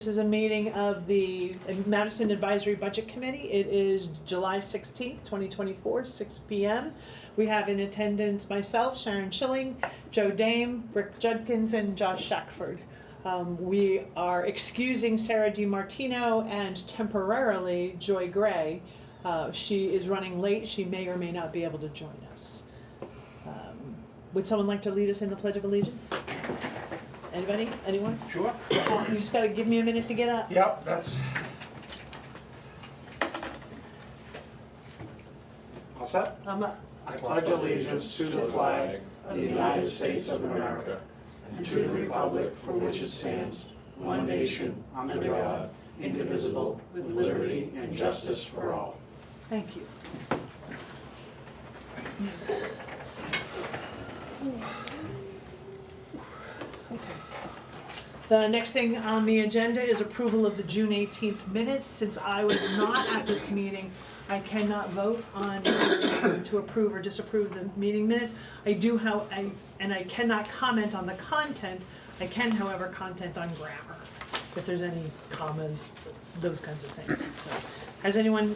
This is a meeting of the Madison Advisory Budget Committee. It is July 16th, 2024, 6 p.m. We have in attendance myself, Sharon Schilling, Joe Dame, Rick Judkins, and Josh Shackford. We are excusing Sarah DiMartino and temporarily Joy Gray. She is running late. She may or may not be able to join us. Would someone like to lead us in the Pledge of Allegiance? Anybody? Anyone? Sure. You just gotta give me a minute to get up. Yep, that's. All set? I'm up. I pledge allegiance to the flag of the United States of America and to the republic for which it stands, one nation, under God, indivisible, with liberty and justice for all. Thank you. Okay. The next thing on the agenda is approval of the June 18th minutes. Since I was not at this meeting, I cannot vote on to approve or disapprove the meeting minutes. I cannot comment on the content. I can, however, comment on grammar, if there's any commas, those kinds of things. So, has anyone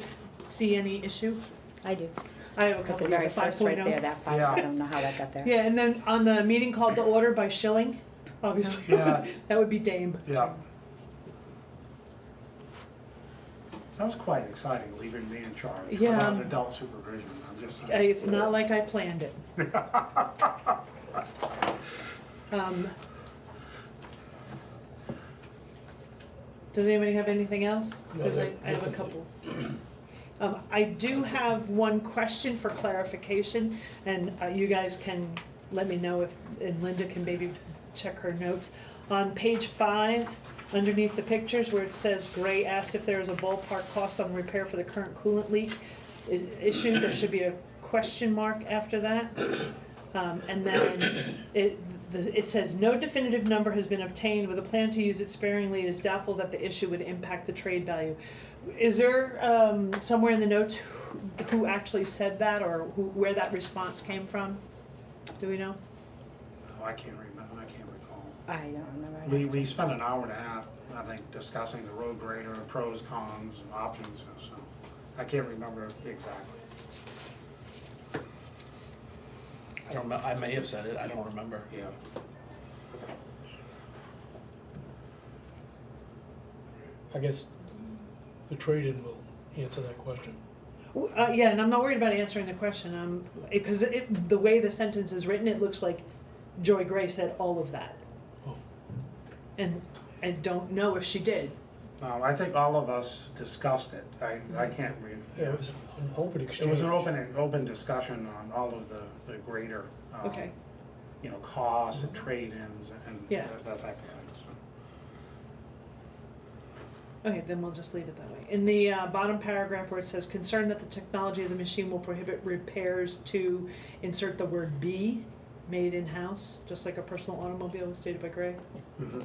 see any issue? I do. I have a At couple the very of first right 5.0. there, that five, Yeah. I don't know how that got there. Yeah, and then on the meeting called to order by Schilling, obviously, Yeah. that would be Dame. Yeah. That was quite exciting, leaving me in charge Yeah. without adult supervision. I'm just It's not like I planned it. Does anybody have anything else? Because I have a couple. I do have one question for clarification, and you guys can let me know if, and Linda can maybe check her notes. On page 5, underneath the pictures where it says Gray asked if there is a ballpark cost on repair for the current coolant leak issue, there should be a question mark after that. And then it says no definitive number has been obtained with a plan to use it sparingly. It is doubtful that the issue would impact the trade value. Is there somewhere in the notes who actually said that, or where that response came from? Do we know? Oh, I can't remember. I can't recall. I don't remember. We spent an hour and a half, I think, discussing the road grader, pros, cons, and options. So I can't remember exactly. I don't know, I may have said it, I don't remember. Yeah. I guess the trade-in will answer that question. Yeah, and I'm not worried about answering the question, because the way the sentence is written, it looks like Joy Gray said all of that. Oh. And I don't know if she did. I think all of us discussed it. I can't read. It was an open exchange. It was an open discussion on all of the greater, Okay. Costs and trade-ins and Yeah. that type of thing. Okay, then we'll just leave it that way. In the bottom paragraph where it says, concerned that the technology of the machine will prohibit repairs to insert the word be, made in-house, just like a personal automobile as stated by Gray. Mm-hmm.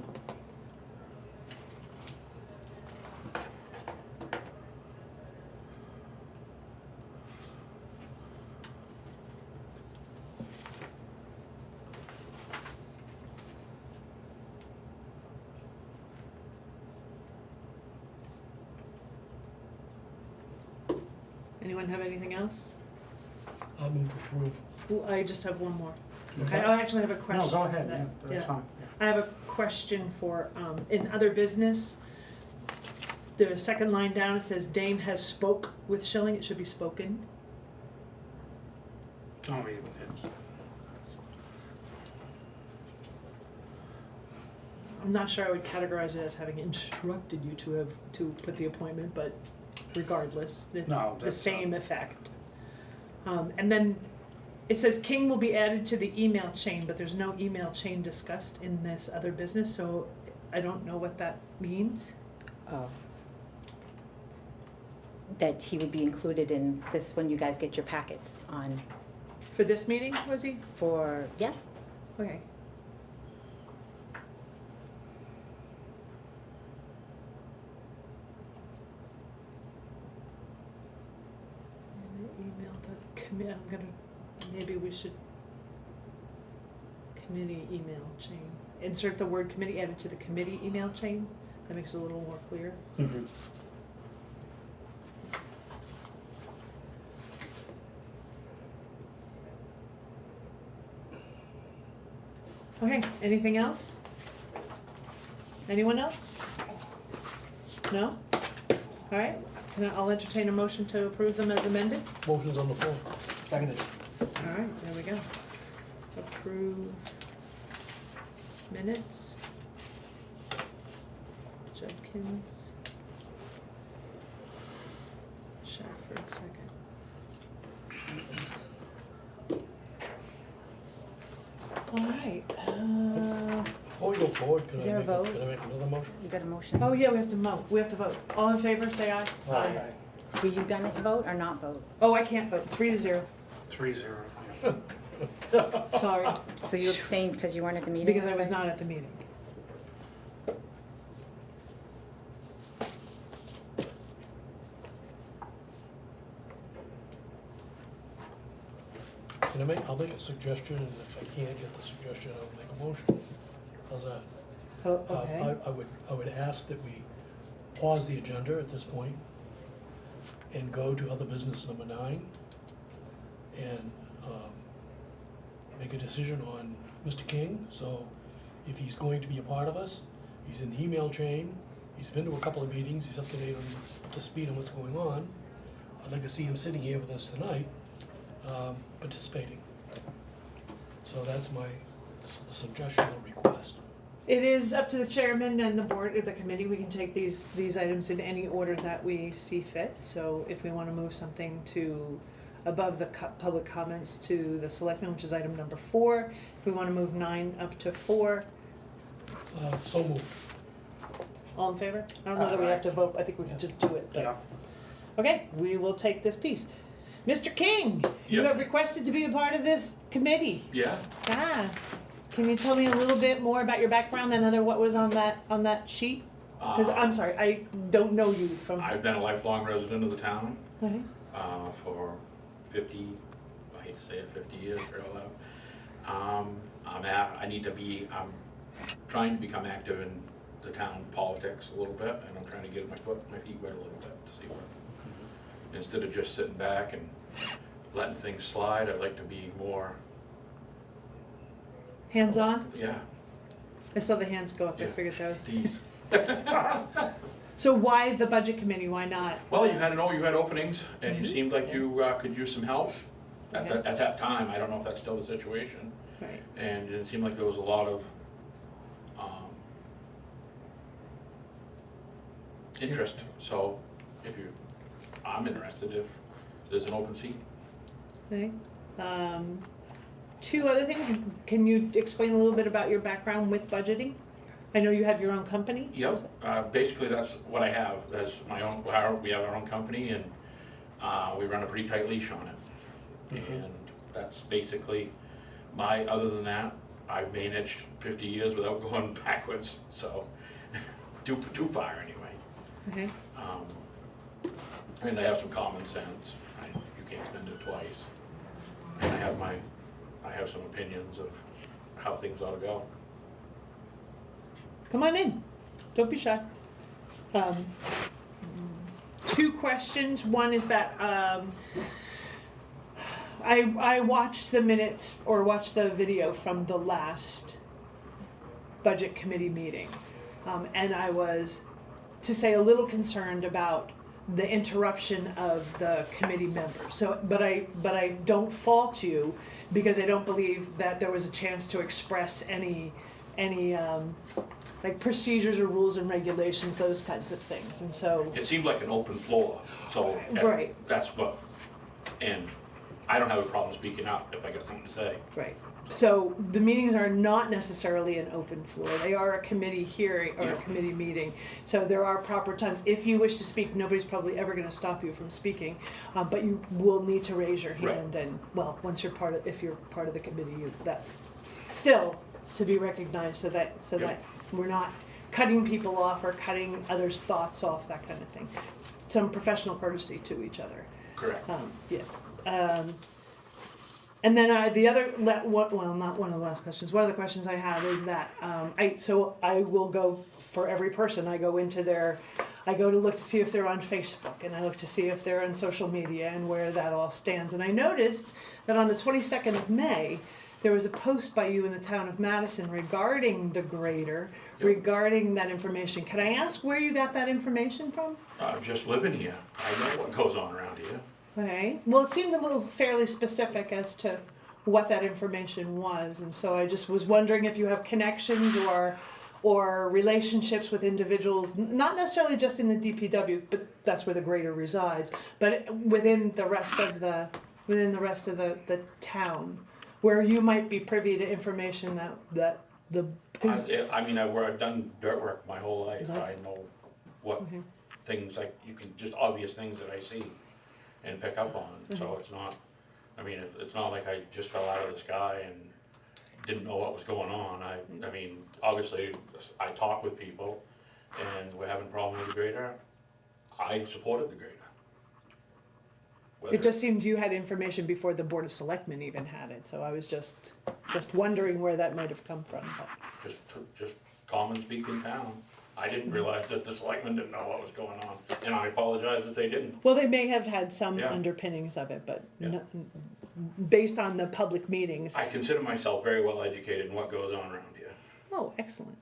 Anyone have anything else? I'll move to approve. Ooh, I just have one more. Okay. I actually have a question. No, go ahead, that- yeah, that's fine. I have a question for, in other business, the second line down, it says Dame has spoke with Schilling, it should be spoken. Oh, yeah, I'm not sure I would categorize it as having instructed you to put the appointment, but regardless, it's No, the that's, same effect. And then it says King will be added to the email chain, but there's no email chain discussed in this other business, so I don't know what that means. Oh. That he would be included in this when you guys get your packets on For this meeting, was he? for, yeah? Okay. Email the committee, maybe we should, committee email chain. Insert the word committee added to the committee email chain. That makes it a little more clear. Mm-hmm. Okay, anything else? Anyone else? No? All right, I'll entertain a motion to approve them as amended. Motion's on the floor. Seconded. All right, there we go. Approve minutes. Judkins. Shackford, second. All right, Before we go forward, Is there a vote? can I make another motion? You got a motion? oh yeah, we have to vote. All in favor, say aye. Aye. Were you gonna vote or not vote? Oh, I can't vote, 3-0, 3-0. sorry, So you abstained because you weren't at the meeting? because I last was night? not at the meeting. I'll make a suggestion, and if I can't get the suggestion, I'll make a motion. How's that? Oh, okay. I would ask that we pause the agenda at this point and go to other business number 9 and make a decision on Mr. King. So if he's going to be a part of us, he's in the email chain, he's been to a couple of meetings, he's up to speed on what's going on. I'd like to see him sitting here with us tonight, participating. So that's my suggestion or request. It is up to the chairman and the board, or the committee, we can take these items in any order that we see fit. So if we want to move something to above the public comments to the selectmen, which is item number 4, if we want to move 9 up to 4, So moved. all in favor? I don't know that we have to vote, I think we can just do it, but, Yeah. okay, we will take this piece. Mr. King, you Yep. have requested to be a part of this committee. Yeah, Can you tell me a little bit more about your background than what was on that sheet? Because I'm sorry, I don't know you from. I've been a lifelong resident of the town Okay. For 50, I hate to say it, 50 years for all that. I'm trying to become active in the town politics a little bit, and I'm trying to get my feet wet a little bit to see what, instead of just sitting back and letting things slide, I'd like to be more, Hands-on? yeah, I saw the hands go up, I Yeah. figured that was. these. So why the budget committee, why not? Well, you had openings, and you seemed like you could use some help Okay. at that time. I don't know if that's still the situation. Right, And it seemed like there was a lot of interest. So I'm interested if there's an open seat. okay. Two other things, can you explain a little bit about your background with budgeting? I know you have your own company? Yep, basically that's what I have, that's my own, we have our own company, and we run a pretty tight leash on it. And that's basically other than that, I've managed 50 years without going backwards, so, too far anyway. Okay, And I have some common sense, you can't spend it twice. And I have some opinions of how things ought to go. come on in, don't be shy. Two questions, one is that, I watched the minutes, or watched the video from the last budget committee meeting. And I was, to say, a little concerned about the interruption of the committee members. So, but I don't fault you, because I don't believe that there was a chance to express any like procedures or rules and regulations, those kinds of things, and so. It seemed like an open floor, so Right. that's what, and I don't have a problem speaking up if I got something to say. Right. So the meetings are not necessarily an open floor. They are a committee hearing or a Yeah. committee meeting. So there are proper times. If you wish to speak, nobody's probably ever going to stop you from speaking, but you will need to raise your Right. hand. And well, once you're if you're part of the committee, that still to be recognized, so that we're not cutting people off or cutting others' thoughts off, that kind of thing. Some professional courtesy to each other. Correct. Yeah. And then the other, well, not one of the last questions, one of the questions I have is that, I will go, for every person, I go to look to see if they're on Facebook, and I look to see if they're on social media and where that all stands. And I noticed that on the 22nd of May, there was a post by you in the town of Madison regarding the grader, Yep. regarding that information. Can I ask where you got that information from? Just living here, I know what goes on around here. Okay, well, it seemed a little fairly specific as to what that information was, and so I just was wondering if you have connections or relationships with individuals, not necessarily just in the DPW, but that's where the grader resides, but within the rest of the town, where you might be privy to information that the. 'Cause- I've done dirt work my whole life, I know what Okay. things, like, you can, just obvious things that I see and pick up on, so it's not, it's not like I just fell out of the sky and didn't know what was going on. Obviously, I talk with people, and we're having problems with the grader, I supported the grader. It just seemed you had information before the Board of Selectmen even had it, so I was just wondering where that might have come from, but. Just common speak in town. I didn't realize that the selectmen didn't know what was going on, and I apologize if they didn't. Well, they may have had some Yeah. underpinnings of it, but Yeah. based on the public meetings. I consider myself very well educated in what goes on around here. Oh, excellent.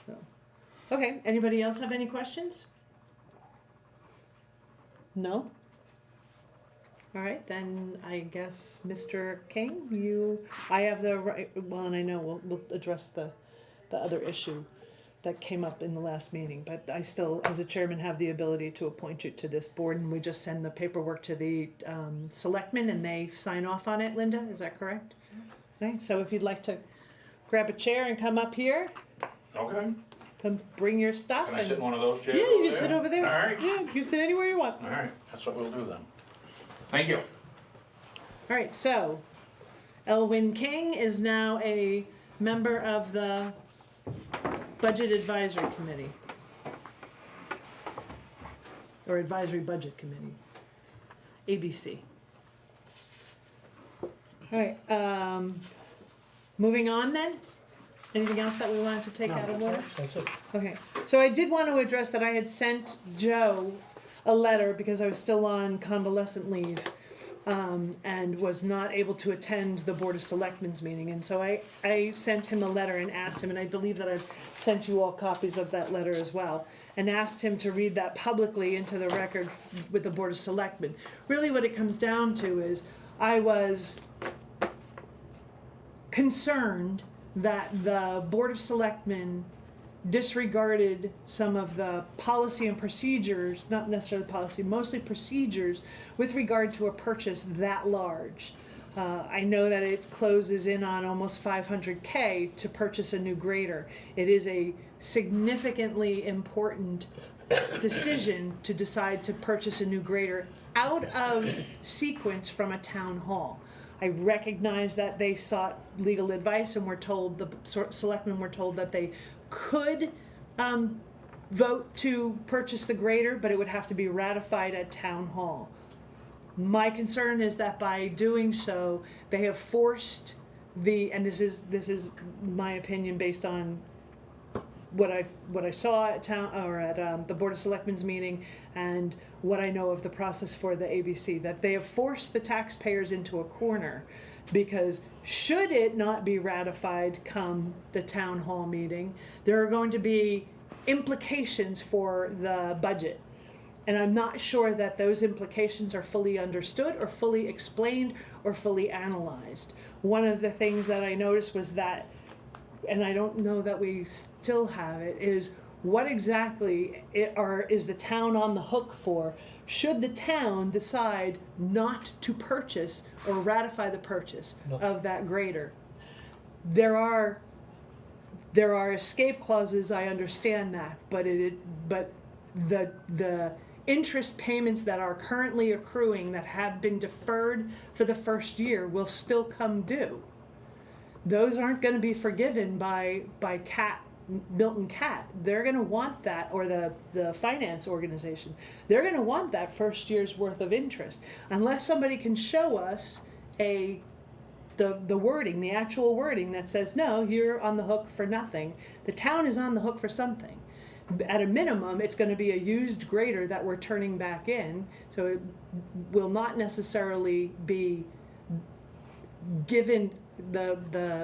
So, okay, anybody else have any questions? No? All right, then I guess, Mr. King, I have the right, well, and I know we'll address the other issue that came up in the last meeting, but I still, as a chairman, have the ability to appoint you to this board, and we just send the paperwork to the selectmen and they sign off on it, Linda, is that correct? Okay, so if you'd like to grab a chair and come up here, Okay, come bring your stuff. can I and- sit in one of those chairs Yeah, you over can sit over there. All right, Yeah, you can sit anywhere you want. all right, that's what we'll do then. Thank you. All right, so Elwin King is now a member of the Budget Advisory Committee. Or Advisory Budget Committee, ABC. All right, moving on then? Anything else that we wanted to take out of order? That's it. Okay, so I did want to address that I had sent Joe a letter because I was still on convalescent leave, and was not able to attend the Board of Selectmen's meeting, and so I sent him a letter and asked him, and I believe that I've sent you all copies of that letter as well, and asked him to read that publicly into the record with the Board of Selectmen. Really what it comes down to is, I was concerned that the Board of Selectmen disregarded some of the policy and procedures, not necessarily policy, mostly procedures, with regard to a purchase that large. I know that it closes in on almost $500K to purchase a new grader. It is a significantly important decision to decide to purchase a new grader out of sequence from a town hall. I recognize that they sought legal advice and were told, the selectmen were told that they could vote to purchase the grader, but it would have to be ratified at town hall. My concern is that by doing so, they have forced and this is my opinion based on what I saw at the Board of Selectmen's meeting and what I know of the process for the ABC, that they have forced the taxpayers into a corner, because should it not be ratified come the town hall meeting, there are going to be implications for the budget. And I'm not sure that those implications are fully understood or fully explained or fully analyzed. One of the things that I noticed was that, and I don't know that we still have it, is what exactly is the town on the hook for should the town decide not to purchase or ratify the purchase of that grader. There are escape clauses, I understand that, but the interest payments that are currently accruing that have been deferred for the first year will still come due. Those aren't going to be forgiven by Milton Catt. They're going to want that, or the finance organization. They're going to want that first year's worth of interest, unless somebody can show us the wording, the actual wording that says, no, you're on the hook for nothing. The town is on the hook for something. At a minimum, it's gonna be a used grader that we're turning back in, so it will not necessarily be given the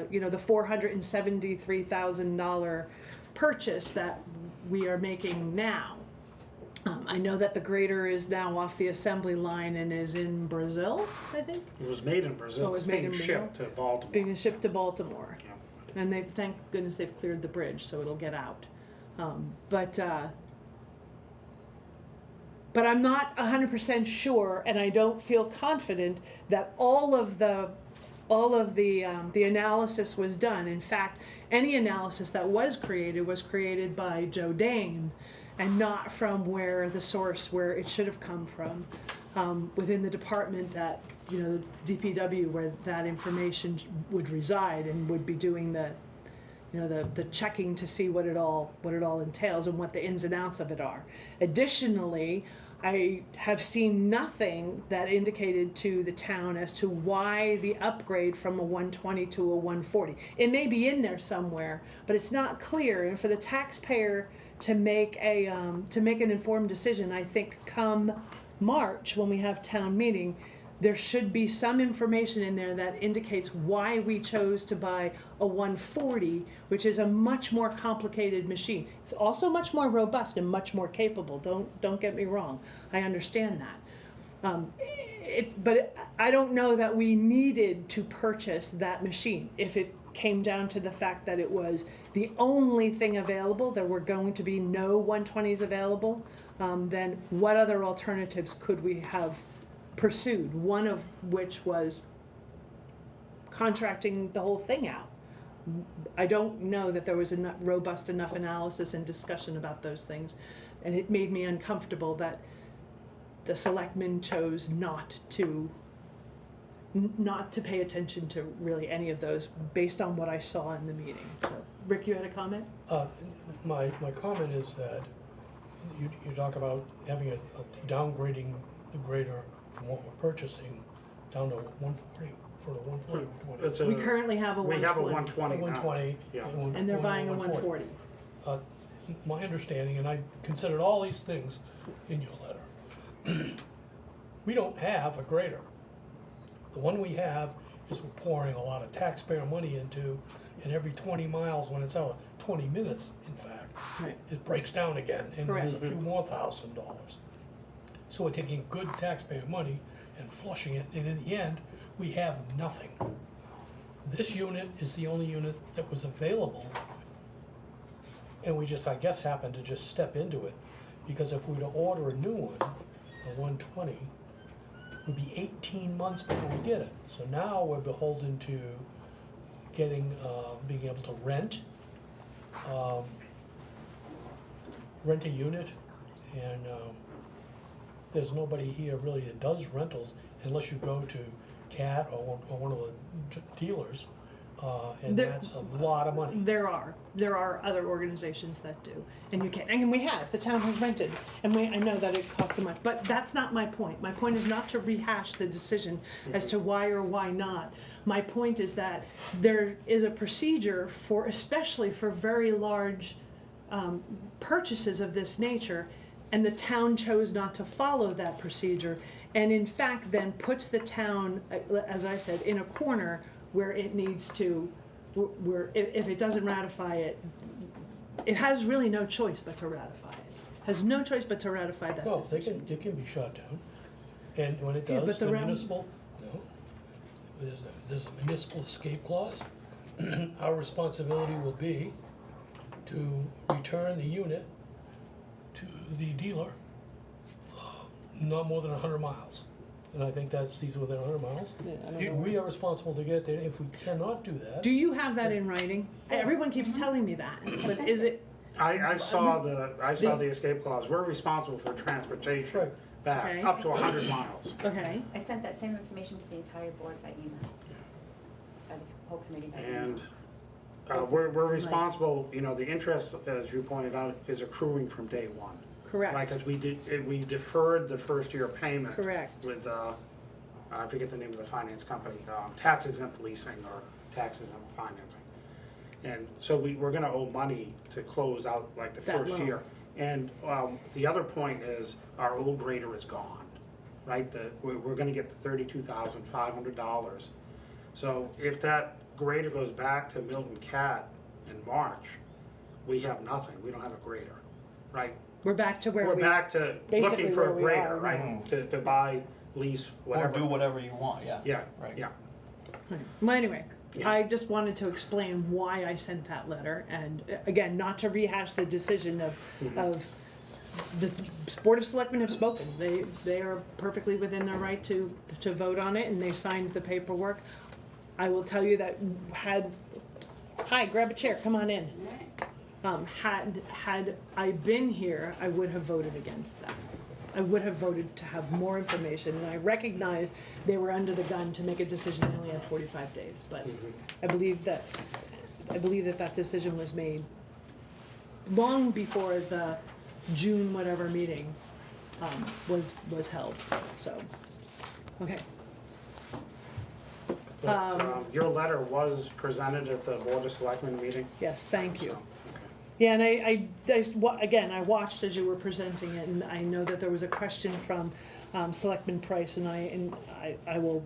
$473,000 purchase that we are making now. I know that the grader is now off the assembly line and is in Brazil, I think, It was made in Brazil. Oh, it was made in being Brazil? shipped to Baltimore. being shipped to Baltimore. Yeah. And they, thank goodness they've cleared the bridge, so it'll get out. But I'm not 100% sure, and I don't feel confident that all of the analysis was done. In fact, any analysis that was created by Joe Dane, and not from where it should have come from, within the department that, DPW, where that information would reside and would be doing the checking to see what it all entails and what the ins and outs of it are. Additionally, I have seen nothing that indicated to the town as to why the upgrade from a 120 to a 140. It may be in there somewhere, but it's not clear. And for the taxpayer to make an informed decision, I think come March, when we have town meeting, there should be some information in there that indicates why we chose to buy a 140, which is a much more complicated machine. It's also much more robust and much more capable. Don't get me wrong. I understand that. But I don't know that we needed to purchase that machine. If it came down to the fact that it was the only thing available, there were going to be no 120s available, then what other alternatives could we have pursued, one of which was contracting the whole thing out. I don't know that there was enough robust enough analysis and discussion about those things, and it made me uncomfortable that the selectmen chose not to pay attention to really any of those based on what I saw in the meeting. So, Rick, you had a comment? My comment is that you talk about having a downgrading the grader from what we're purchasing down to 140, for the 140, 120. It's a- We currently have a 120. We have a 120 now. 120. Yeah. And they're buying a 140. My understanding, and I considered all these things in your letter, we don't have a grader. The one we have is we're pouring a lot of taxpayer money into, and every 20 miles, when it's out, 20 minutes, in fact, Right. it breaks down again, and there's a Correct. few more $1,000. So we're taking good taxpayer money and flushing it, and in the end, we have nothing. This unit is the only unit that was available, and we just, I guess, happened to just step into it, because if we were to order a new one, a 120, it would be 18 months before we get it. So now we're beholden to getting, being able to rent a unit, and there's nobody here really that does rentals unless you go to CAT or one of the dealers, and There- that's a lot of money. There are other organizations that do, and you can, and we have, the town has rented, and I know that it costs so much, but that's not my point. My point is not to rehash the decision as to why or why not. My point is that there is a procedure for, especially for very large purchases of this nature, and the town chose not to follow that procedure, and in fact then puts the town, as I said, in a corner where it needs to, where if it doesn't ratify it, it has really no choice but to ratify it. Has no choice but to ratify that Well, decision. it can be shot down, and when it Yeah, but does, the the round- municipal, there's a municipal escape clause. Our responsibility will be to return the unit to the dealer, not more than 100 miles. And I think he's within 100 miles. Yeah, I don't know. We are responsible to get it there. If we cannot do that, Do you have that in writing? Everyone keeps telling me that, but is it, I saw the escape clause. We're responsible for transportation Right. back Okay. up to 100 miles. okay, I sent that same information to the entire board by email. By the whole committee by email. And we're responsible, the interest, as you pointed out, is accruing from day one. Right, correct, because we deferred the first year payment. Correct. With I forget the name of the finance company, tax exempt leasing or tax exempt financing. And so we're gonna owe money to close out like the That first loan. year. And the other point is, our old grader is gone, right? We're gonna get the $32,500. So if that grader goes back to Milton Cat in March, we have nothing, we don't have a grader, right? We're back to where We're we, back to basically looking for where a we grader, are right? To buy, lease, Or whatever. do whatever you want, yeah. Yeah, Right. yeah. well, anyway, Yeah. I just wanted to explain why I sent that letter, and again, not to rehash the decision of the Board of Selectmen have spoken. They are perfectly within their right to vote on it, and they signed the paperwork. I will tell you that hi, grab a chair, come on in. Had I been here, I would have voted against that. I would have voted to have more information, and I recognize they were under the gun to make a decision, they only had 45 days, but I believe that that decision was made long before the June whatever meeting was held, so, okay. But your letter was presented at the Board of Selectmen meeting? Yes, thank you. Okay. Yeah, and again, I watched as you were presenting it, and I know that there was a question from Selectman Price, and I will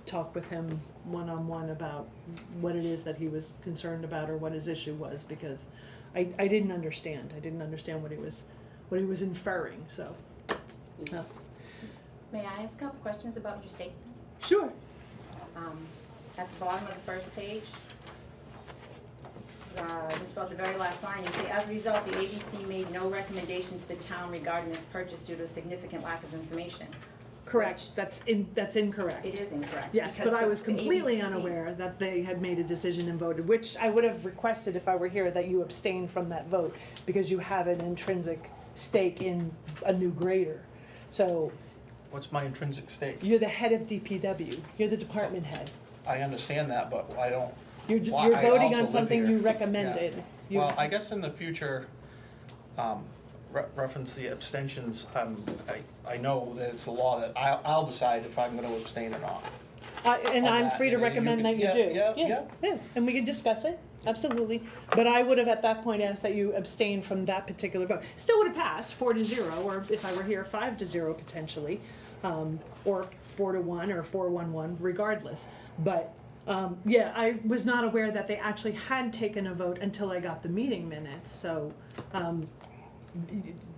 talk with him one-on-one about what it is that he was concerned about or what his issue was, because I didn't understand. I didn't understand what he was inferring, so. May I ask a couple questions about your statement? Sure. At the bottom of the first page, just about the very last line, you say, as a result, the ABC made no recommendation to the town regarding this purchase due to a significant lack of information. Correct, that's incorrect. It is incorrect. Yes, because but I the was completely ABC unaware that they had made a decision and voted, which I would have requested if I were here, that you abstain from that vote, because you have an intrinsic stake in a new grader. So, What's my intrinsic stake? you're the head of DPW, you're the department head. I understand that, but I don't. You're Why- I voting also on live something here. you recommended. Yeah. You- Well, I guess in the future, reference the abstentions, I know that it's the law that I'll decide if I'm gonna abstain or not. And on I'm that, free to and then you recommend that can- you do. yeah. And we can discuss it, absolutely. But I would have at that point asked that you abstain from that particular vote. Still would have passed 4-0, or if I were here, 5-0 potentially, or 4-1 or 4-1-1, regardless. But, yeah, I was not aware that they actually had taken a vote until I got the meeting minutes, so,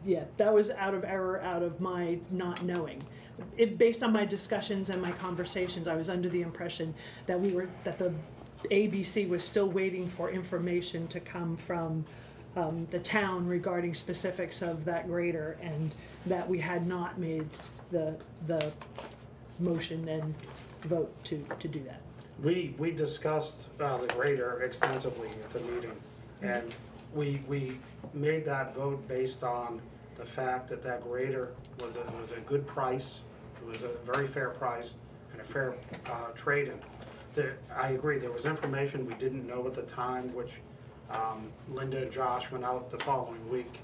yeah, that was out of error, out of my not knowing. Based on my discussions and my conversations, I was under the impression that that the ABC was still waiting for information to come from the town regarding specifics of that grader, and that we had not made the motion and vote to do that. We discussed the grader extensively at the meeting, and we made that vote based on the fact that that grader was a good price, it was a very fair price, and a fair trade-in. I agree, there was information we didn't know at the time, which Linda and Josh went out the following week,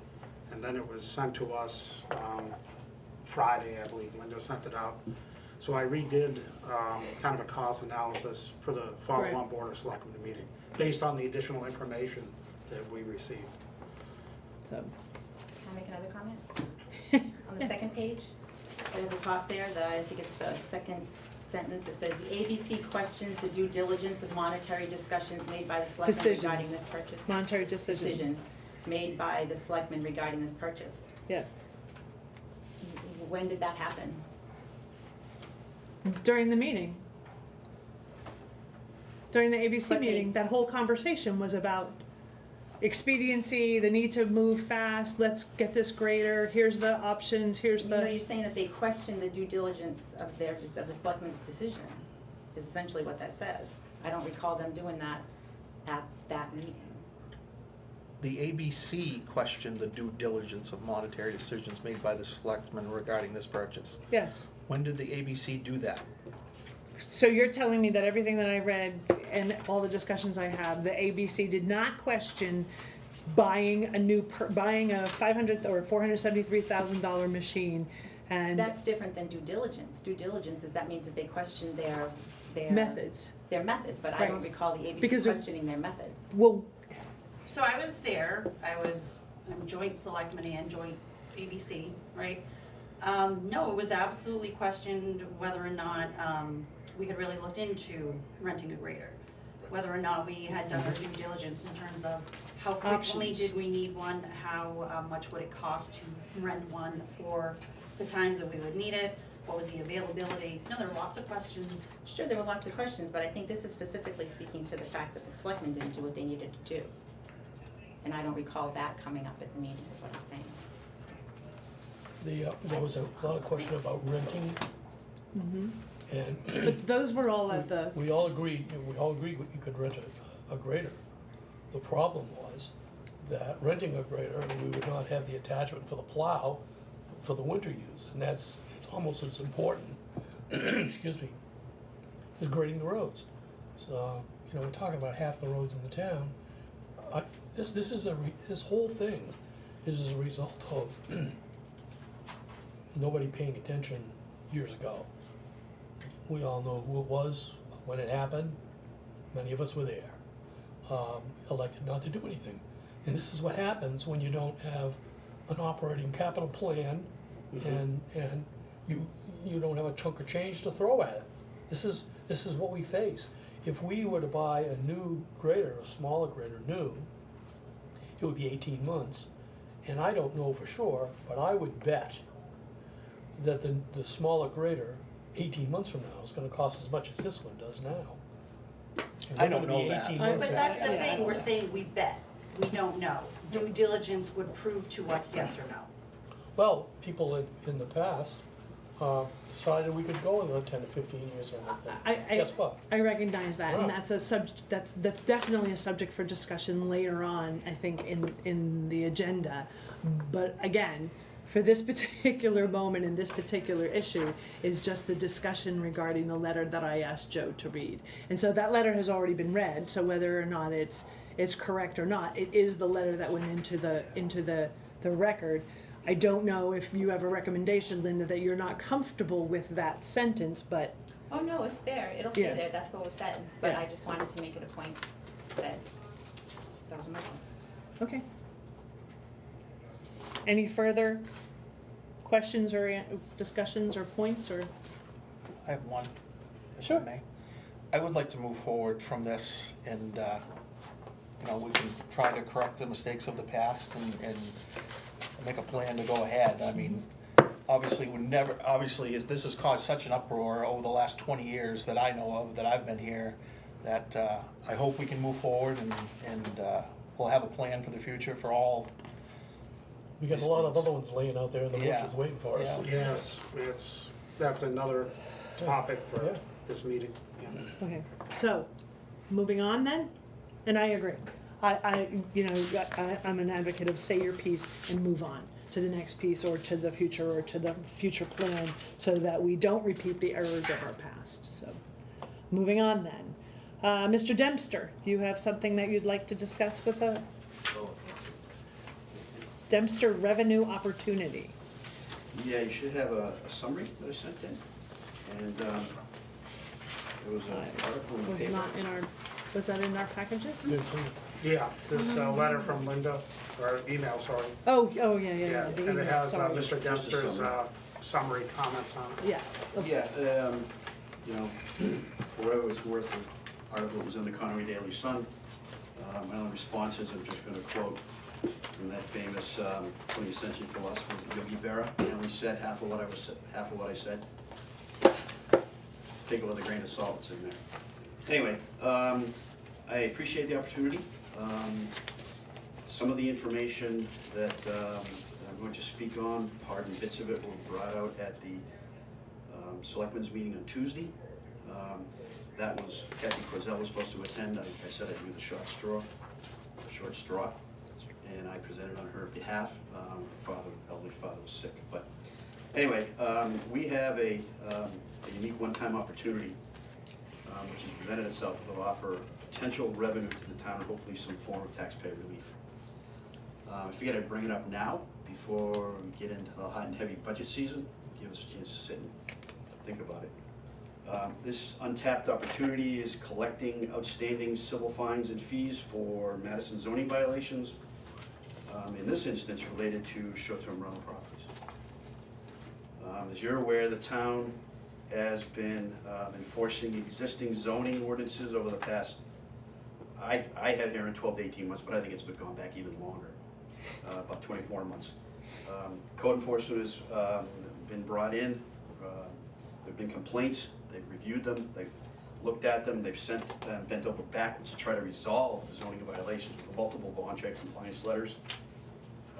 and then it was sent to us Friday, I believe, Linda sent it out. So I redid kind of a cost analysis for the follow-on Board of Selectmen meeting, based on the additional information that we received. So, Can I make another comment? On the second page, at the top there, I think it's the second sentence, it says, the ABC questions the due diligence of monetary discussions made by the selectmen regarding Decisions. this purchase. monetary decisions. Decisions made by the selectmen regarding this purchase. Yeah, When did that happen? during the meeting. During the ABC But they- meeting, that whole conversation was about expediency, the need to move fast, let's get this grader, here's the options, here's You know, the, you're saying that they questioned the due diligence of of the selectmen's decision, is essentially what that says. I don't recall them doing that at that meeting. The ABC questioned the due diligence of monetary decisions made by the selectmen regarding this purchase. yes. When did the ABC do that? So you're telling me that everything that I read and all the discussions I have, the ABC did not question buying a $500 or $473,000 machine And That's different than due diligence. Due diligence is, that means that they question their methods. their methods, but I Right. don't recall the ABC Because they're- questioning their methods. Well, So I was there, I'm joint selectman and joint ABC, right? No, it was absolutely questioned whether or not, we had really looked into renting a grader. Whether or not we had done our due diligence in terms of how frequently Options. did we need one, how much would it cost to rent one for the times that we would need it, what was the availability, there were lots of questions. Sure, there were lots of questions, but I think this is specifically speaking to the fact that the selectmen didn't do what they needed to do. And I don't recall that coming up at the meeting, is what I'm saying. There was a lot of question about renting, and but those were all at the, we all agreed you could rent a grader. The problem was that renting a grader, we would not have the attachment for the plow for the winter use, and it's almost as important, excuse me, as grading the roads. So, we're talking about half the roads in the town. This whole thing is as a result of nobody paying attention years ago. We all know who it was, when it happened, many of us were there, elected not to do anything. And this is what happens when you don't have an operating capital plan and you don't have a chunk of change to throw at it. This is what we face. If we were to buy a new grader, a smaller grader new, it would be 18 months. And I don't know for sure, but I would bet that the smaller grader, 18 months from now, is gonna cost as much as this one does now. And I we're don't gonna be know that. 18 But months from that's the now. thing, we're saying we bet, we don't know. Due diligence would prove to us yes or no. Well, people in the past decided we could go another 10 to 15 years on that thing. Guess what? I recognize that, and Right. that's a subject, that's definitely a subject for discussion later on, I think, in the agenda. But again, for this particular moment and this particular issue is just the discussion regarding the letter that I asked Joe to read. And so that letter has already been read, so whether or not it's correct or not, it is the letter that went into the record. I don't know if you have a recommendation, Linda, that you're not comfortable with that sentence, but Oh, no, it's there, it'll stay Yeah. there, that's what was said, but Yeah. I just wanted to make it a point that those are my points. okay. Any further questions or discussions or points or? I have one, if I Sure. may. I would like to move forward from this and, we can try to correct the mistakes of the past and make a plan to go ahead. I mean, obviously, this has caused such an uproar over the last 20 years that I know of, that I've been here, that I hope we can move forward and we'll have a plan for the future for all. We got a lot of other ones laying out there in the Yeah. bushes waiting for us. Yeah. Yes, that's another topic for Yeah. this meeting. Yeah. Okay, so, moving on then, and I agree. I'm an advocate of say your piece and move on to the next piece or to the future plan, so that we don't repeat the errors of our past, so. Moving on then. Mr. Dempster, you have something that you'd like to discuss with the Dempster Revenue Opportunity? Yeah, you should have a summary that I sent in, and there was an article in the Was paper. not in our, was that in our packages? Didn't see it. Yeah, this letter from Linda, or email, sorry. Oh, yeah, Yeah, the and it email, has sorry. Mr. Dempster's summary comments on it. Yes, okay. Yeah, for whatever it's worth, the article was in the Connery Daily Sun. My only responses, I'm just gonna quote from that famous 20th century philosopher, Yogi Berra. I only said half of what I said. Take it with a grain of salt, it's in there. Anyway, I appreciate the opportunity. Some of the information that I'm going to speak on, pardon bits of it, were brought out at the Selectmen's meeting on Tuesday. That was, Kathy Cordell was supposed to attend. I said I'd do the short straw, and I presented on her behalf. Her elderly father was sick. But anyway, we have a unique one-time opportunity which has presented itself that will offer potential revenue to the town and hopefully some form of taxpayer relief. I figured I'd bring it up now before we get into the hot and heavy budget season. give us a chance to sit and think about it. This untapped opportunity is collecting outstanding civil fines and fees for Madison zoning violations, in this instance related to short-term rental properties. As you're aware, the town has been enforcing existing zoning ordinances over the past, I had here in 12 to 18 months, but I think it's been gone back even longer, about 24 months. Code enforcement has been brought in. There've been complaints. They've reviewed them. They've looked at them. They've bent over backwards to try to resolve the zoning violations with multiple voluntary compliance letters.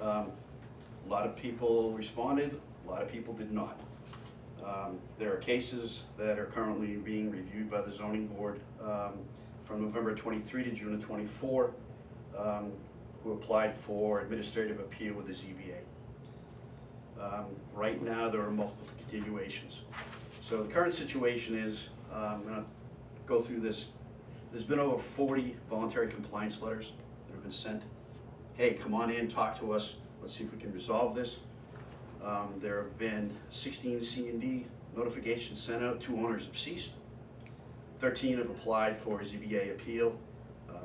A lot of people responded. A lot of people did not. There are cases that are currently being reviewed by the zoning board from November 23 to June of 24, who applied for administrative appeal with the ZBA. Right now, there are multiple continuations. So the current situation is, I'm going to go through this. There's been over 40 voluntary compliance letters that have been sent. Hey, come on in, talk to us. Let's see if we can resolve this. There have been 16 C&D notifications sent out. 2 owners have ceased. 13 have applied for a ZBA appeal.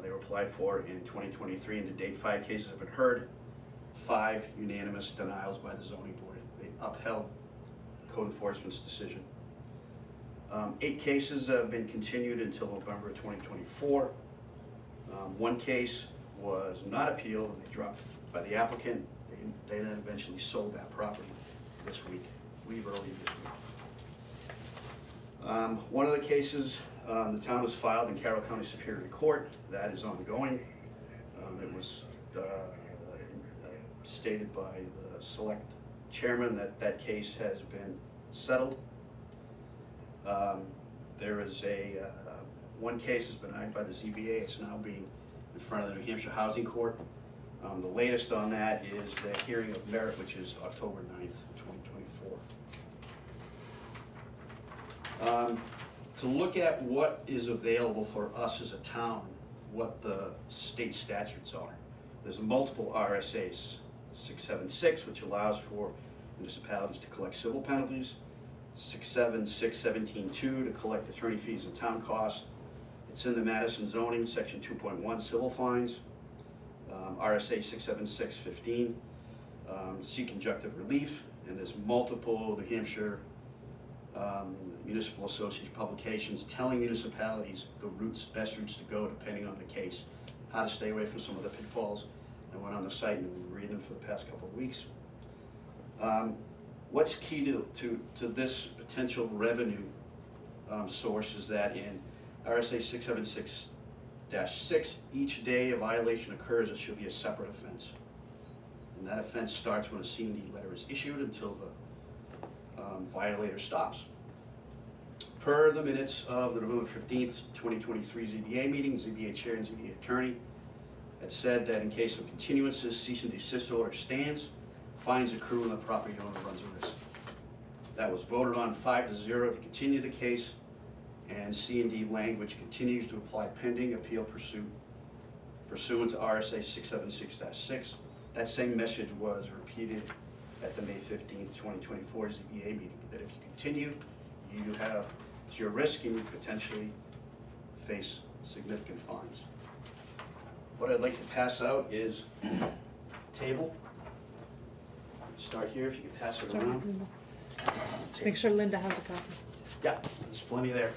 They were applied for in 2023, and to date, 5 cases have been heard. 5 unanimous denials by the zoning board. They upheld code enforcement's decision. 8 cases have been continued until November of 2024. 1 case was not appealed, and they dropped by the applicant. They then eventually sold that property this week, early this week. One of the cases, the town has filed in Carroll County Superior Court. That is ongoing. It was stated by the select chairman that that case has been settled. There is one case has been denied by the ZBA. It's now being in front of the New Hampshire Housing Court. The latest on that is the hearing of merit, which is October 9th, 2024. To look at what is available for us as a town, what the state statutes are. There's multiple RSAs, 676, which allows for municipalities to collect civil penalties, 676, 17.2 to collect attorney fees and town costs. It's in the Madison zoning, section 2.1, civil fines. RSA 676, 15, seek conjunctive relief, and there's multiple New Hampshire Municipal Association publications telling municipalities the best routes to go depending on the case, how to stay away from some of the pitfalls. I went on the site and been reading them for the past couple of weeks. What's key to this potential revenue source is that in RSA 676-6, each day a violation occurs, it should be a separate offense. And that offense starts when a C&D letter is issued until the violator stops. Per the minutes of the November 15th, 2023 ZBA meeting, ZBA chair and ZBA attorney had said that in case of continuances, cease and desist order stands, fines accrue and the property owner runs a risk. That was voted on 5-0 to continue the case, and C&D language continues to apply pending appeal pursuant to RSA 676-6. That same message was repeated at the May 15th, 2024 ZBA meeting, that if you continue, you have, it's your risk and you potentially face significant fines. What I'd like to pass out is a table. Start here, if you could pass it around. Make sure Linda has a copy. Yeah, there's plenty there.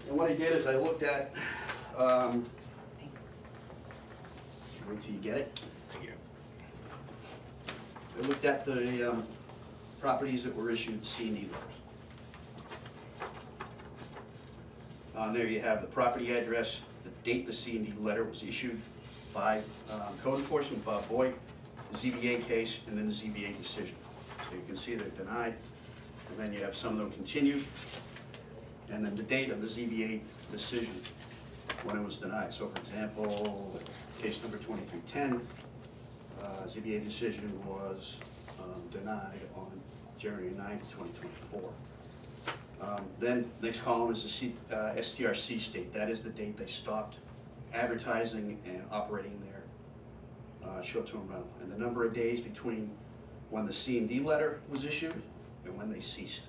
And what I did is I looked at, wait till you get it. I looked at the properties that were issued C&D letters. There you have the property address, the date the C&D letter was issued by code enforcement, Bob Boyd, the ZBA case, and then the ZBA decision. So you can see they're denied, and then you have some of them continued, and then the date of the ZBA decision when it was denied. So for example, case number 2310, ZBA decision was denied on January 9th, 2024. Then next column is the STRC state. That is the date they stopped advertising and operating their short-term rental. And the number of days between when the C&D letter was issued and when they ceased.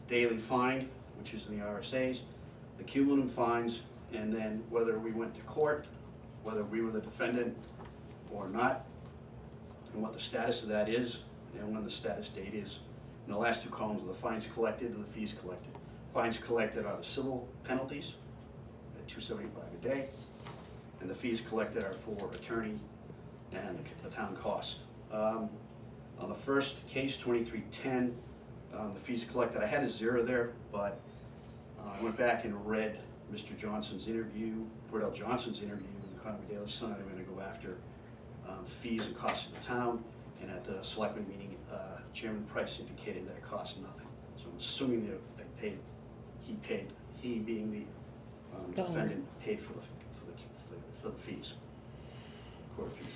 Daily fine, which is in the RSAs, the cumulative fines, and then whether we went to court, whether we were the defendant or not, and what the status of that is, and when the status date is. And the last two columns are the fines collected and the fees collected. Fines collected are the civil penalties at $275 a day, and the fees collected are for attorney and the town cost. On the first case, 2310, the fees collected, I had a zero there, but I went back and read Mr. Johnson's interview, Cordell Johnson's interview in the Conway Daily Sun. I'm going to go after fees and costs of the town, and at the selectmen meeting, Chairman Price indicated that it cost nothing. So I'm assuming that they paid, he being the defendant, paid for the fees, court fees.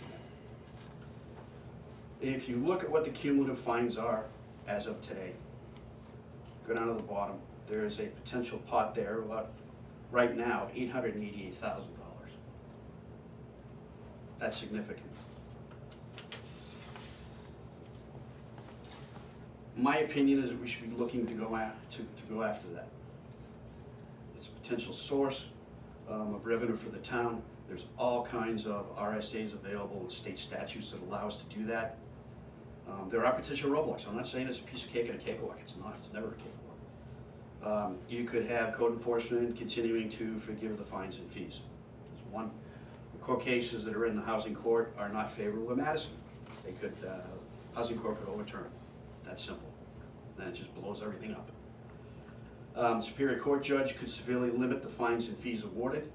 If you look at what the cumulative fines are as of today, go down to the bottom, there is a potential pot there, about, right now, $888,000. That's significant. My opinion is that we should be looking to go after that. It's a potential source of revenue for the town. There's all kinds of RSAs available and state statutes that allow us to do that. There are potential roadblocks. I'm not saying it's a piece of cake and a cakewalk. It's not. It's never a cakewalk. You could have code enforcement continuing to forgive the fines and fees. There's one. The court cases that are in the housing court are not favorable to Madison. They could, housing court could overturn it. That's simple. Then it just blows everything up. Superior Court judge could severely limit the fines and fees awarded.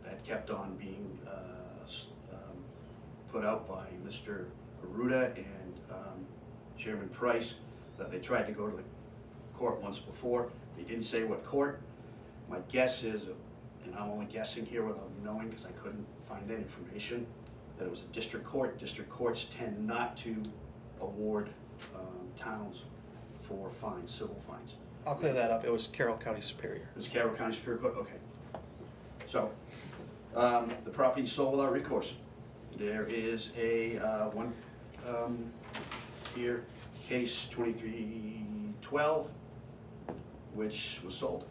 That kept on being put out by Mr. Aruda and Chairman Price, that they tried to go to the court once before. They didn't say what court. My guess is, and I'm only guessing here without knowing because I couldn't find that information, that it was a district court. District courts tend not to award towns for fines, civil fines. I'll clear that up. It was Carroll County Superior. It was Carroll County Superior Court, okay. So, the property is sold without recourse. There is a here, case 2312, which was sold.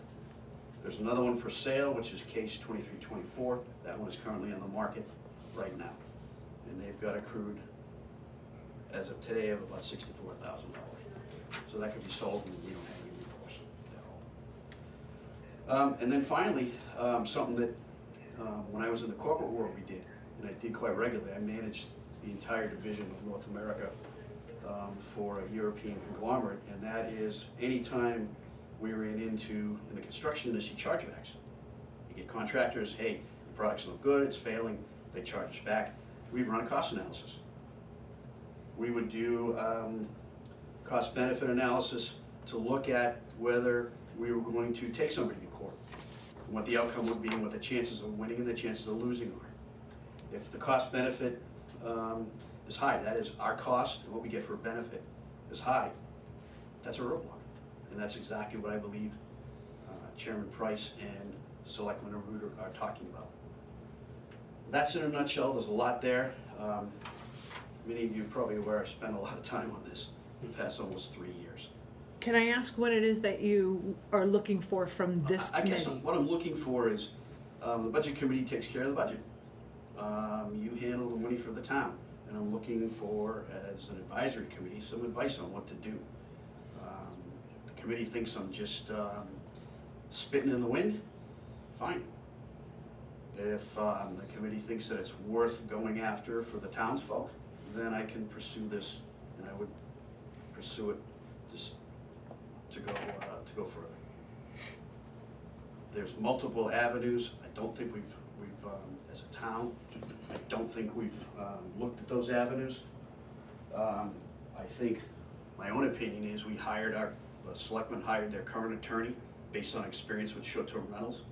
There's another one for sale, which is case 2324. That one is currently on the market right now. And they've got accrued, as of today, of about $64,000. So that could be sold and we don't have any recourse at all. And then finally, something that when I was in the corporate world we did, and I did quite regularly, I managed the entire division of North America for a European conglomerate, and that is anytime we ran into, in the construction industry, chargebacks. You get contractors, hey, the product's not good, it's failing, they charge us back. We'd run a cost analysis. We would do cost-benefit analysis to look at whether we were going to take somebody to court, and what the outcome would be, and what the chances of winning and the chances of losing are. If the cost-benefit is high, that is our cost and what we get for a benefit is high, that's a roadblock. And that's exactly what I believe Chairman Price and Selectman Aruda are talking about. That's in a nutshell. There's a lot there. Many of you are probably aware I've spent a lot of time on this in the past almost 3 years. Can I ask what it is that you are looking for from this committee? I guess what I'm looking for is, the budget committee takes care of the budget. You handle the money for the town, and I'm looking for, as an advisory committee, some advice on what to do. If the committee thinks I'm just spitting in the wind, fine. If the committee thinks that it's worth going after for the townsfolk, then I can pursue this, and I would pursue it just to go further. There's multiple avenues. I don't think we've as a town, I don't think we've looked at those avenues. I think my own opinion is the selectmen hired their current attorney based on experience with short-term rentals,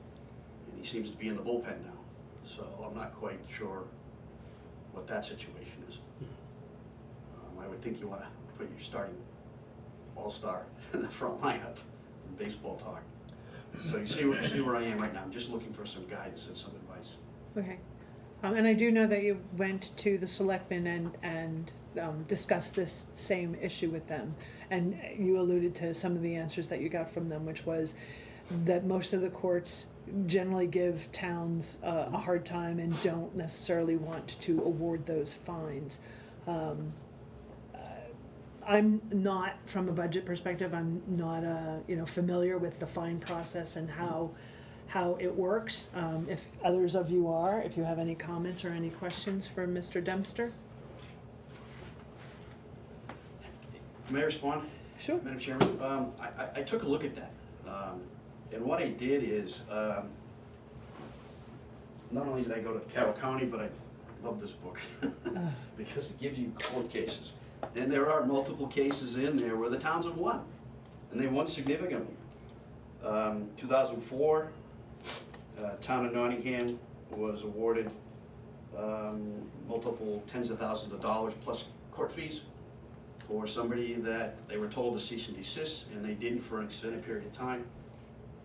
and he seems to be in the bullpen now. So I'm not quite sure what that situation is. I would think you want to put your starting all-star in the front lineup in baseball talk. So you see where I am right now. I'm just looking for some guidance and some advice. Okay. And I do know that you went to the selectmen and discussed this same issue with them. And you alluded to some of the answers that you got from them, which was that most of the courts generally give towns a hard time and don't necessarily want to award those fines. I'm not, from a budget perspective, I'm not, familiar with the fine process and how it works. If others of you are, if you have any comments or any questions for Mr. Dempster? May I respond? Sure. Madam Chairman, I took a look at that, and what I did is, not only did I go to Carroll County, but I love this book, because it gives you court cases. And there are multiple cases in there where the towns have won, and they won significantly. 2004, town of Nottingham was awarded multiple tens of thousands of dollars plus court fees for somebody that they were told to cease and desist, and they didn't for an extended period of time.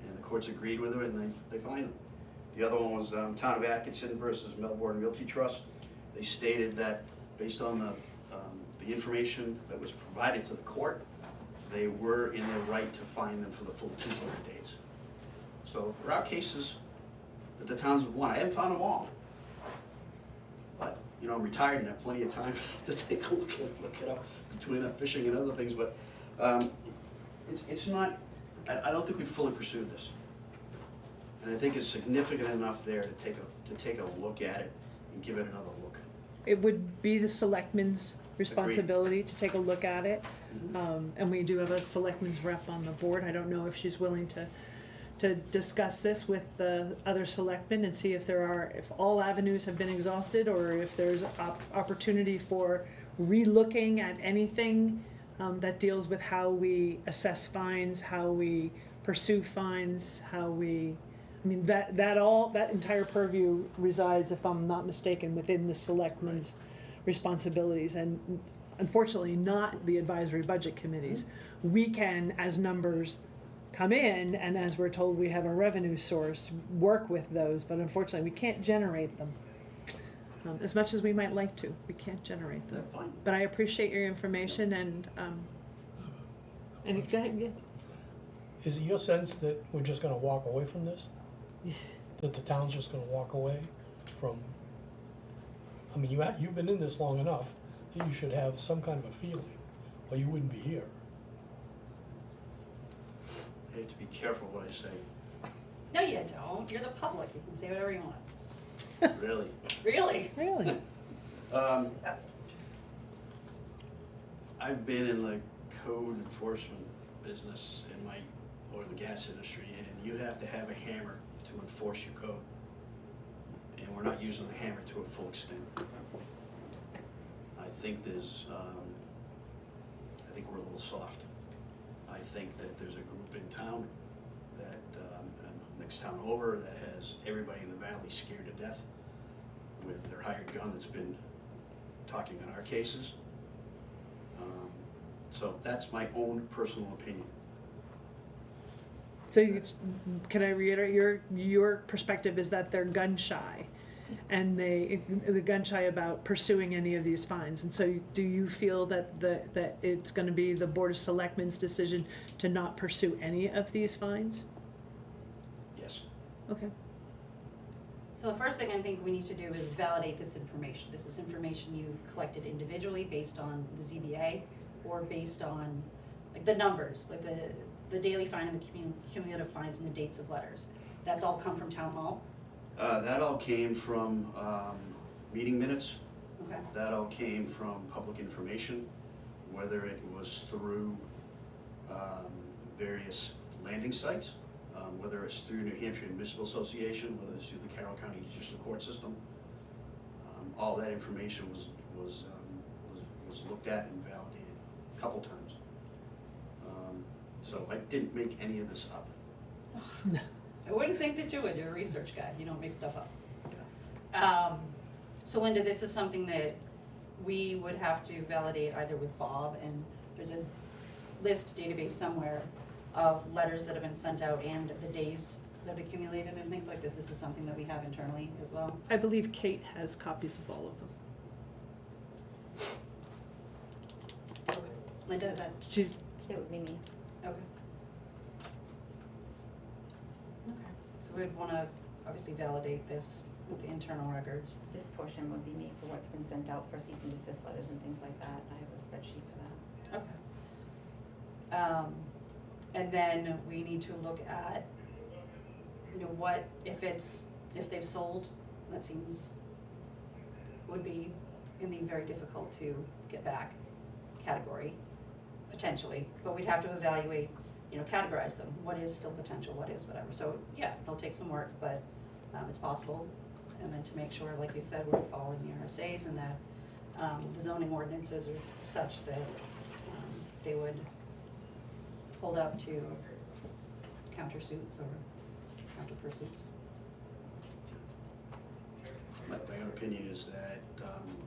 And the courts agreed with it, and they fined them. The other one was town of Atkinson versus Melbourne Realty Trust. They stated that based on the information that was provided to the court, they were in the right to fine them for the full 200 days. So there are cases that the towns have won. I haven't found them all. But, I'm retired and have plenty of time to take a look it up between fishing and other things, but it's not, I don't think we've fully pursued this. And I think it's significant enough there to take a look at it and give it another look. It would be the selectmen's responsibility to take a look at it. And we do have a selectmen's rep on the board. I don't know if she's willing to discuss this with the other selectmen and see if all avenues have been exhausted, or if there's opportunity for re-looking at anything that deals with how we assess fines, how we pursue fines, that entire purview resides, if I'm not mistaken, within the selectmen's responsibilities, and unfortunately not the advisory budget committees. We can, as numbers come in, and as we're told we have a revenue source, work with those, but unfortunately we can't generate them. As much as we might like to, we can't generate them. That's fine. But I appreciate your information, and go ahead, yeah. Is it your sense that we're just gonna walk away from this? That the town's just gonna walk away from, you've been in this long enough, that you should have some kind of a feeling, or you wouldn't be here. I have to be careful what I say. No, you don't. You're the public. You can say whatever you want. Really. Really? Really? That's, I've been in the code enforcement business in my oil and gas industry, and you have to have a hammer to enforce your code. And we're not using the hammer to a full extent. I think we're a little soft. I think that there's a group in town that, next town over, that has everybody in the valley scared to death with their hired gun that's been talking on our cases. So that's my own personal opinion. So can I reiterate, your perspective is that they're gun shy, and they're gun shy about pursuing any of these fines. And so do you feel that that it's gonna be the Board of Selectmen's decision to not pursue any of these fines? Yes. Okay. so the first thing I think we need to do is validate this information. This is information you've collected individually based on the ZBA, or based on like the numbers, like the daily fine and the cumulative fines and the dates of letters. That's all come from town hall? That all came from meeting minutes. Okay. That all came from public information, whether it was through various landing sites, whether it's through New Hampshire Municipal Association, whether it's through the Carroll County Judicial Court System. All that information was looked at and validated a couple times. So I didn't make any of this up. I wouldn't think that you would. You're a research guy. You don't make stuff up. So Linda, this is something that we would have to validate either with Bob, and there's a list database somewhere of letters that have been sent out and the days that have accumulated and things like this, this is something that we have internally as well? I believe Kate has copies of all of them. Linda, is that, She's, It would be me. okay. Okay, so we'd wanna obviously validate this with the internal records. This portion would be me for what's been sent out for cease and desist letters and things like that. I have a spreadsheet for that. Okay. And then we need to look at, you know, what, if they've sold, that seems, would be, very difficult to get back category, potentially, but we'd have to evaluate, you know, categorize them, what is still potential, what is whatever, so, yeah, it'll take some work, but, it's possible. And then to make sure, like you said, we're following the RSA's and that, the zoning ordinances are such that, they would hold up to counter suits or counter pursuits. My own opinion is that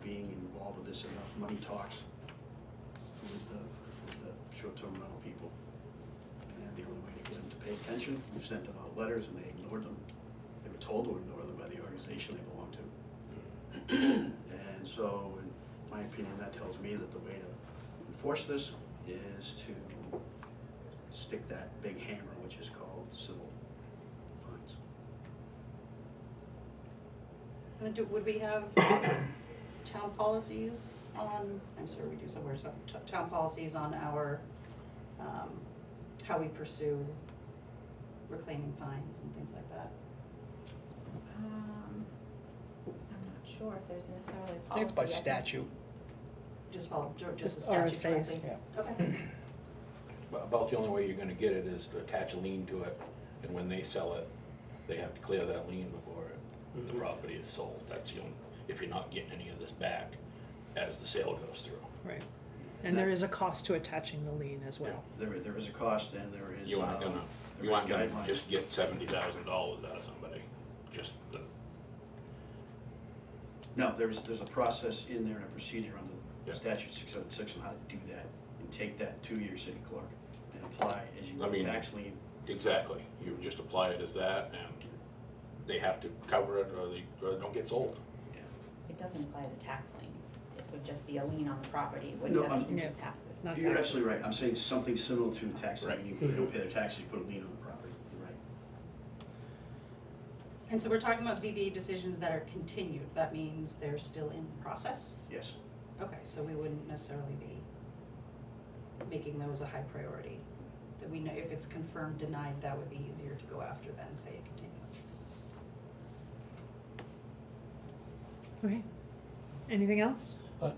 being involved with this, enough money talks with the short-term rental people. And the only way to get them to pay attention, we've sent them out letters and they ignored them. They were told to ignore them by the organization they belong to. And so, in my opinion, that tells me that the way to enforce this is to stick that big hammer, which is called civil fines. And then would we have town policies on, I'm sure we do somewhere, some town policies on our, how we pursue reclaiming fines and things like that? I'm not sure if there's necessarily a policy. I think it's by think- statute. Just follow, just the Just statute RSAs. directly? Yeah. Okay, But about the only way you're gonna get it is to attach a lien to it, and when they sell it, they have to clear that lien before the property is sold. That's the only, if you're not getting any of this back as the sale goes through. right. And there is a cost to attaching the lien as well. There is a cost and there is, You aren't gonna, there you is aren't gonna guidelines. just get $70,000 out of somebody, just the, No, there's a process in there and a procedure under Yeah. statute 676 on how to do that, and take that to your city clerk and apply as you I would mean- tax lien. exactly. You just apply it as that, and they have to cover it, or they don't get sold. Yeah. It doesn't apply as a tax lien. It would just be a lien on the property. It No, wouldn't have I'm- anything to do Yeah. with taxes. Not You're tax. absolutely right, I'm saying something similar to tax Right. lien, you don't pay their taxes, you put a lien on the property, you're right. and so we're talking about ZBA decisions that are continued, that means they're still in process? Yes, Okay, so we wouldn't necessarily be making those a high priority. That we know if it's confirmed denied, that would be easier to go after than say a continuance. Okay. Anything else? Uh,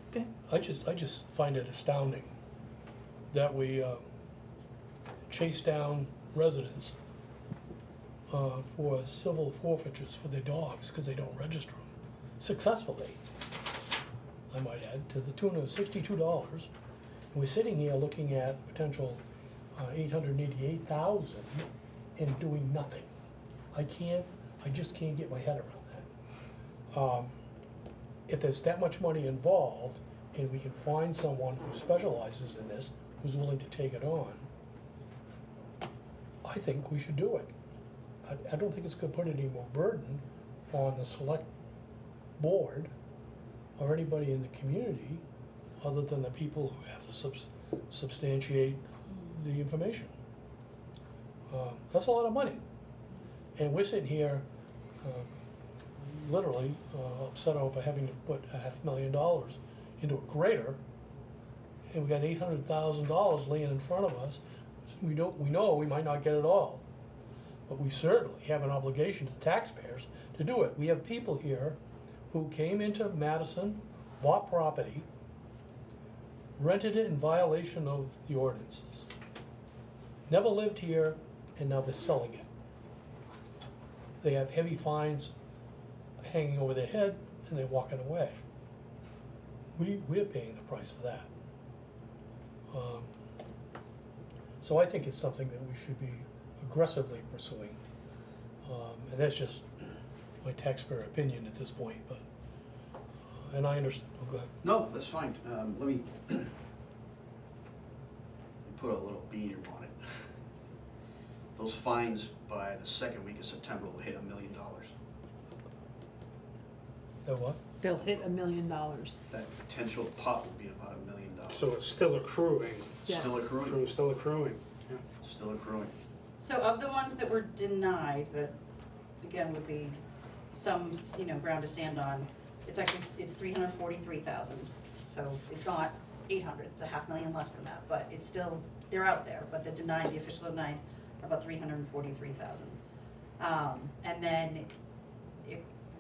Okay. I just find it astounding that we chase down residents for civil forfeitures for their dogs because they don't register them successfully, I might add, to the tune of $62. And we're sitting here looking at potential $888,000 and doing nothing. I just can't get my head around that. If there's that much money involved and we can find someone who specializes in this, who's willing to take it on, I think we should do it. I don't think it's gonna put any more burden on the select board or anybody in the community other than the people who have to substantiate the information. That's a lot of money. And we're sitting here literally upset over having to put $500,000 into a grader, and we got $800,000 laying in front of us. We know we might not get it all, but we certainly have an obligation to the taxpayers to do it. We have people here who came into Madison, bought property, rented it in violation of the ordinances, never lived here, and now they're selling it. They have heavy fines hanging over their head, and they're walking away. We're paying the price for that. So I think it's something that we should be aggressively pursuing. And that's just my taxpayer opinion at this point, but, and I understand, oh, go ahead. no, that's fine, let me put a little beater on it. those fines by the second week of September will hit $1 million. The what? They'll hit $1 million. That potential pot will be about $1 million. So it's still accruing, Yes. Still accruing, still accruing, yeah. still accruing. So of the ones that were denied, that again would be some, ground to stand on, it's 343,000. So it's not 800, it's a $500,000 less than that, but it's still, they're out there, but the official denied are about 343,000. And then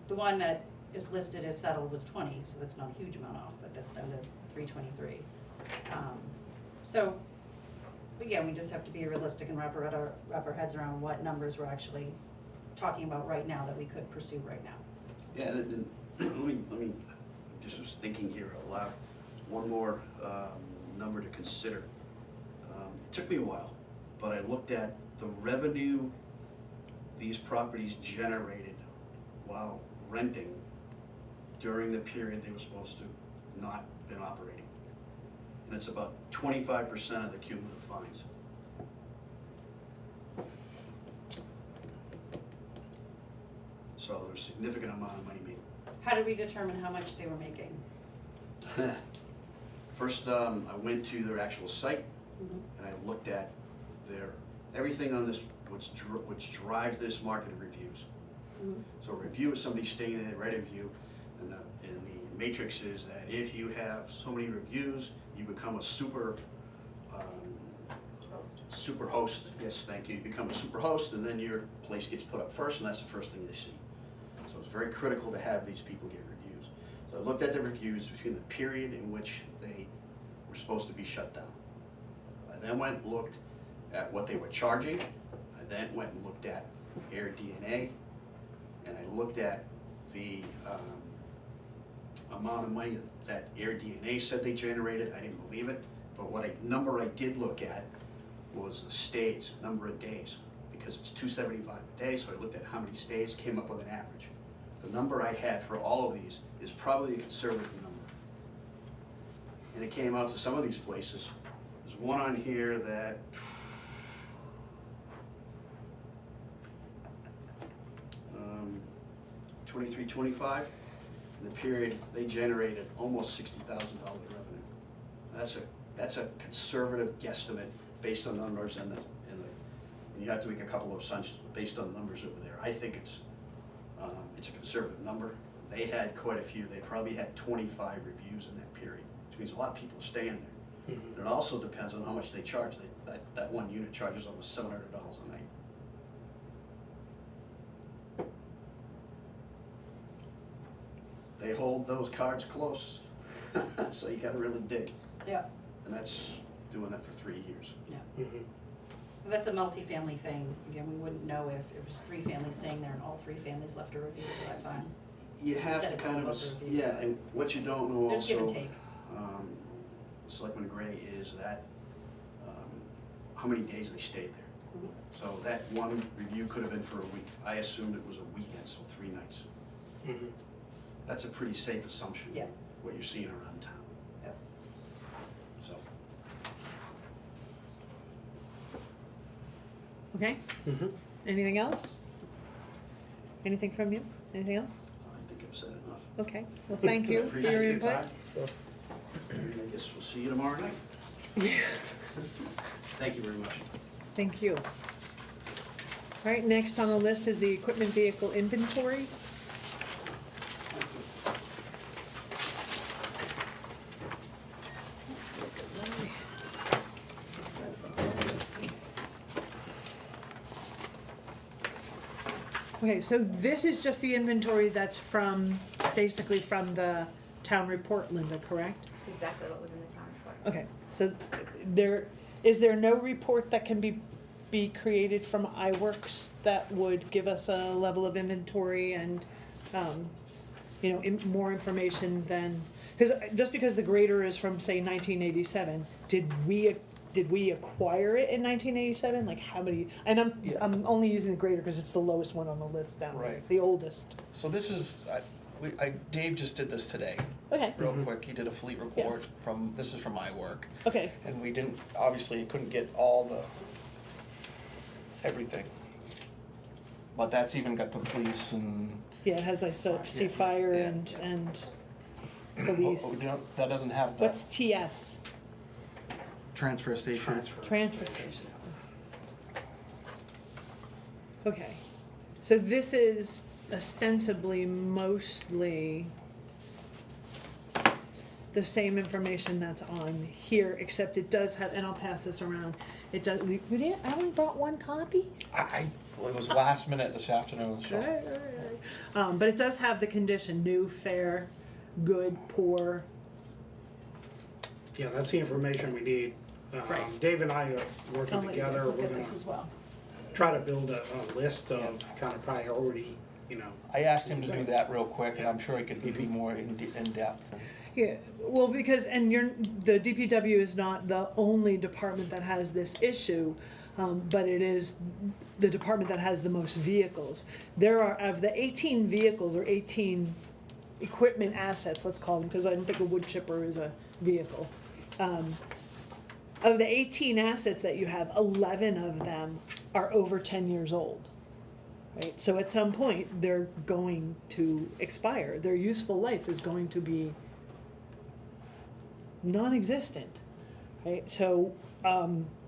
the one that is listed as settled was 20, so that's not a huge amount off, but that's down to 323. So, again, we just have to be realistic and wrap our heads around what numbers we're actually talking about right now that we could pursue right now. Yeah, and let me, just was thinking here out loud, one more number to consider. It took me a while, but I looked at the revenue these properties generated while renting during the period they were supposed to not been operating. And it's about 25% of the cumulative fines. So there's a significant amount of money made. How did we determine how much they were making? First, I went to their actual site and I looked at everything on this, which drive this market reviews. So a review is somebody staying in, read a review, and the matrix is that if you have so many reviews, you become a super host. Yes, thank you. You become a super host, and then your place gets put up first, and that's the first thing they see. So it's very critical to have these people get reviews. So I looked at the reviews between the period in which they were supposed to be shut down. I then went and looked at what they were charging. I then went and looked at Air DNA, and I looked at the amount of money that Air DNA said they generated. I didn't believe it, but number I did look at was the stays, number of days, because it's $275 a day, so I looked at how many stays, came up with an average. The number I had for all of these is probably a conservative number. And it came out to some of these places. There's one on here that $23.25. In the period, they generated almost $60,000 revenue. That's a conservative guesstimate based on numbers and you have to make a couple of assumptions based on the numbers over there. I think it's a conservative number. They had quite a few. They probably had 25 reviews in that period, which means a lot of people are staying there. And it also depends on how much they charge. That one unit charges almost $700 a night. They hold those cards close, so you gotta really dig. Yeah. And that's doing that for 3 years. Yeah. That's a multi-family thing. Again, we wouldn't know if it was 3 families staying there and all 3 families left a review for that time. You have said to it's kind all of, about the reviews. yeah, and what you don't know There's give and also, take. Selectman Gray, is that, how many days they stayed there. So that one review could have been for a week. I assumed it was a weekend, so 3 nights. That's a pretty safe assumption. Yeah. What you're seeing around town. Yep. So, Okay? Anything else? Anything from you? Anything else? I think I've said enough. Okay, well, thank you for your Appreciate input. time. And I guess we'll see you tomorrow night. Thank you very much. Thank you. All right, next on the list is the equipment vehicle inventory. Okay, so this is just the inventory that's basically from the town report, Linda, correct? That's exactly what was in the town report. Okay, so is there no report that can be created from iWorks that would give us a level of inventory and, more information than, just because the grader is from, say, 1987, did we acquire it in 1987? Like how many, and I'm only using the grader because it's the lowest one on the list down there, Right. it's the oldest. So this is, Dave just did this today, Okay, real quick. He did a fleet report this is from my work. okay, And we didn't, obviously, couldn't get all everything. But that's even got the police and. Yeah, it has, I see fire Yeah. and Oh, police. you know, that doesn't have the What's TS? transfer station. Transfer station. Okay, so this is ostensibly mostly the same information that's on here, except it does have, and I'll pass this around, it does, I only brought one copy? It was last minute this afternoon, so. Right. But it does have the condition, new, fair, good, poor. Yeah, that's the information we need. Right. Dave and I are I'll working let you guys together, look we're at gonna this as well. try to build a list of kind of priority, you know. I asked him to do that real quick, and I'm sure he could be more in depth. Yeah, well, because, and the DPW is not the only department that has this issue, but it is the department that has the most vehicles. There are, of the 18 vehicles, or 18 equipment assets, let's call them, because I don't think a wood chipper is a vehicle. Of the 18 assets that you have, 11 of them are over 10 years old. Right? So at some point, they're going to expire. Their useful life is going to be non-existent. Right? So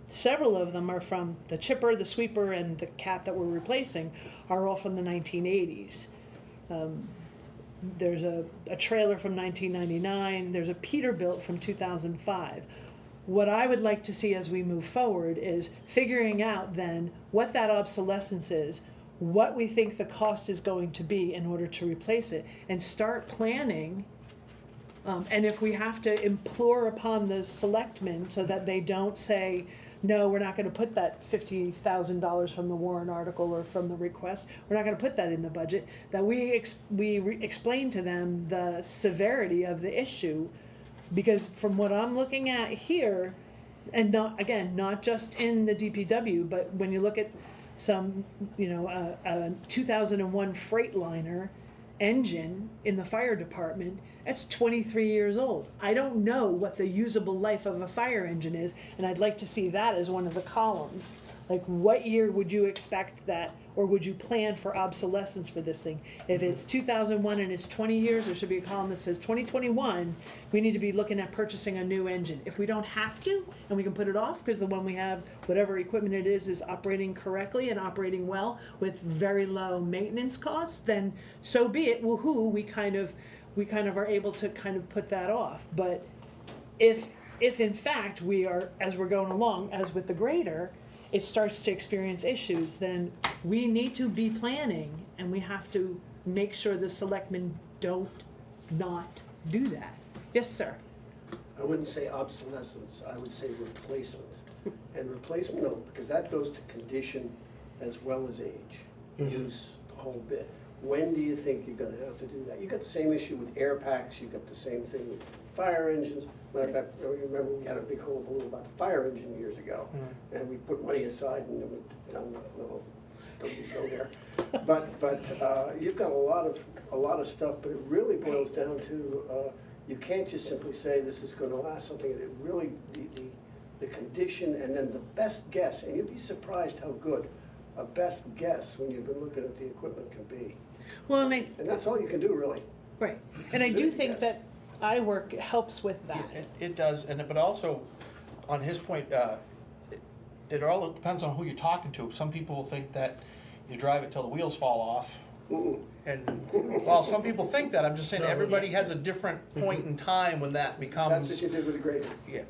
several of them are from the chipper, the sweeper, and the cat that we're replacing are all from the 1980s. There's a trailer from 1999. There's a Peterbilt from 2005. What I would like to see as we move forward is figuring out then what that obsolescence is, what we think the cost is going to be in order to replace it, and start planning. And if we have to implore upon the selectmen so that they don't say, no, we're not gonna put that $50,000 from the warrant article or from the request, we're not gonna put that in the budget, that we explain to them the severity of the issue. Because from what I'm looking at here, and not just in the DPW, but when you look at some, a 2001 Freightliner engine in the fire department, that's 23 years old. I don't know what the usable life of a fire engine is, and I'd like to see that as one of the columns. Like, what year would you expect that, or would you plan for obsolescence for this thing? If it's 2001 and it's 20 years, there should be a column that says 2021, we need to be looking at purchasing a new engine. If we don't have to, and we can put it off, because the one we have, whatever equipment it is operating correctly and operating well with very low maintenance costs, then so be it, woo-hoo, we kind of are able to kind of put that off. But if in fact we are, as we're going along, as with the grader, it starts to experience issues, then we need to be planning, and we have to make sure the selectmen don't not do that. Yes, sir? I wouldn't say obsolescence, I would say replacement. And replacement, no, because that goes to condition as well as age, use, the whole bit. When do you think you're gonna have to do that? You got the same issue with air packs, you got the same thing with fire engines. Matter of fact, I remember we had a big hullabaloo about the fire engine years ago, and we put money aside and then we done, no, don't go there. But you've got a lot of stuff, but it really boils down to, you can't just simply say this is gonna last something. It really, the condition, and then the best guess, and you'd be surprised how good a best guess when you've been looking at the equipment can be. Well, And that's all you can do, really. right, and I do think that iWork helps with that. It does, but also, on his point, it all depends on who you're talking to. Some people think that you drive it till the wheels fall off. And, well, some people think that, I'm just saying, everybody has a different point in time when that becomes. That's what you did with the grader. Yeah,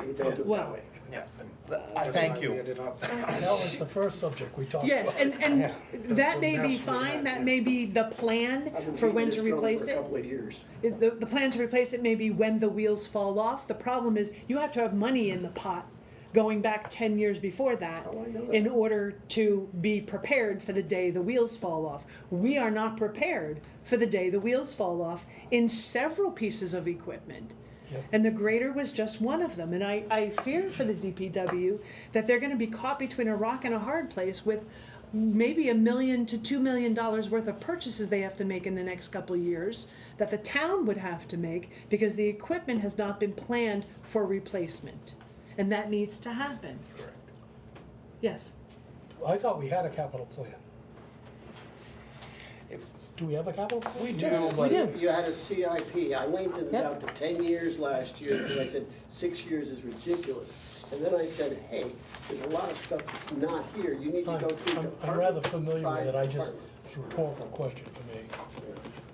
You don't do it that way. yeah. That's Thank why you. we ended up- That was the first subject we talked about. Yes, and Yeah. that may That's be a mess we fine, had, that yeah. may be the plan I've been for when beating to this drum replace for a it. couple of years. The plan to replace it may be when the wheels fall off. The problem is, you have to have money in the pot going back 10 years before that Oh, I know that. in order to be prepared for the day the wheels fall off. We are not prepared for the day the wheels fall off in several pieces of equipment. Yep. And the grader was just one of them. And I fear for the DPW that they're gonna be caught between a rock and a hard place with maybe $1 million to $2 million worth of purchases they have to make in the next couple of years that the town would have to make because the equipment has not been planned for replacement. And that needs to happen. Correct. Yes. I thought we had a capital plan. Do we have a capital plan? We do, but You had a CIP, I lengthened it Yep. out to 10 years last year, because I said 6 years is ridiculous. And then I said, hey, there's a lot of stuff that's not here, you need to go through department. I'm rather familiar with it, I just, department. it's a rhetorical question for me.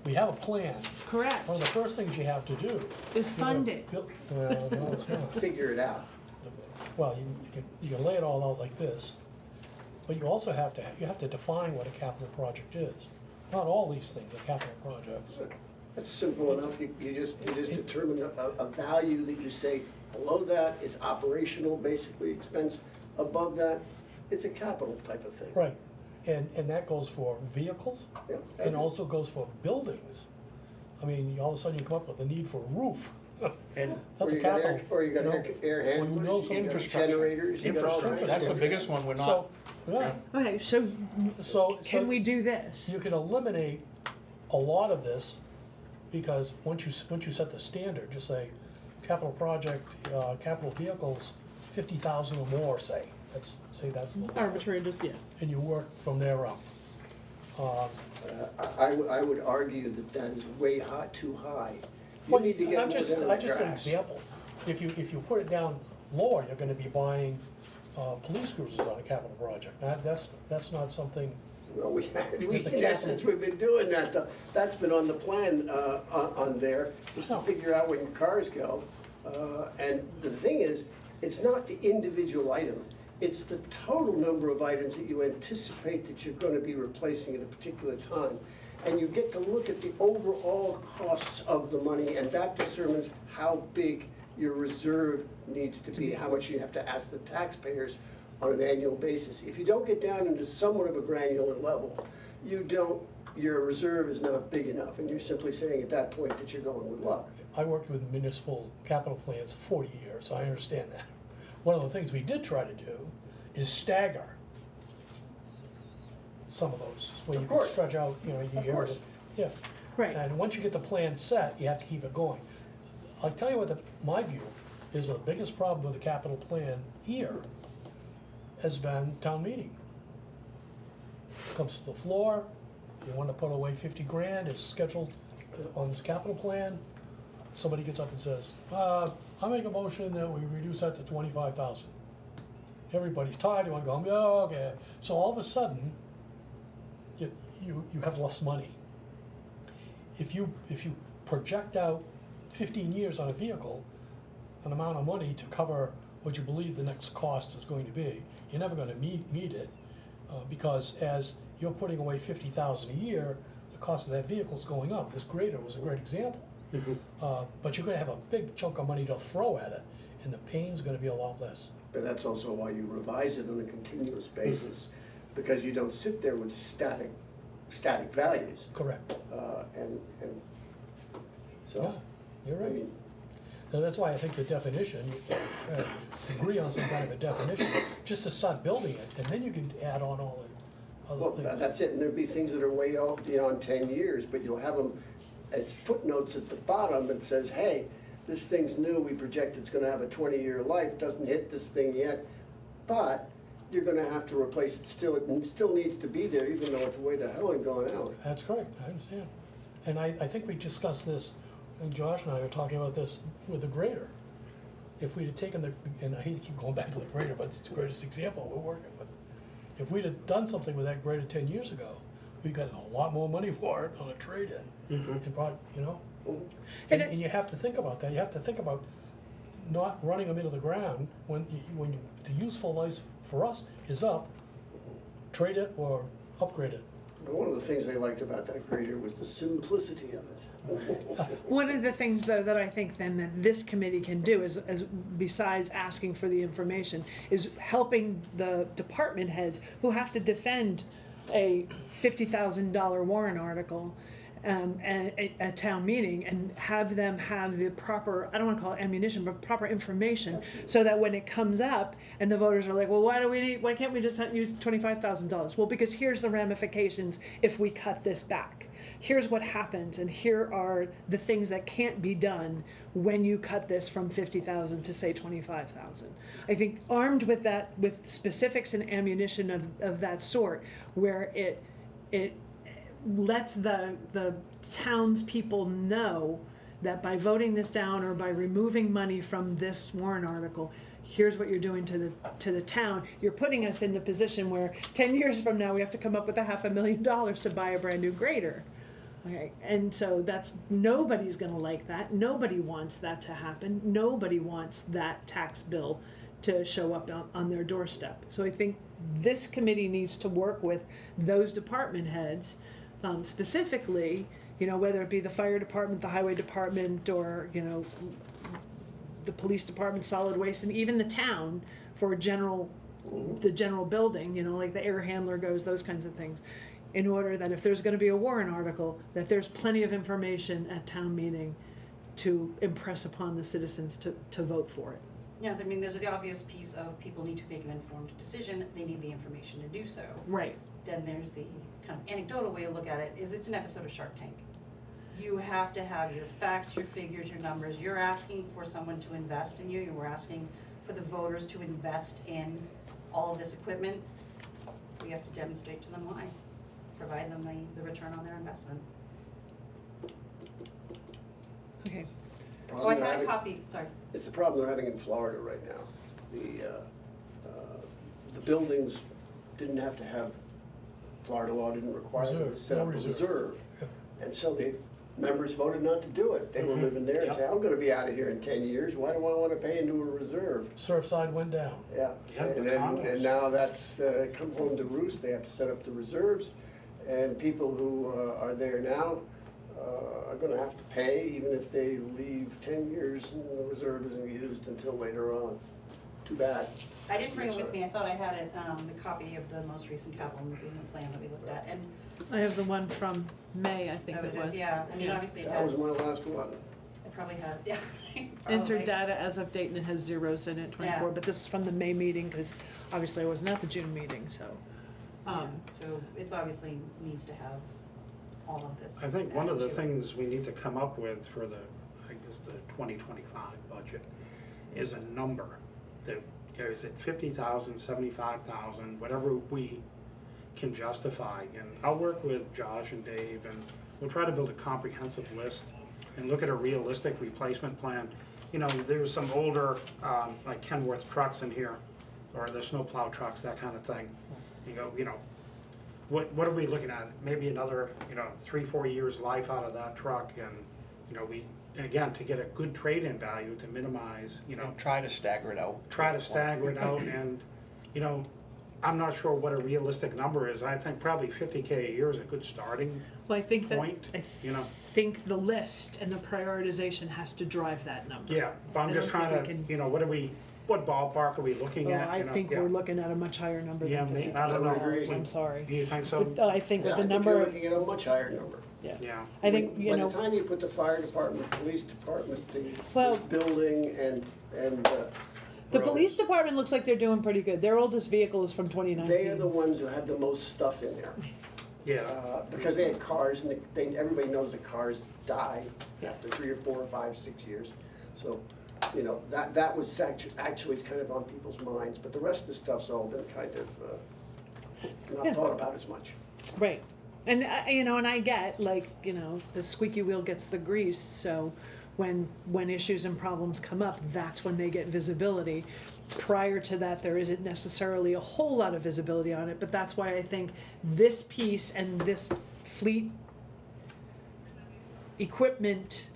We have a plan. Correct, One of the first things you have to do. is fund it. Well, no, it's not. Figure it out. Well, you can lay it all out like this, but you also have to define what a capital project is. Not all these things are capital projects. That's simple enough, you just determine a value that you say, below that is operational, basically expense, above that, it's a capital type of thing. Right, and that goes for vehicles, Yeah. and also goes for buildings. I mean, all of a sudden you come up with the need for a roof. and That's Or a you got capital. or you got know, air well, you know handlers, you some got infrastructure. generators, you got all kinds of that's the stuff. biggest one, we're not, So, yeah, Okay, so so. can we do this? You can eliminate a lot of this, because once you set the standard, just say, capital project, capital vehicles, 50,000 or more, say, that's the, Arbitrary, just, yeah. and you work from there up. I would argue that is way high, too high. You Well, need to get I'm more just, down I the just an grass. example, if you put it down lower, you're gonna be buying, police cruisers on a capital project, that's not something, Well, It's a in essence, capital. we've been doing that, though. That's been on the plan, on there, is to Oh. figure out where your cars go. And the thing is, it's not the individual item, it's the total number of items that you anticipate that you're gonna be replacing at a particular time. And you get to look at the overall costs of the money, and that determines how big your reserve needs to be, how much you have to ask the taxpayers on an annual basis. If you don't get down into somewhat of a granular level, your reserve is not big enough, and you're simply saying at that point that you're going with luck. I worked with municipal capital plans for 40 years, so I understand that. One of the things we did try to do is stagger some of those, where you Of can course. stretch out, a year. course. Yeah. Right. And once you get the plan set, you have to keep it going. I'll tell you what my view is, the biggest problem with the capital plan here has been town meeting. Comes to the floor, you wanna put away 50 grand, it's scheduled on this capital plan. Somebody gets up and says, I make a motion that we reduce that to 25,000. Everybody's tired, you wanna go, yeah, okay. So all of a sudden, you have less money. If you project out 15 years on a vehicle, an amount of money to cover what you believe the next cost is going to be, you're never gonna meet it, because as you're putting away 50,000 a year, the cost of that vehicle's going up. This grader was a great example. But you're gonna have a big chunk of money to throw at it, and the pain's gonna be a lot less. But that's also why you revise it on a continuous basis, because you don't sit there with static values. Correct. And Yeah, so, you're I right. mean, So that's why I think the definition, agree on some kind of a definition, just to start building it, and then you can add on all the well, other things. that's it, and there'll be things that are way off beyond 10 years, but you'll have them as footnotes at the bottom that says, hey, this thing's new, we project it's gonna have a 20-year life, doesn't hit this thing yet, but you're gonna have to replace it still, it still needs to be there, even though it's way the hell ain't going out. That's correct, I understand. And I think we discussed this, and Josh and I were talking about this with the grader. If we'd have taken and I hate to keep going back to the grader, but it's the greatest example we're working with. If we'd have done something with that grader 10 years ago, we got a lot more money for it on a trade-in. And brought, And and you have to think about that, you have to think about not running them into the ground when the useful life for us is up, trade it or upgrade it. One of the things I liked about that grader was the simplicity of it. One of the things, though, that I think then that this committee can do is besides asking for the information, is helping the department heads who have to defend a $50,000 warrant article at a town meeting, and have them have the proper, I don't want to call it ammunition, but proper information, so that when it comes up and the voters are like, well, why can't we just use $25,000? Well, because here's the ramifications if we cut this back. here's what happens, and here are the things that can't be done when you cut this from 50,000 to say 25,000. I think armed with that, with specifics and ammunition of that sort, where it lets the townspeople know that by voting this down or by removing money from this warrant article, here's what you're doing to the town. You're putting us in the position where 10 years from now, we have to come up with $500,000 to buy a brand new grader. Okay, and so nobody's gonna like that. Nobody wants that to happen. Nobody wants that tax bill to show up on their doorstep. So I think this committee needs to work with those department heads, specifically, whether it be the fire department, the highway department, or, the police department, solid waste, and even the town for the general building, like the air handler goes, those kinds of things, in order that if there's gonna be a warrant article, that there's plenty of information at town meeting to impress upon the citizens to vote for it. Yeah, I mean, there's the obvious piece of people need to make an informed decision, they need the information to do so. Right. Then there's the kind of anecdotal way to look at it, is it's an episode of Shark Tank. You have to have your facts, your figures, your numbers. You're asking for someone to invest in you. You're asking for the voters to invest in all of this equipment. We have to demonstrate to them why. Provide them the return on their investment. Okay. Oh, I had a copy, sorry. It's the problem they're having in Florida right now. The buildings didn't have to have, Florida law didn't require them to Reserve, set no up a reserves. reserve. Yeah. And so the members voted not to do it. They were living there and say, I'm gonna be out of here in 10 years, why do I wanna pay into a reserve? Surfside went down. Yeah, Yeah, and the then, condos. and now that's come home to roost, they have to set up the reserves. And people who are there now are gonna have to pay, even if they leave 10 years and the reserve isn't used until later on. Too bad. I didn't bring it with me. I thought I had it, the copy of the most recent capital improvement plan that we looked at. And I have the one from May, I think so it it is, was. yeah, I mean, obviously it That was has, my last one. it probably had, yeah. Enter probably. data as of date, and it has zeros in it, 24, Yeah. but this is from the May meeting, because obviously I wasn't at the June meeting, so. Yeah, so it's obviously needs to have all of this. I think one of the added to it. things we need to come up with for the 2025 budget is a number that, is it 50,000, 75,000, whatever we can justify. And I'll work with Josh and Dave, and we'll try to build a comprehensive list and look at a realistic replacement plan. There's some older, like Kenworth trucks in here, or the snowplow trucks, that kind of thing. What are we looking at? Maybe another, 3-4 years life out of that truck, and, we, again, to get a good trade-in value to minimize, Try to stagger it out. try to stagger it out, and, I'm not sure what a realistic number is. I think probably 50K a year is a good starting. Well, I think that, Point, think the list and the prioritization has to drive that number. Yeah, but I'm I just don't trying think to, we what ballpark are we looking Well, at? I think Yeah. we're looking at a much higher number Yeah, than I 50,000 don't know. dollars, I'm sorry. Do you think so? I think with Yeah, the I think number, you're looking at a much higher number. Yeah. I think, By the time you put the fire department, police department, Well- this building and, the roads, police department looks like they're doing pretty good. Their oldest vehicle is from 2019. they are the ones who had the most stuff in there. Yeah, Because they had cars, and everybody knows that cars die after 3 or 4 or 5, 6 years. So, that was actually kind of on people's minds, but the rest of the stuff's all been kind of Yeah. not thought about as much. Right. And, and I get, the squeaky wheel gets the grease, so when issues and problems come up, that's when they get visibility. Prior to that, there isn't necessarily a whole lot of visibility on it, but that's why I think this piece and this fleet equipment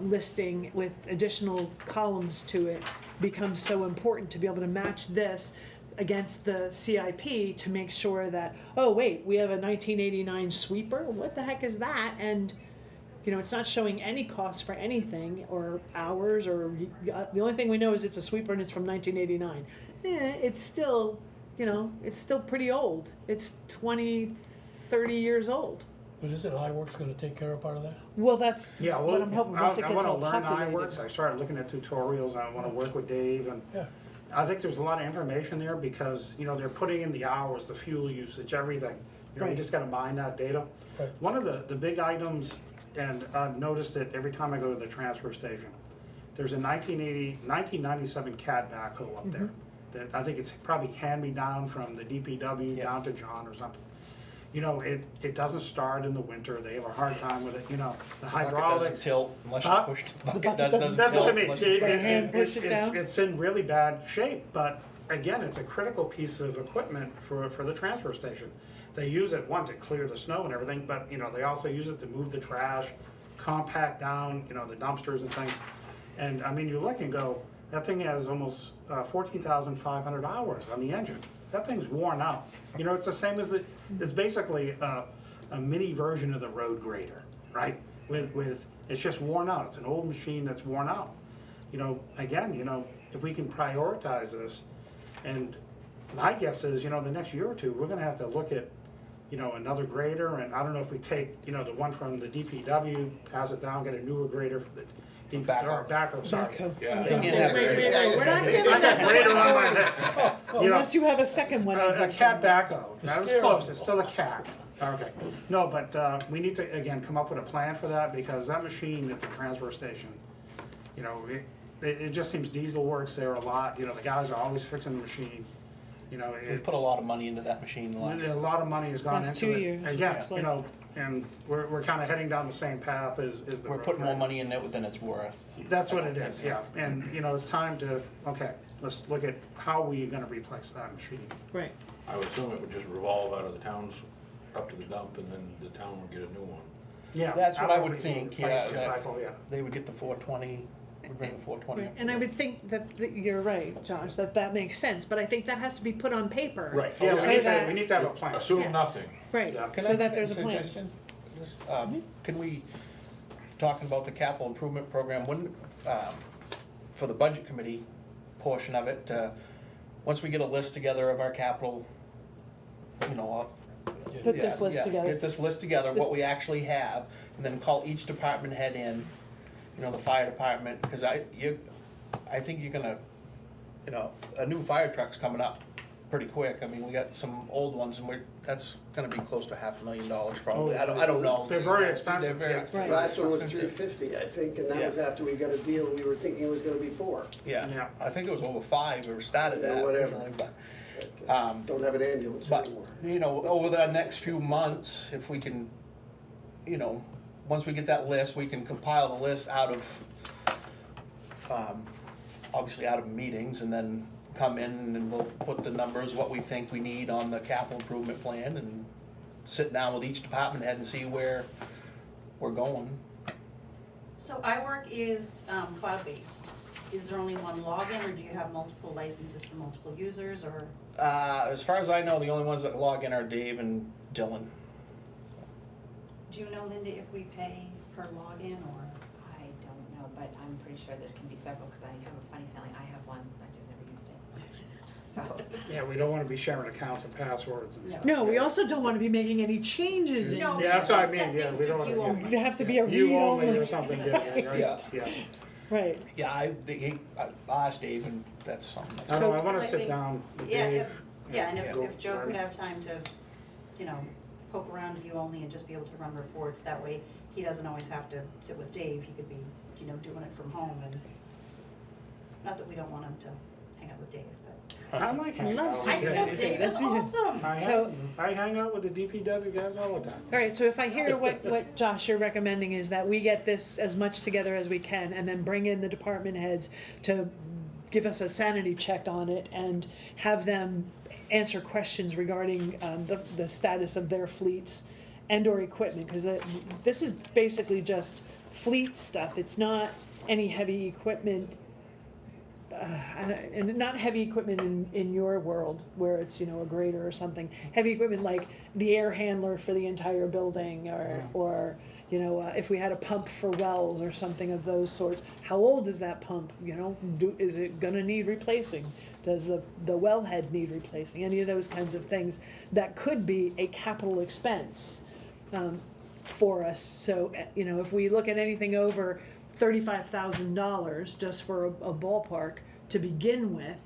listing with additional columns to it becomes so important to be able to match this against the CIP to make sure that, oh wait, we have a 1989 sweeper, what the heck is that? And it's not showing any cost for anything or hours or, the only thing we know is it's a sweeper and it's from 1989. It's still, it's still pretty old. It's 20, 30 years old. But isn't iWorks gonna take care of part of that? Well, that's yeah, what I'm hoping once it I gets wanna all learn populated. iWorks. I started looking at tutorials, I wanna work with Dave, and Yeah. I think there's a lot of information there because, they're putting in the hours, the fuel usage, everything. You know, we Right. just gotta mine that data. Right. One of the big items, and I've noticed it every time I go to the transfer station, there's a 1997 CAD backhoe up there. That I think it's probably hand-me-down from the DPW Yeah. down to John or something. You know, it doesn't start in the winter, they have a hard time with it, you know, the Bucket doesn't hydraulics. tilt unless you Huh? push, the bucket bucket doesn't- doesn't That's what I tilt mean, unless you push. hand push it down? it's in really bad shape, but again, it's a critical piece of equipment for the transfer station. They use it, one, to clear the snow and everything, but, you know, they also use it to move the trash, compact down, you know, the dumpsters and things. And, I mean, you look and go, that thing has almost 14,500 hours on the engine. That thing's worn out. You know, it's the same as it's basically a mini version of the road grader, right? With, it's just worn out. It's an old machine that's worn out. You know, again, you know, if we can prioritize this, and my guess is, you know, the next year or two, we're gonna have to look at, you know, another grader, and I don't know if we take, you know, the one from the DPW, pass it down, get a newer grader for the backhoe, sorry. Backhoe. Yeah. They can't have Wait, it. we're not I giving got grader on my head. You know, unless you have a second one. a cat backhoe, that was Scare close, them. it's still a cat. Okay, no, but we need to, again, come up with a plan for that, because that machine at the transfer station, you know, it just seems diesel works there a lot, you know, the guys are always fixing the machine, you know, We it's. put a lot of money into that machine the last. A lot of money has gone Last into 2 it. years, Again, looks you like. know, and we're kinda heading down the same path as the. We're road putting more guy. money in it than it's worth. That's what it is, yeah, and, you know, it's time to, okay, let's look at how we're gonna replace that machine. Right. I would assume it would just revolve out of the town's up to the dump, and then the town would get a new one. Yeah. That's what I would don't know if we can think, replace yeah, the yeah. cycle, yeah. They would get the 420, would bring the 420 Right. up. And I would think that you're right, Josh, that makes sense, but I think that has to be put on paper. Yeah, So we that- need to have a plan. Assume Yes. nothing. Right, Yeah. Can so I that make there's a plan. suggestion? Just, can we, talking about the capital improvement program, wouldn't, for the budget committee portion of it, once we get a list together of our capital, you know, Put this list together. Get this list together, This- what we actually have, and then call each department head in, you know, the fire department, because I think you're gonna, you know, a new fire truck's coming up pretty quick. I mean, we got some old ones, and that's gonna be close to $500,000 probably. I don't know. They're very expensive, They're very yeah. Right. Last one was expensive. 350, I think, and that was Yeah. after we got a deal, we were thinking it was gonna be 4. Yeah, Yeah. I think it was over 5, or started Yeah, at whatever. originally, but. Don't have an ambulance But, anymore. you know, over the next few months, if we can, you know, once we get that list, we can compile the list out of, obviously out of meetings, and then come in and we'll put the numbers, what we think we need on the capital improvement plan, and sit down with each department head and see where we're going. So iWork is cloud-based. Is there only one login, or do you have multiple licenses for multiple users, or? As far as I know, the only ones that log in are Dave and Dylan. Do you know, Linda, if we pay per login, or? I don't know, but I'm pretty sure there can be several, because I have a funny feeling I have one, I just never used it. So, Yeah, we don't wanna be sharing accounts and passwords and stuff. No, we also don't wanna be making any changes in. No, Yeah, that's what I set mean, yeah, things we to don't wanna- view yeah. only. They have to be a You read only only. or something, yeah, right, Yeah. yeah. Right, Yeah, I asked Dave, and that's something that's. I don't know, I wanna Because I sit think- down with Yeah, Dave. yeah, and go if Joe through could it. have time to, you know, poke around view only and just be able to run reports, that way he doesn't always have to sit with Dave, he could be, you know, doing it from home, and not that we don't want him to hang out with Dave, but. I like hanging Loves out I with hanging trust Dave. Dave, that's awesome. I hang out with the DPW guys all the time. all right, so if I hear what Josh, you're recommending is that we get this as much together as we can, and then bring in the department heads to give us a sanity check on it, and have them answer questions regarding the status of their fleets and or equipment, because this is basically just fleet stuff, it's not any heavy equipment. And not heavy equipment in your world where it's, you know, a grader or something. Heavy equipment like the air handler for the entire building, or you know, if we had a pump for wells or something of those sorts. How old is that pump? You know, is it gonna need replacing? Does the wellhead need replacing? Any of those kinds of things that could be a capital expense for us. So, you know, if we look at anything over $35,000 just for a ballpark to begin with,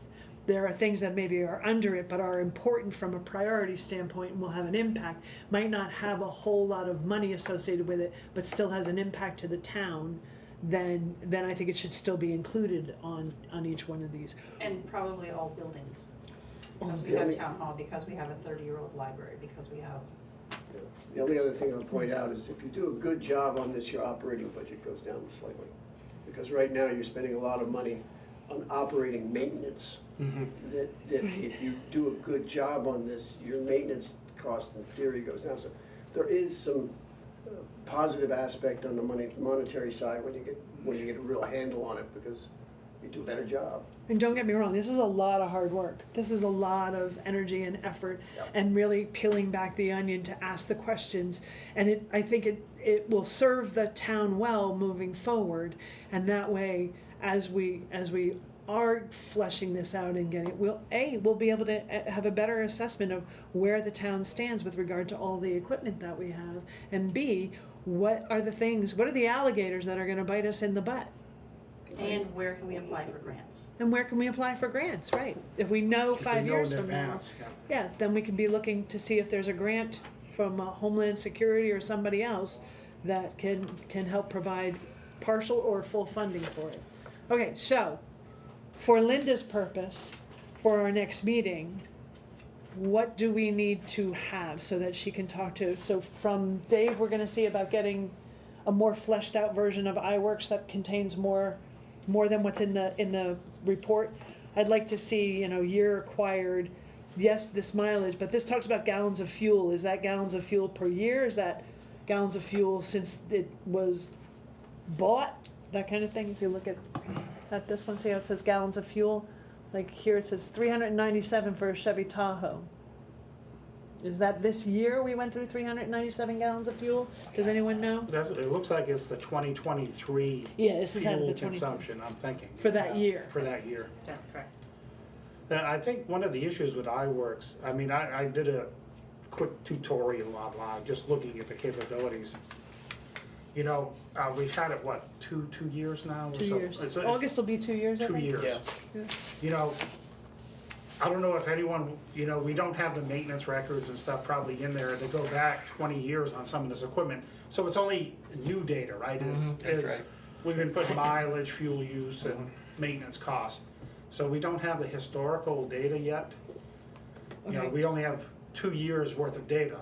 there are things that maybe are under it, but are important from a priority standpoint and will have an impact, might not have a whole lot of money associated with it, but still has an impact to the town, then I think it should still be included on each one of these. And probably all buildings, because we Yeah, I have mean- town hall, because we have a 30-year-old library, because we have, The only other thing I'll point out is if you do a good job on this, your operating budget goes down slightly. Because right now, you're spending a lot of money on operating maintenance. That if you do a good job on this, your maintenance cost in theory goes down. So there is some positive aspect on the monetary side when you get a real handle on it, because you do a better job. And don't get me wrong, this is a lot of hard work. This is a lot of energy and effort, Yep. and really peeling back the onion to ask the questions. And I think it will serve the town well moving forward. And that way, as we are fleshing this out and getting, we'll be able to have a better assessment of where the town stands with regard to all the equipment that we have. And B, what are the alligators that are gonna bite us in the butt? and where can we apply for grants? And where can we apply for grants, right? If we know If we 5 know years in from now, advance, yeah. yeah, then we can be looking to see if there's a grant from Homeland Security or somebody else that can help provide partial or full funding for it. Okay, so, for Linda's purpose, for our next meeting, what do we need to have so that she can talk to, so from Dave, we're gonna see about getting a more fleshed out version of iWorks that contains more than what's in the report. I'd like to see, year acquired, yes, this mileage, but this talks about gallons of fuel. Is that gallons of fuel per year? Is that gallons of fuel since it was bought? That kind of thing. If you look at this one, see how it says gallons of fuel? Like here it says 397 for a Chevy Tahoe. Is that this year we went through 397 gallons of fuel? Does anyone know? It looks like it's the 2023 Yeah, this is out of fuel the 20 consumption, I'm thinking. for that year. For that year. That's correct. I think one of the issues with iWorks, I mean, I did a quick tutorial online, just looking at the capabilities. We've had it, what, two years now? or 2 so? years. It's August will be 2 years, I 2 think. years. Yeah. I don't know if anyone, we don't have the maintenance records and stuff probably in there. They go back 20 years on some of this equipment. So it's only new data, right? That's right. We've been putting mileage, fuel use, and maintenance costs. So we don't have the historical data yet. Okay. We only have 2 years worth of data.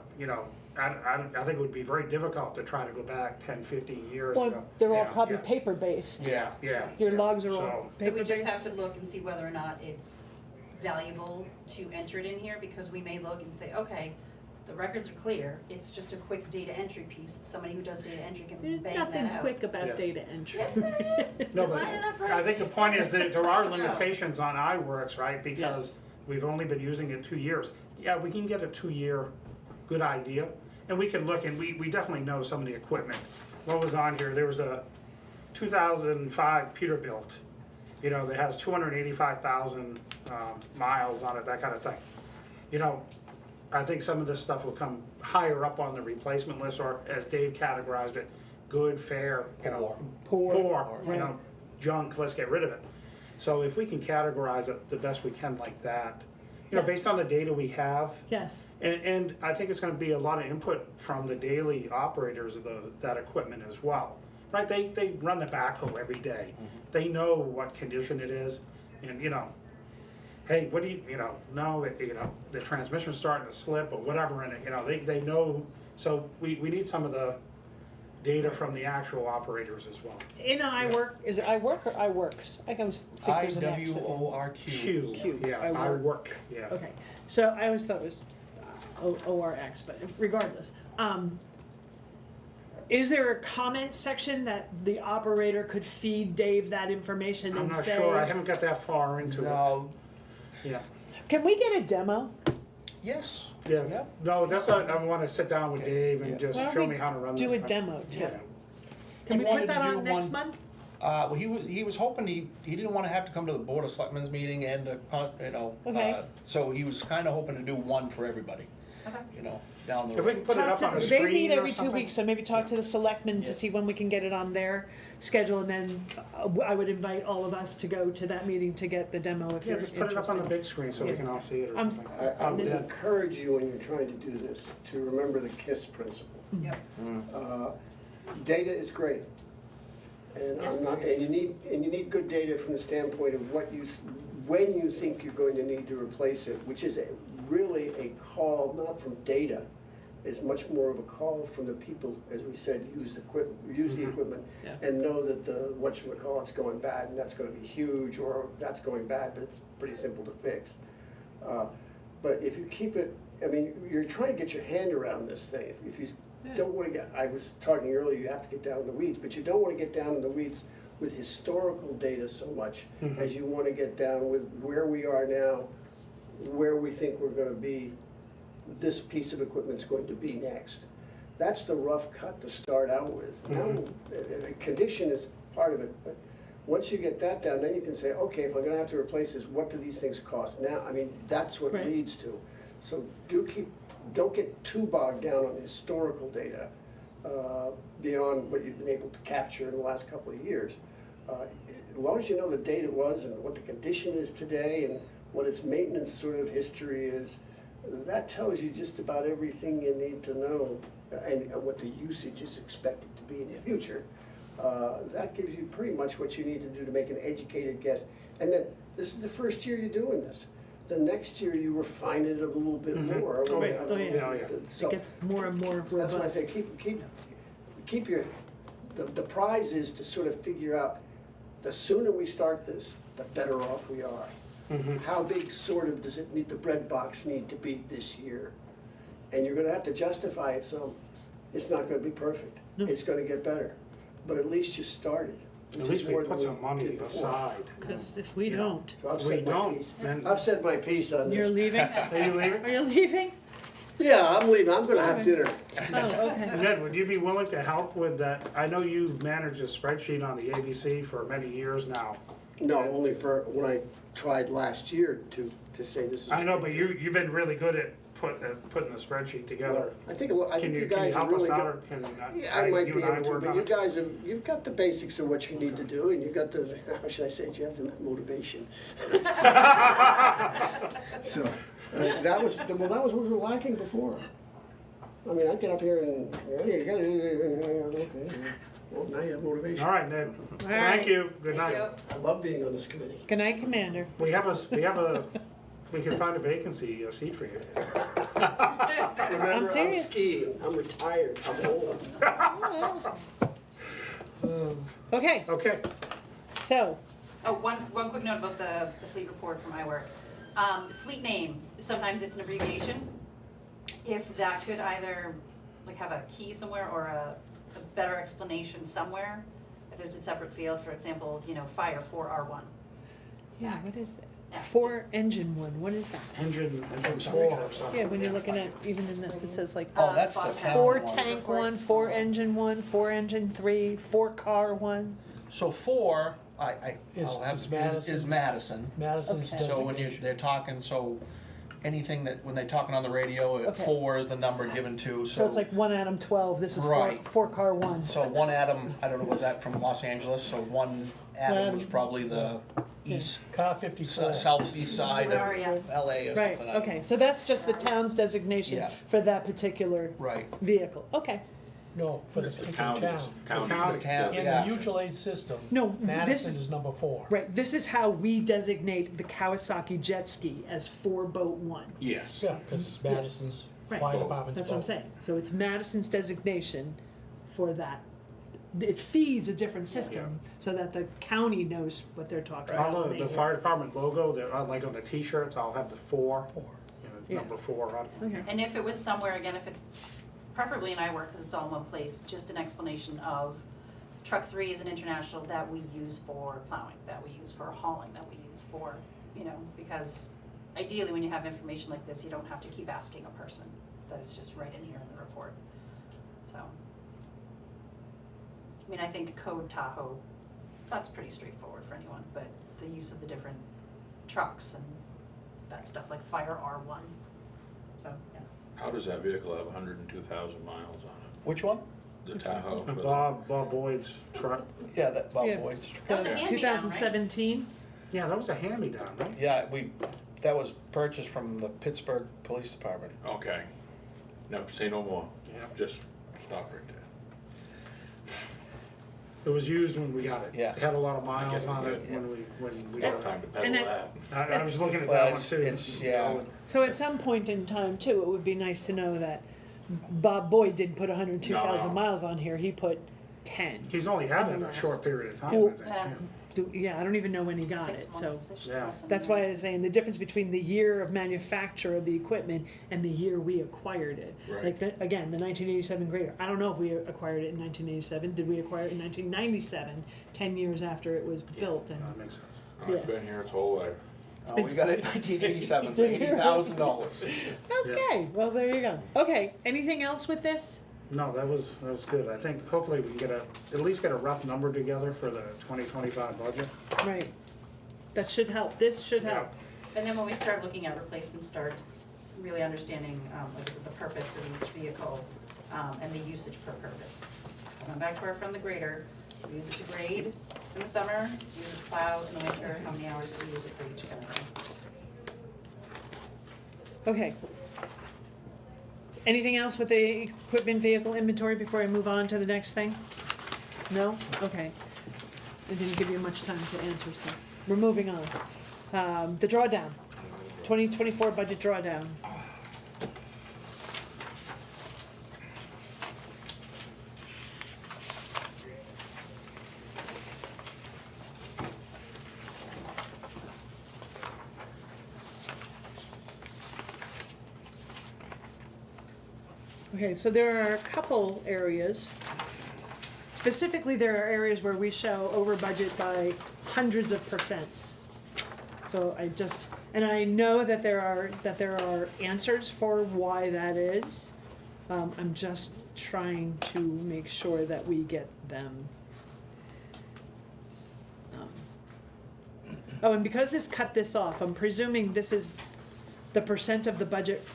I think it would be very difficult to try to go back 10, 15 years ago. Well, they're all Yeah, probably yeah. paper-based. Yeah. Your yeah. logs are all So- So we paper-based? just have to look and see whether or not it's valuable to enter it in here, because we may look and say, okay, the records are clear, it's just a quick data entry piece, somebody who does data entry can There's bang that out. nothing quick Yeah. about data entry. Yes, there is. No, You but line it up right. I think the point is that there are limitations on iWorks, right? Because Yes. we've only been using it 2 years. Yeah, we can get a 2-year good idea, and we can look, and we definitely know some of the equipment. What was on here, there was a 2005 Peterbilt, that has 285,000 miles on it, that kind of thing. I think some of this stuff will come higher up on the replacement list, or as Dave categorized it, good, fair, poor, Right. junk, let's get rid of it. So if we can categorize it the best we can like that, Yeah. based on the data we have, Yes, and I think it's gonna be a lot of input from the daily operators of that equipment as well. Right, they run the backhoe every day. They know what condition it is, and hey, what do the transmission's starting to slip or whatever in it, they know. So we need some of the data from the actual operators as well. in iWork, is it iWork or iWorks? I always think there's an X in it. IWORQ. Q, Yeah, I I work. work, yeah. Okay, so I always thought it was ORX, but regardless. Is there a comment section that the operator could feed Dave that information I'm and not say? sure, I haven't got that far into it. No, Yeah, Can we get a demo? yes. yeah, Yep. no, that's what, I wanna sit down with Dave and Yeah. just Why don't show we me how to run this Do a thing. demo too. Yeah. Can He we put wanted that to on do next one- month? Well, he was hoping he didn't want to have to come to the Board of Selectmen's meeting and, Okay. so he was kind of hoping to do one for everybody, Okay. down the If we road. can put it Talk up to on the They meet screen or every 2 something. weeks, so maybe talk to the selectmen to Yeah. see when we can get it on their schedule, and then I would invite all of us to go to that meeting to get the demo if Yeah, you're just put it up on the interested. big screen so we can all see it or I'm something. I would Yeah. encourage you, when you're trying to do this, to remember the KISS principle. Yep. Data is great. And I'm not, and you need good data from the standpoint of when you think you're going to need to replace it, which is really a call, not from data. It's much more of a call from the people, as we said, use the equipment, Yeah. and know that the, whatchamacallit's going bad, and that's gonna be huge, or that's going bad, but it's pretty simple to fix. But if you keep it, I mean, you're trying to get your hand around this thing. If you don't wanna get, I was talking earlier, you have to get down in the weeds, but you don't wanna get down in the weeds with historical data so much as you wanna get down with where we are now, where we think we're gonna be, this piece of equipment's going to be next. That's the rough cut to start out with. Now, condition is part of it, but once you get that down, then you can say, okay, if I'm gonna have to replace this, what do these things cost now? I mean, that's what it Right. leads to. So don't get too bogged down on historical data beyond what you've been able to capture in the last couple of years. As long as you know the data was and what the condition is today and what its maintenance sort of history is, that tells you just about everything you need to know and what the usage is expected to be in the future. That gives you pretty much what you need to do to make an educated guess. And then, this is the first year you're doing this. The next year you refine it a little bit more. Oh, right. Oh, yeah. Yeah, yeah. So, It gets more and more that's why I say, robust. keep your, the prize is to sort of figure out, the sooner we start this, the better off we are. How big sort of does it need, the bread box need to be this year? And you're gonna have to justify it some. It's not gonna be perfect. No. It's gonna get better. But at least you started. At which least is we more put than some money did before. aside. Because if we Yeah. don't, So I've We said my don't, piece. then- I've said my piece on you're this. leaving? Are you leaving? Are you leaving? Yeah, I'm leaving. I'm gonna have Okay. dinner. Oh, okay. Ned, would you be willing to help with that? I know you've managed a spreadsheet on the ABC for many years now. No, only for when I tried last year to say this is. I know, but you've been really good at putting a spreadsheet together. I think I Can think you you guys are help really us good. out, or can Yeah, I might you be and I able to, work but on you it? guys you've got the basics of what you need to do, and you've got the, how should I say it, you have the motivation. So, that was what we were lacking before. I mean, I'd get up here and, hey, you gotta, okay, well, now you have motivation. All right, Ned. All right. Thank you. Good night. I love being on this committee. Good night, Commander. We can find a vacancy, a seat for you. Remember, I'm serious. skiing, I'm retired, I'm old. Okay, Okay. so, Oh, one quick note about the fleet report for my work. Fleet name, sometimes it's an abbreviation. If that could either like have a key somewhere or a better explanation somewhere, if there's a separate field, for example, fire 4R1. yeah, what is it? Yeah, Four engine one, what is that? Engine sorry. four or something. Yeah, when you're looking at, even in this, it says like Oh, that's the Bobcat. town four one. tank one, four engine one, four engine three, four car one. So four, I'll Is is Madison. Madison's Okay. So when designation. they're talking, so anything that, when they're talking on the radio, Okay. 4 is the number given to, So it's like one Atom 12, this is Right. four car one. So one Atom, I don't know, was that from Los Angeles? So one Atom was probably the east, Car 54. southeast side Where are of ya? LA or Right, something. okay, so that's just the town's designation Yeah. for that particular Right. vehicle, okay. No, for the It's the particular county's, town. county's. The town, In yeah. the mutual aid system, No, this Madison is- is number 4. Right, this is how we designate the Kawasaki jet ski as 4-boat-1. Yes. Yeah, because it's Madison's Right. fire department's That's what I'm boat. saying, so it's Madison's designation for that. It feeds a different system so that the county knows what they're talking about. All the fire department logo, they're like on the t-shirts, I'll have the 4, 4. Yeah. number 4 on it. Okay, And if it was somewhere, again, if it's preferably in iWork, because it's all in one place, just an explanation of truck 3 is an international that we use for plowing, that we use for hauling, that we use for, because ideally when you have information like this, you don't have to keep asking a person, that it's just right in here in the report, so. I mean, I think code Tahoe, that's pretty straightforward for anyone, but the use of the different trucks and that stuff, like Fire R1, so, yeah. How does that vehicle have 102,000 miles on it? Which one? The Tahoe. And for the- Bob Boyd's truck, Yeah, that Bob Yeah. Boyd's. That was a The hand-me-down, right? 2017, yeah, that was a hand-me-down, right? Yeah, that was purchased from the Pittsburgh Police Department. Okay. No, say no more. Yeah. Just stop right there. It was used when we got it. Yeah. It had a lot of I miles guess on it it did. when we No got it. time to And peddle it- that. I was looking at Well, that one too. it's- yeah. so at some point in time too, it would be nice to know that Bob Boyd didn't put 102,000 No. miles on here, he put 10. He's only had it a Last. short period of time, Oh. I think, Yeah. Yeah, I don't even know when he got 6 it, so. months-ish or Yeah. something That's like why I was saying the difference between the year of manufacture of the equipment and the year we acquired it. Right. Like, again, the 1987 grader, I don't know if we acquired it in 1987, did we acquire it in 1997, 10 years after it was built? And that makes sense. Oh, it's been here its whole life. Oh, we got it in 1987 for $80,000. Okay, well, there you go. Okay, anything else with this? No, that was good. I think hopefully we can at least get a rough number together for the 2025 budget. Right, that should help, this should help. And then when we start looking at replacements, start really understanding, like I said, the purpose of each vehicle, and the usage per purpose. Going back to our friend the grader, we use it to grade in the summer, use it to plow in the winter, how many hours do we use it for each kind of thing. Okay. Anything else with the equipment vehicle inventory before I move on to the next thing? No? Okay. I didn't give you much time to answer, so we're moving on. The drawdown, 2024 budget drawdown. Okay, so there are a couple areas. Specifically, there are areas where we show over budget by hundreds of percents. So and I know that there are answers for why that is. I'm just trying to make sure that we get them. Oh, and because this cut this off, I'm presuming this is the percent of the budget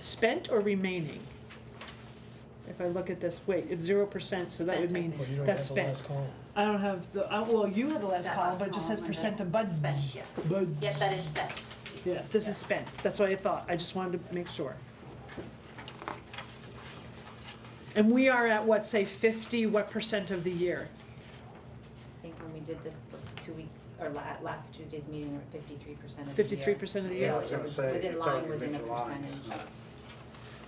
spent or remaining? If I look at this, wait, it's 0%, so that would Spent, I mean think. Well, you don't that's have the spent. last call. I don't have the, well, you have the last That column, last but it just says column, percent of that's budget. spent, yeah. Yep, that is spent. Yeah, this is spent, that's what I thought, I just wanted to make sure. And we are at what, say 50, what percent of the year? I think when we did this 2 weeks, or last Tuesday's meeting, we were 53% of the year. 53% of the Yeah, year? I was gonna say, Within it's line, already within a been July. percentage.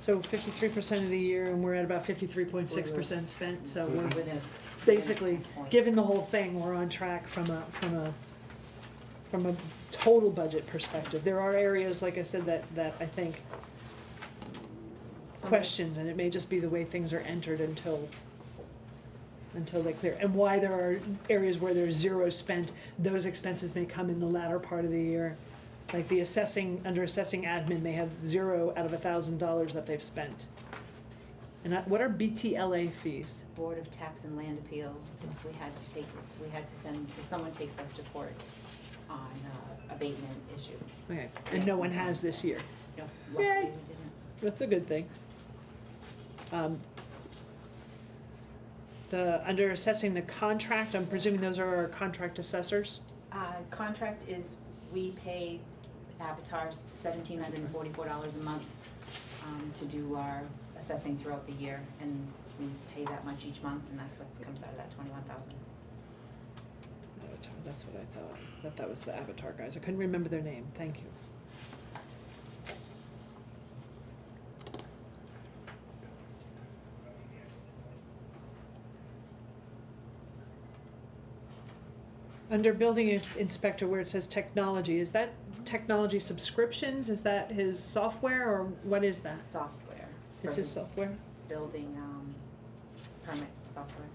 So 53% of the year, and we're at about 53.6% spent, so we're Within basically, a point. given the whole thing, we're on track from a total budget perspective. There are areas, like I said, that I think Some of it- questions, and it may just be the way things are entered until they clear. And why there are areas where there's zero spent, those expenses may come in the latter part of the year. Like the under assessing admin, they have 0 out of $1,000 that they've spent. And what are BTLA fees? Board of Tax and Land Appeal, if we had to send, if someone takes us to court on abatement issue. Okay, and no one has this year. No, luckily Yay. we didn't. That's a good thing. Under assessing the contract, I'm presuming those are our contract assessors? Contract is, we pay Avatar $1,744 a month to do our assessing throughout the year, and we pay that much each month, and that's what comes out of that 21,000. Avatar, that's what I thought, that was the Avatar guys, I couldn't remember their name, thank you. Under building inspector, where it says technology, is that technology subscriptions, is that his software, or what is that? Software. It's for his software? Building permit software.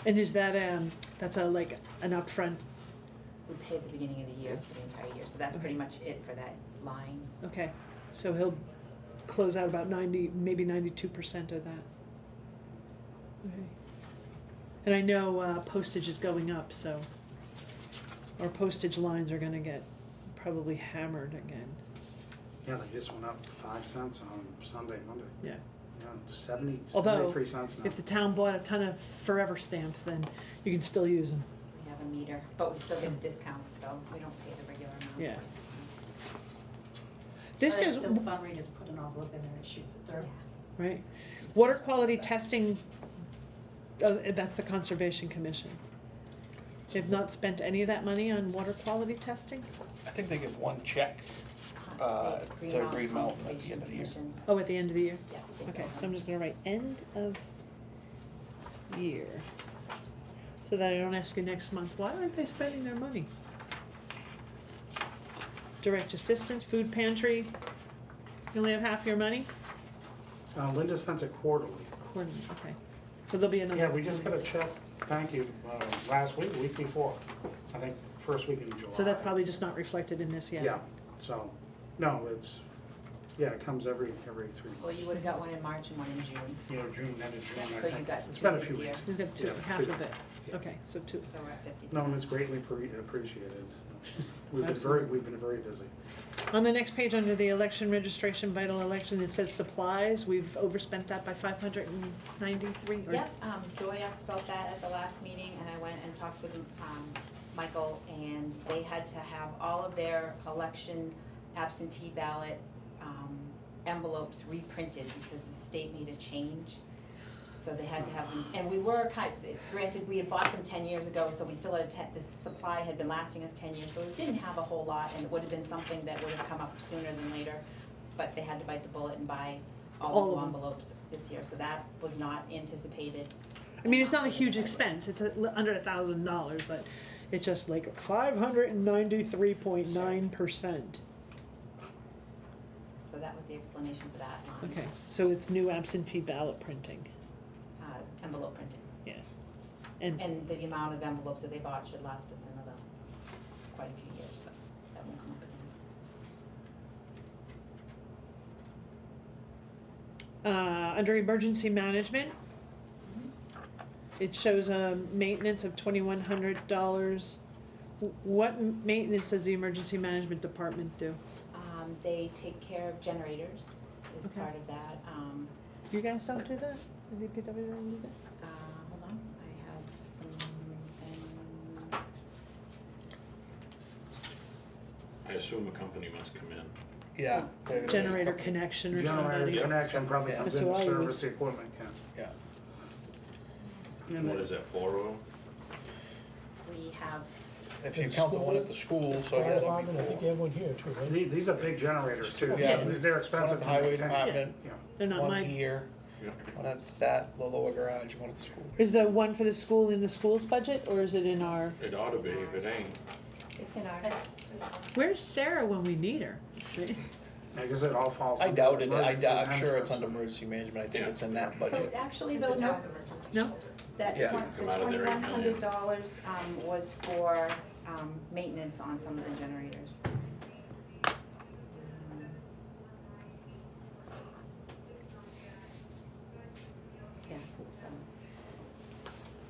And is that, that's like an upfront, We pay at the beginning of the year for the entire year, so that's pretty Okay. much it for that line. okay, so he'll close out about 90, maybe 92% of that. Okay. And I know postage is going up, so our postage lines are gonna get probably hammered again. Yeah, they just went up 5 cents on Sunday, Monday. Yeah. Yeah, 70, Although, 73 cents now. If the town bought a ton of forever stamps, then you can still use them. We have a meter, but we still get a discount, though, we don't pay the regular amount. Yeah. This But is, it's still fun, we just put an envelope in there and it shoots it through. right, water quality testing, that's the Conservation Commission. They've not spent any of that money on water quality testing? I think they give one check to Green Mountain at the end of the year. Commission. Oh, at the end of the year? Yeah, I think Okay, that so I'm one. just gonna write end of year. So that I don't ask you next month, why aren't they spending their money? Direct assistance, food pantry, you only have half your money? Linda sends it quarterly. Quarterly, okay. So there'll be another. Yeah, we just got a check, thank you, last week, the week before, I think first week in July. So that's probably just not reflected in this yet? Yeah, so, no, it's, yeah, it comes every 3 Well, months. you would've got one in March and one in June, You know, June, end of June, I so you think. got It's two been a this few year. weeks. We've got two, Yeah, half two. of it, Yeah. okay, so two. So we're at 50%. No, and it's greatly appreciated. Absolutely. We've been very busy. On the next page, under the election registration, vital election, it says supplies, we've overspent that by 593, or? Yep, Joy asked about that at the last meeting, and I went and talked with, Michael, and they had to have all of their election absentee ballot, envelopes reprinted because the state made a change. So they had to have them, and we were granted, we had bought them 10 years ago, so we still had this supply had been lasting us 10 years, so we didn't have a whole lot, and it would have been something that would have come up sooner than later. But they had to bite the bullet and buy All all of the them. envelopes this year, so that was not anticipated. I mean, it's not a huge expense, it's under $1,000, but it's just like 593.9%. So that was the explanation for that line. Okay, so it's new absentee ballot printing, Envelope printing. yeah. And, And the amount of envelopes that they bought should last us another quite a few years, so that won't come up again. under emergency management, it shows a maintenance of $2,100. What maintenance does the emergency management department do? They take care of generators is Okay. part of that. You guys don't do that? The DPW don't do that? Hold on, I have something. I assume a company must come in. Yeah. Generator connection or somebody? Generator connection probably Yeah. comes That's in who to I service use. the equipment, yeah. Yeah. What is that, 4-row? We have, If you count the one at the school, so yeah, Fire that'd be alarm, and I think you four. have one here too, right? These are big generators too, Yeah. they're One expensive at the to highway maintain. department, Yeah. They're not one mine. here, Yeah. one at the lower garage, one at the school. Is the one for the school in the school's budget, or is it in our, It ought to be, if it ain't. it's in ours. where's Sarah when we need her? I guess it all falls. I under doubt it, emergency I'm sure it's management. under emergency management, I think Yeah. it's in that So budget. actually, though, no, No? that Yeah. the Come out of there, yeah. $2,100, was for, maintenance on some of the generators. Yeah,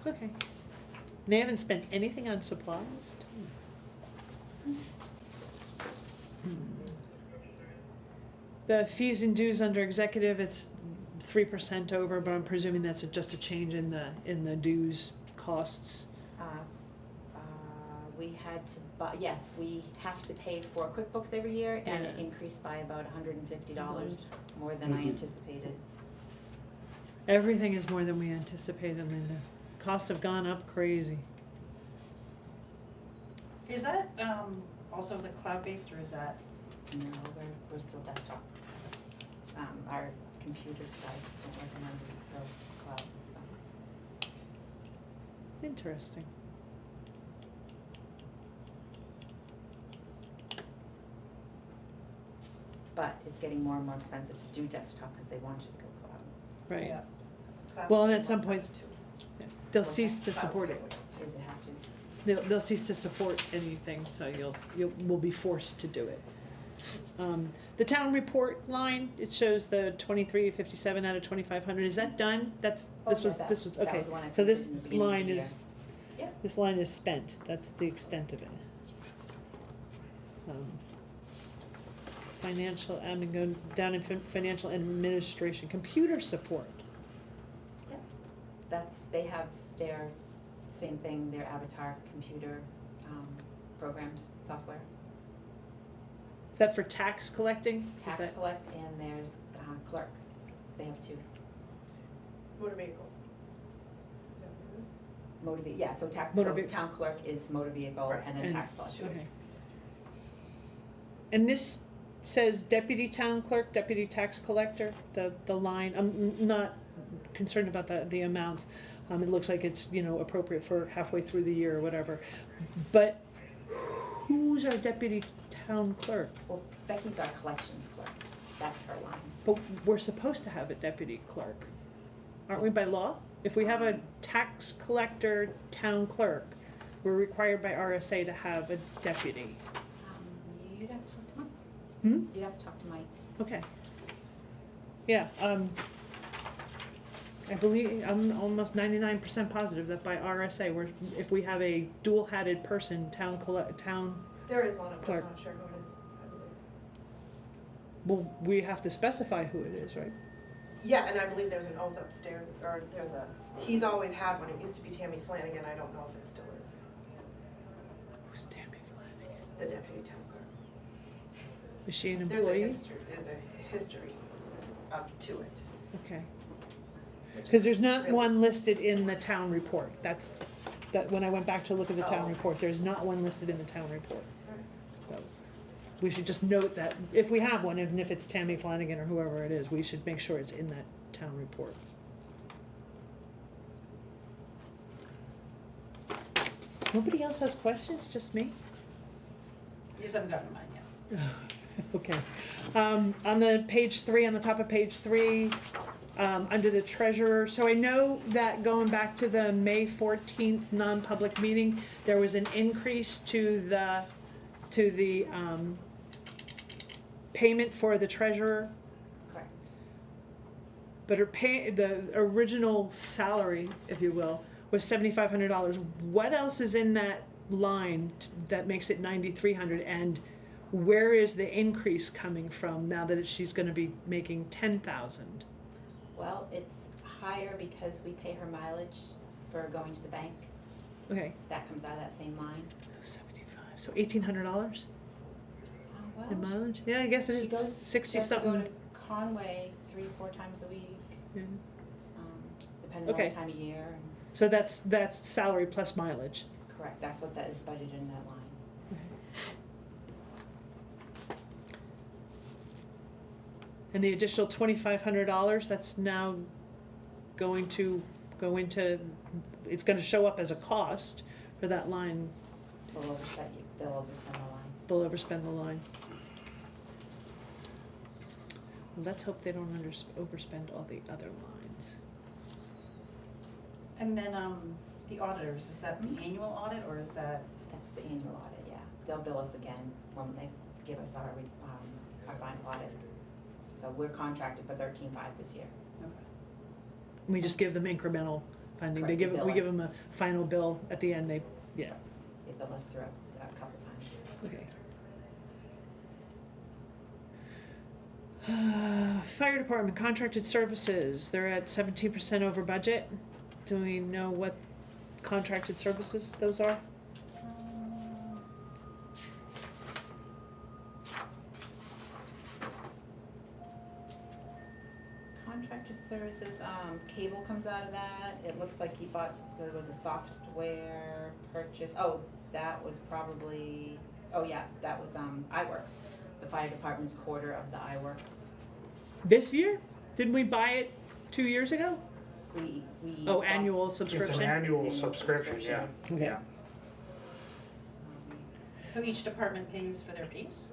so. Okay. They haven't spent anything on supplies? The fees and dues under executive, it's 3% over, but I'm presuming that's just a change in the dues costs. We had to buy, yes, we have to pay for QuickBooks every year, and it Yeah. increased by about $150 more than I Mhm. anticipated. Everything is more than we anticipated, Linda. Costs have gone up crazy. Is that, also the cloud-based, or is that? No, we're still desktop. Our computer guys don't recommend the cloud, so. Interesting. But it's getting more and more expensive to do desktop because they want you to go cloud. Right. Yeah. Well, and at some point, they'll cease to support it. Is it has to? They'll cease to support anything, so we'll be forced to do it. The town report line, it shows the 2357 out of 2500, is that done? This was, that okay. was one I So this printed in the beginning of line the is, year. this line is spent, that's the extent of it. financial, I'm going down in financial administration, computer support. They have their, same thing, their avatar computer, programs, software. Is that for tax collecting? It's Is tax that- collect and there's clerk. They have two. Motor vehicle. Is that what it is? Yeah, so Motor so vehi- town clerk is motor vehicle Right. and then tax collector. Okay. And this says deputy town clerk, deputy tax collector, the line, I'm not concerned about the amounts. It looks like it's, appropriate for halfway through the year or whatever. But who's our deputy town clerk? Well, Becky's our collections clerk. That's her line. But we're supposed to have a deputy clerk, aren't we by law? If we have a tax collector town clerk, we're required by RSA to have a deputy. You'd have to talk to Mike. Hmm? You'd have to talk to Mike. Okay. Yeah, I believe, I'm almost 99% positive that by RSA, if we have a dual-hatted person, town, There is one, I'm just Clerk. not sure who it is, I believe. well, we have to specify who it is, right? Yeah, and I believe there's an oath upstairs, or he's always had one, it used to be Tammy Flanagan, I don't know if it still is, Who's Tammy Flanagan? the deputy town clerk. Is she an There's a employee? history to it. Okay. Because there's not one listed in the town report. When I went back to look at the town Oh. report, there's not one listed in the town report. So we should just note that if we have one, even if it's Tammy Flanagan or whoever it is, we should make sure it's in that town report. Nobody else has questions, just me? You just haven't gotten to mine yet. Okay. On the page 3, on the top of page 3, under the treasurer, so I know that going back to the May 14th non-public meeting, there was an increase to the payment for the treasurer, Correct. but the original salary, if you will, was $7,500. What else is in that line that makes it $9,300, and where is the increase coming from now that she's gonna be making $10,000? Well, it's higher because we pay her mileage for going to the bank. Okay, That comes out of that same line. 75, so $1,800 in Well, mileage? Yeah, I guess she it goes, is 60 has to go something. to Conway 3-4 times a week, Yeah. depending on Okay. the time of year. And So that's salary plus mileage. correct, that's what that is budgeted in that line. And the additional $2,500, that's now going to go into, it's gonna show up as a cost for that line. They'll overspend the line. They'll overspend the line. Let's hope they don't overspend all the other lines. And then, the auditors, is that the annual audit, or is that? That's the annual audit, yeah. They'll bill us again when they give us our final audit. So we're contracted for 13.5 this year. Okay. We just give them incremental funding. Correct, they bill We give us. them a final bill at the end, yeah, They bill us through a couple times. okay. Fire department contracted services, they're at 17% over budget. Do we know what contracted services those are? Contracted services, cable comes out of that. It looks like there was a software purchase. Oh, that was probably, that was, iWorks. The fire department's quarter of the iWorks. This year? Didn't we buy it 2 years ago? We. Oh, annual It's an subscription? annual It's an annual subscription, yeah, subscription. Okay. yeah. So each department pays for their piece?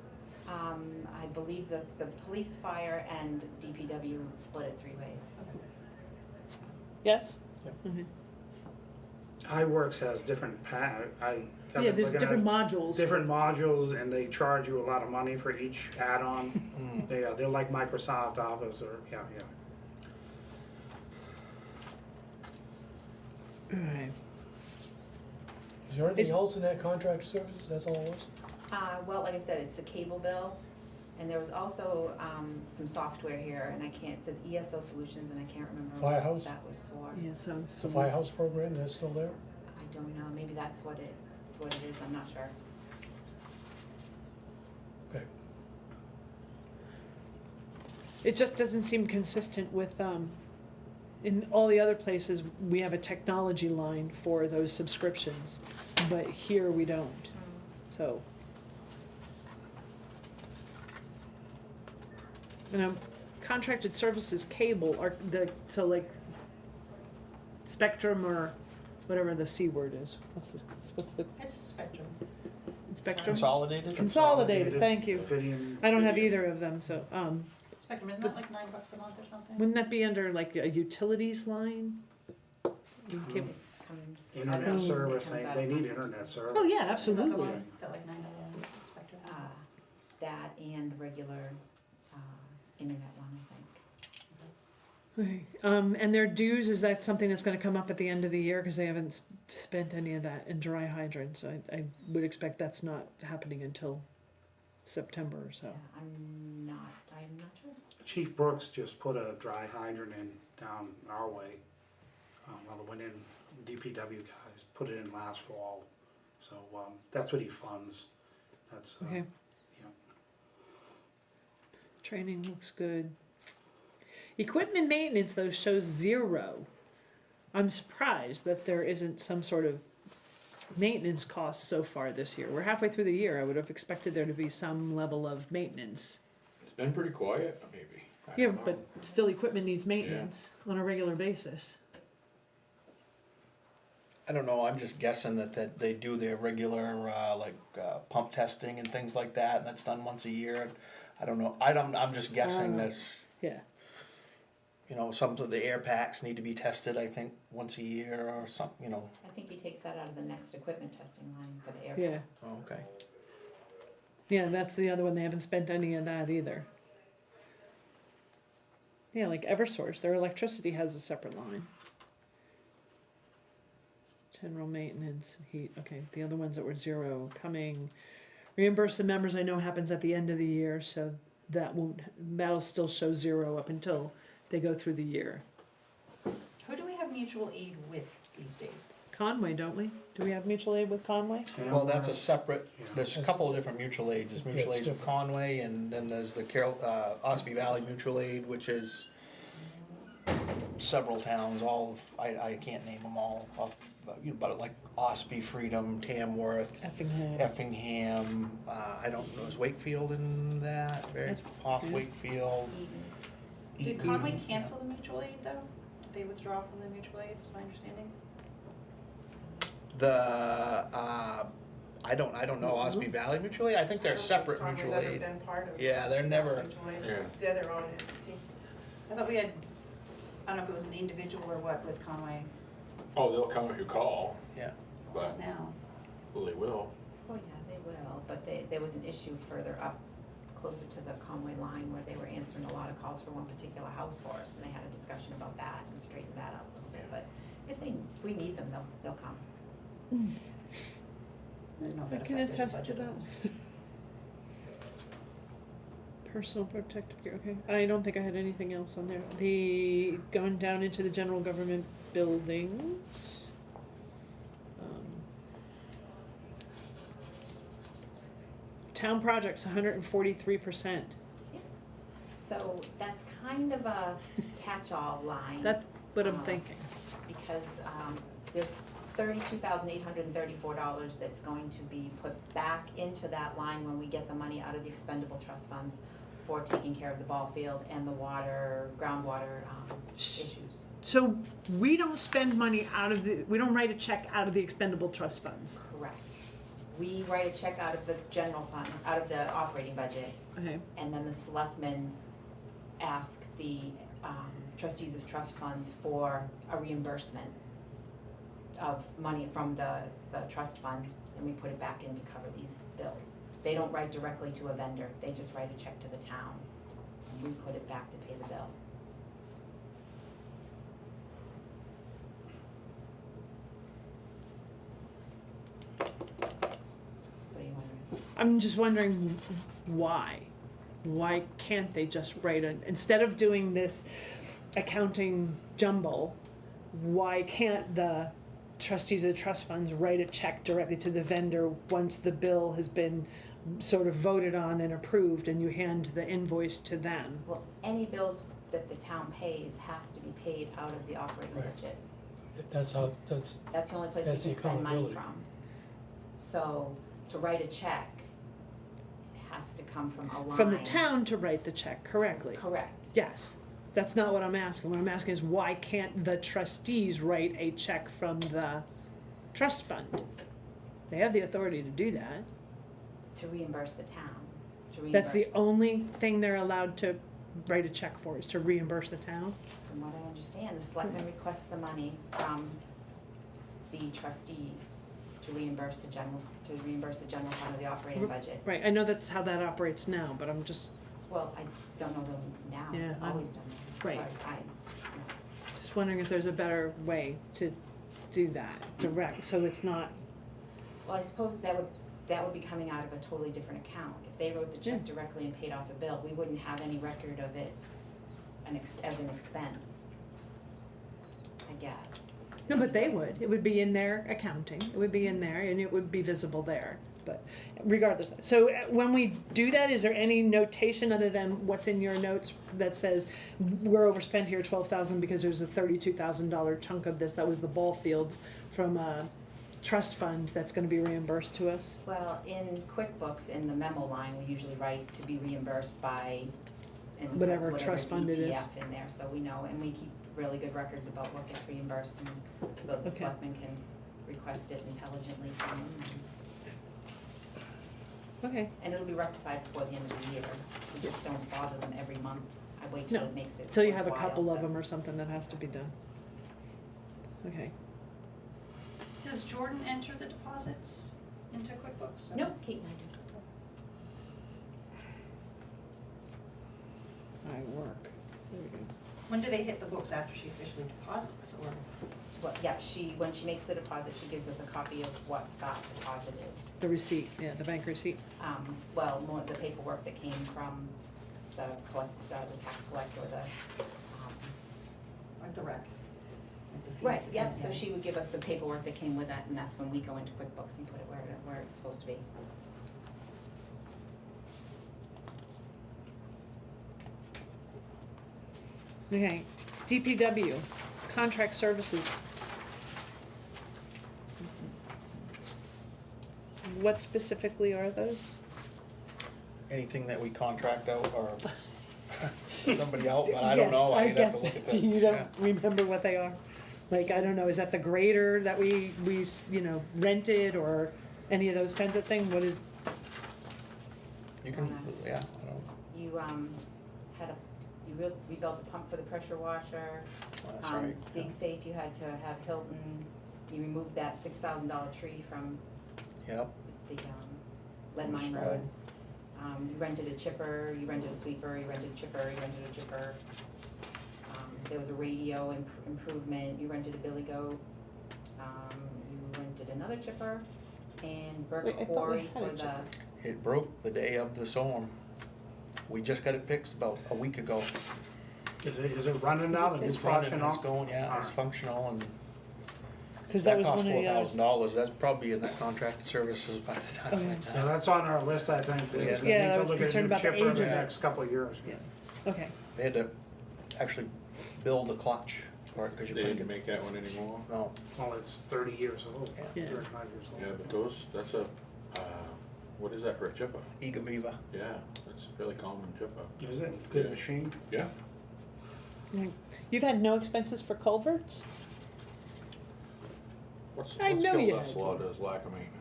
I believe that the police, fire, and DPW split it 3 ways. Yes? Yep. Mhm. iWorks has different Yeah, there's different modules. different modules, and they charge you a lot of money for each add-on. They're like Microsoft Office or, yeah. Alright. Is there anything Is- else in that contract services? That's all it was? Well, like I said, it's the cable bill, And there was also, some software here, and I can't, it says ESO Solutions, and I can't remember what Firehouse? that was for. Yeah, so, The Firehouse program, that's still there? I don't know, maybe that's what it is, I'm not sure. Okay. it just doesn't seem consistent with, in all the other places, we have a technology line for those subscriptions, but here we don't, so. Contracted services cable are so like Spectrum or whatever the C word is, what's the It's Spectrum. Spectrum? Consolidated? Consolidated, thank you. Fidium. I don't have either of them, so, Spectrum, isn't that like $9 a month or something? wouldn't that be under like a utilities line? Cable- It's comes. Internet Oh. service, Comes out they of need contract. internet service. Oh, yeah, Is that the absolutely. one, that like $9 Spectrum? That and the regular, internet one, I think. Okay, and their dues, is that something that's gonna come up at the end of the year, cause they haven't spent any of that in dry hydrants, I would expect that's not happening until September or so. Yeah, I'm not sure. Chief Brooks just put a dry hydrant in down our way. Well, it went in, DPW guys put it in last fall, so, that's what he funds. That's, Okay. yeah. Training looks good. Equipment maintenance though shows 0. I'm surprised that there isn't some sort of maintenance cost so far this year. We're halfway through the year, I would have expected there to be some level of maintenance. It's been pretty quiet, maybe. I Yeah, don't know. but still equipment needs maintenance on a regular basis. I don't know, I'm just guessing that they do their regular, pump testing and things like that, and that's done once a year. I don't know, I'm just guessing that's, Yeah, some of the air packs need to be tested, I think, once a year or something, I think he takes that out of the next equipment testing line for the air. yeah. Oh, okay. Yeah, that's the other one, they haven't spent any of that either. Yeah, like Eversource, their electricity has a separate line. General maintenance, heat, okay, the other ones that were 0 coming. Reimburse the members, I know happens at the end of the year, so that'll still show 0 up until they go through the year. Who do we have mutual aid with these days? Conway, don't we? Do we have mutual aid with Conway? Well, that's a separate, Yeah. there's a couple of different mutual aids, there's mutual Yeah, it's aids with Conway, and then there's the Ospey Valley Mutual Aid, which is several towns, I can't name them all, but like Ospey, Freedom, Tamworth, Effingham, I don't know, is Wakefield in that? Very off Wakefield. Did Eaton. Conway cancel the mutual aid though? Did they withdraw from the mutual aid, is my understanding? I don't know, Ospey Valley Mutual Aid, I think they're separate Conway mutual never aid. been part of Yeah, they're never, mutual aid. Yeah. They're their own entity. I thought we had, I don't know if it was an individual or what with Conway Oh, they'll come if you call, yeah. but, now. well, they will. Oh, yeah, they will, but there was an issue further up, closer to the Conway line, where they were answering a lot of calls for one particular house for us, and they had a discussion about that and straightened that out a little bit, but if we need them, they'll come. I don't know if I that can affected the attest to budget. that. Personal protective gear, okay. I don't think I had anything else on there. Going down into the general government buildings. Town projects, 143%. So that's kind of a catch-all line. That's what I'm thinking. Because there's $32,834 that's going to be put back into that line when we get the money out of the expendable trust funds for taking care of the ball field and the groundwater issues. So we don't spend money we don't write a check out of the expendable trust funds. Correct. We write a check out of the general fund, out of the operating budget, Okay, and then the selectmen ask the trustees of trust funds for a reimbursement of money from the trust fund, and we put it back in to cover these bills. They don't write directly to a vendor, they just write a check to the town, and we put it back to pay the bill. What are you wondering? I'm just wondering why. why can't they just write instead of doing this accounting jumble, why can't the trustees of the trust funds write a check directly to the vendor once the bill has been sort of voted on and approved, and you hand the invoice to them? Well, any bills that the town pays has to be paid out of the operating Right. budget. That's how, that's, That's the only place we That's can the spend money accountability. from. So, to write a check, it has to come from a line. From the town to write the check correctly. Correct. Yes, that's not what I'm asking. What I'm asking is why can't the trustees write a check from the trust fund? They have the authority to do that. To reimburse the town, to reimburse. That's the only thing they're allowed to write a check for, is to reimburse the town? From what I understand, the selectmen request the money from the trustees to reimburse the general fund of the operating budget. Right, I know that's how that operates now, but I'm just, Well, I don't know them now, it's Yeah, always done that, as right. far as I know. just wondering if there's a better way to do that, direct, so it's not, Well, I suppose that would be coming out of a totally different account. If they wrote the check directly and paid off a bill, we wouldn't have any record of it as an expense, I guess. no, but they would. It would be in their accounting, it would be in there, and it would be visible there, but regardless. So when we do that, is there any notation other than what's in your notes that says, we're overspent here 12,000 because there's a $32,000 chunk of this, that was the ball fields from a trust fund that's gonna be reimbursed to us? Well, in QuickBooks, in the memo line, we usually write to be reimbursed by, and Whatever trust fund it is. ETF in there, so we know, and we keep really good records about what gets reimbursed, and so the Okay. selectmen can request it intelligently from them. Okay, And it'll be rectified before the end of the year. We just don't bother them every month. I wait till No, it makes it till you have a worthwhile couple of to- them or something that has to be done. Okay, Does Jordan enter the deposits into QuickBooks? Nope, Kate and I do. I work, there we go. When do they hit the books, after she officially deposits, or? Well, yeah, when she makes the deposit, she gives us a copy of what got deposited. The receipt, yeah, the bank receipt. Well, more the paperwork that came from the tax collector, Like the rec? Like the fees Right, that yep, come so in? she would give us the paperwork that came with that, and that's when we go into QuickBooks and put it where it's supposed to be. Okay, DPW, contract services. What specifically are those? Anything that we contract out or somebody out, but I don't know, Yes, I'd have to get look at that. that. You don't Yeah. remember what they are? Like, I don't know, is that the grader that we, rented, or any of those kinds of things? What is, You can, yeah, I don't, You rebuilt the pump for the pressure washer. that's right. Dig safe, you had to have Hilton, you removed that $6,000 tree from Yep, the lead mine Sure. road. You rented a chipper, you rented a sweeper, you rented a chipper, you rented a chipper. There was a radio improvement, you rented a billy goat. You rented another chipper, and Burke Wait, I thought we Quarry had a for the, chipper. it broke the day of the storm. We just got it fixed about a week ago. Is it running now, the new It's running, functional? it's going, yeah, it's Alright. functional, and cause that that was one cost of the other. $4,000, that's probably in that contracted services by the time. Okay. Yeah, that's on our list, I think, because we Yeah, I need to was look at a concerned new about the chipper in age the of it. next couple of years. Yeah, okay, They had to actually build a clutch for it, cause you They couldn't didn't get, make that one anymore? no, Well, it's 30 years old, Yeah. 35 years old. Yeah, but that's a, what is that for a chipper? Ega Viva. Yeah, that's a really common chipper. Is it? Good Yeah. machine? Yeah. you've had no expenses for culverts? What's I know you killed us had a lot is lack of maintenance.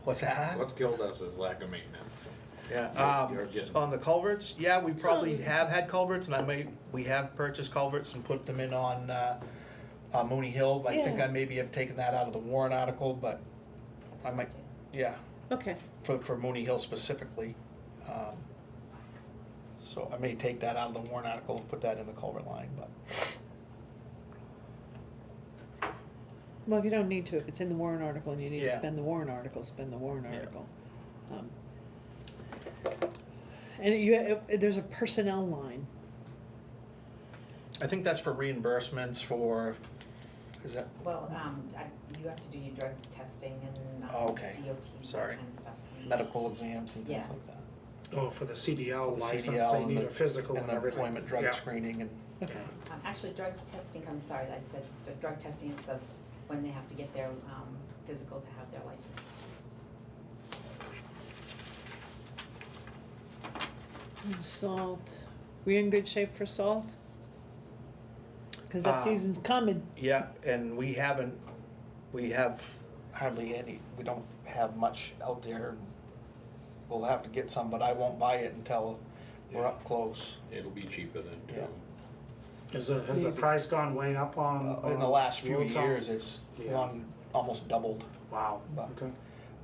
What's that? What's killed us is lack of maintenance. Yeah, You're getting- on the culverts, yeah, we probably have had culverts, and we have purchased culverts and put them in on, Mooney Hill. I think Yeah. I maybe have taken that out of the warrant article, but I might, yeah, Okay, for Mooney Hill specifically. So I may take that out of the warrant article and put that in the culvert line, but, well, if you don't need to, if it's in the warrant article and you need to Yeah. spend the warrant article, spend the warrant Yeah. article. And there's a personnel line. I think that's for reimbursements for, is that, Well, you have to do your drug testing and Oh, okay. DOT, that Sorry. kind of stuff. medical exams and things Yeah. like that? Oh, for the CDL For the license, CDL they and need the- a physical And and the everything. employment drug Yeah. screening and, Okay. Actually, drug testing comes, sorry, I said, the drug testing is when they have to get their, physical to have their license. Salt. We in good shape for salt? Cause that season's coming. yeah, and we have hardly any, we don't have much out there. We'll have to get some, but I won't buy it until we're up close. It'll be cheaper than Yeah. Has the Maybe. price gone way up on? In the last few road salt? years, it's Yeah. gone almost doubled. Wow, But- okay.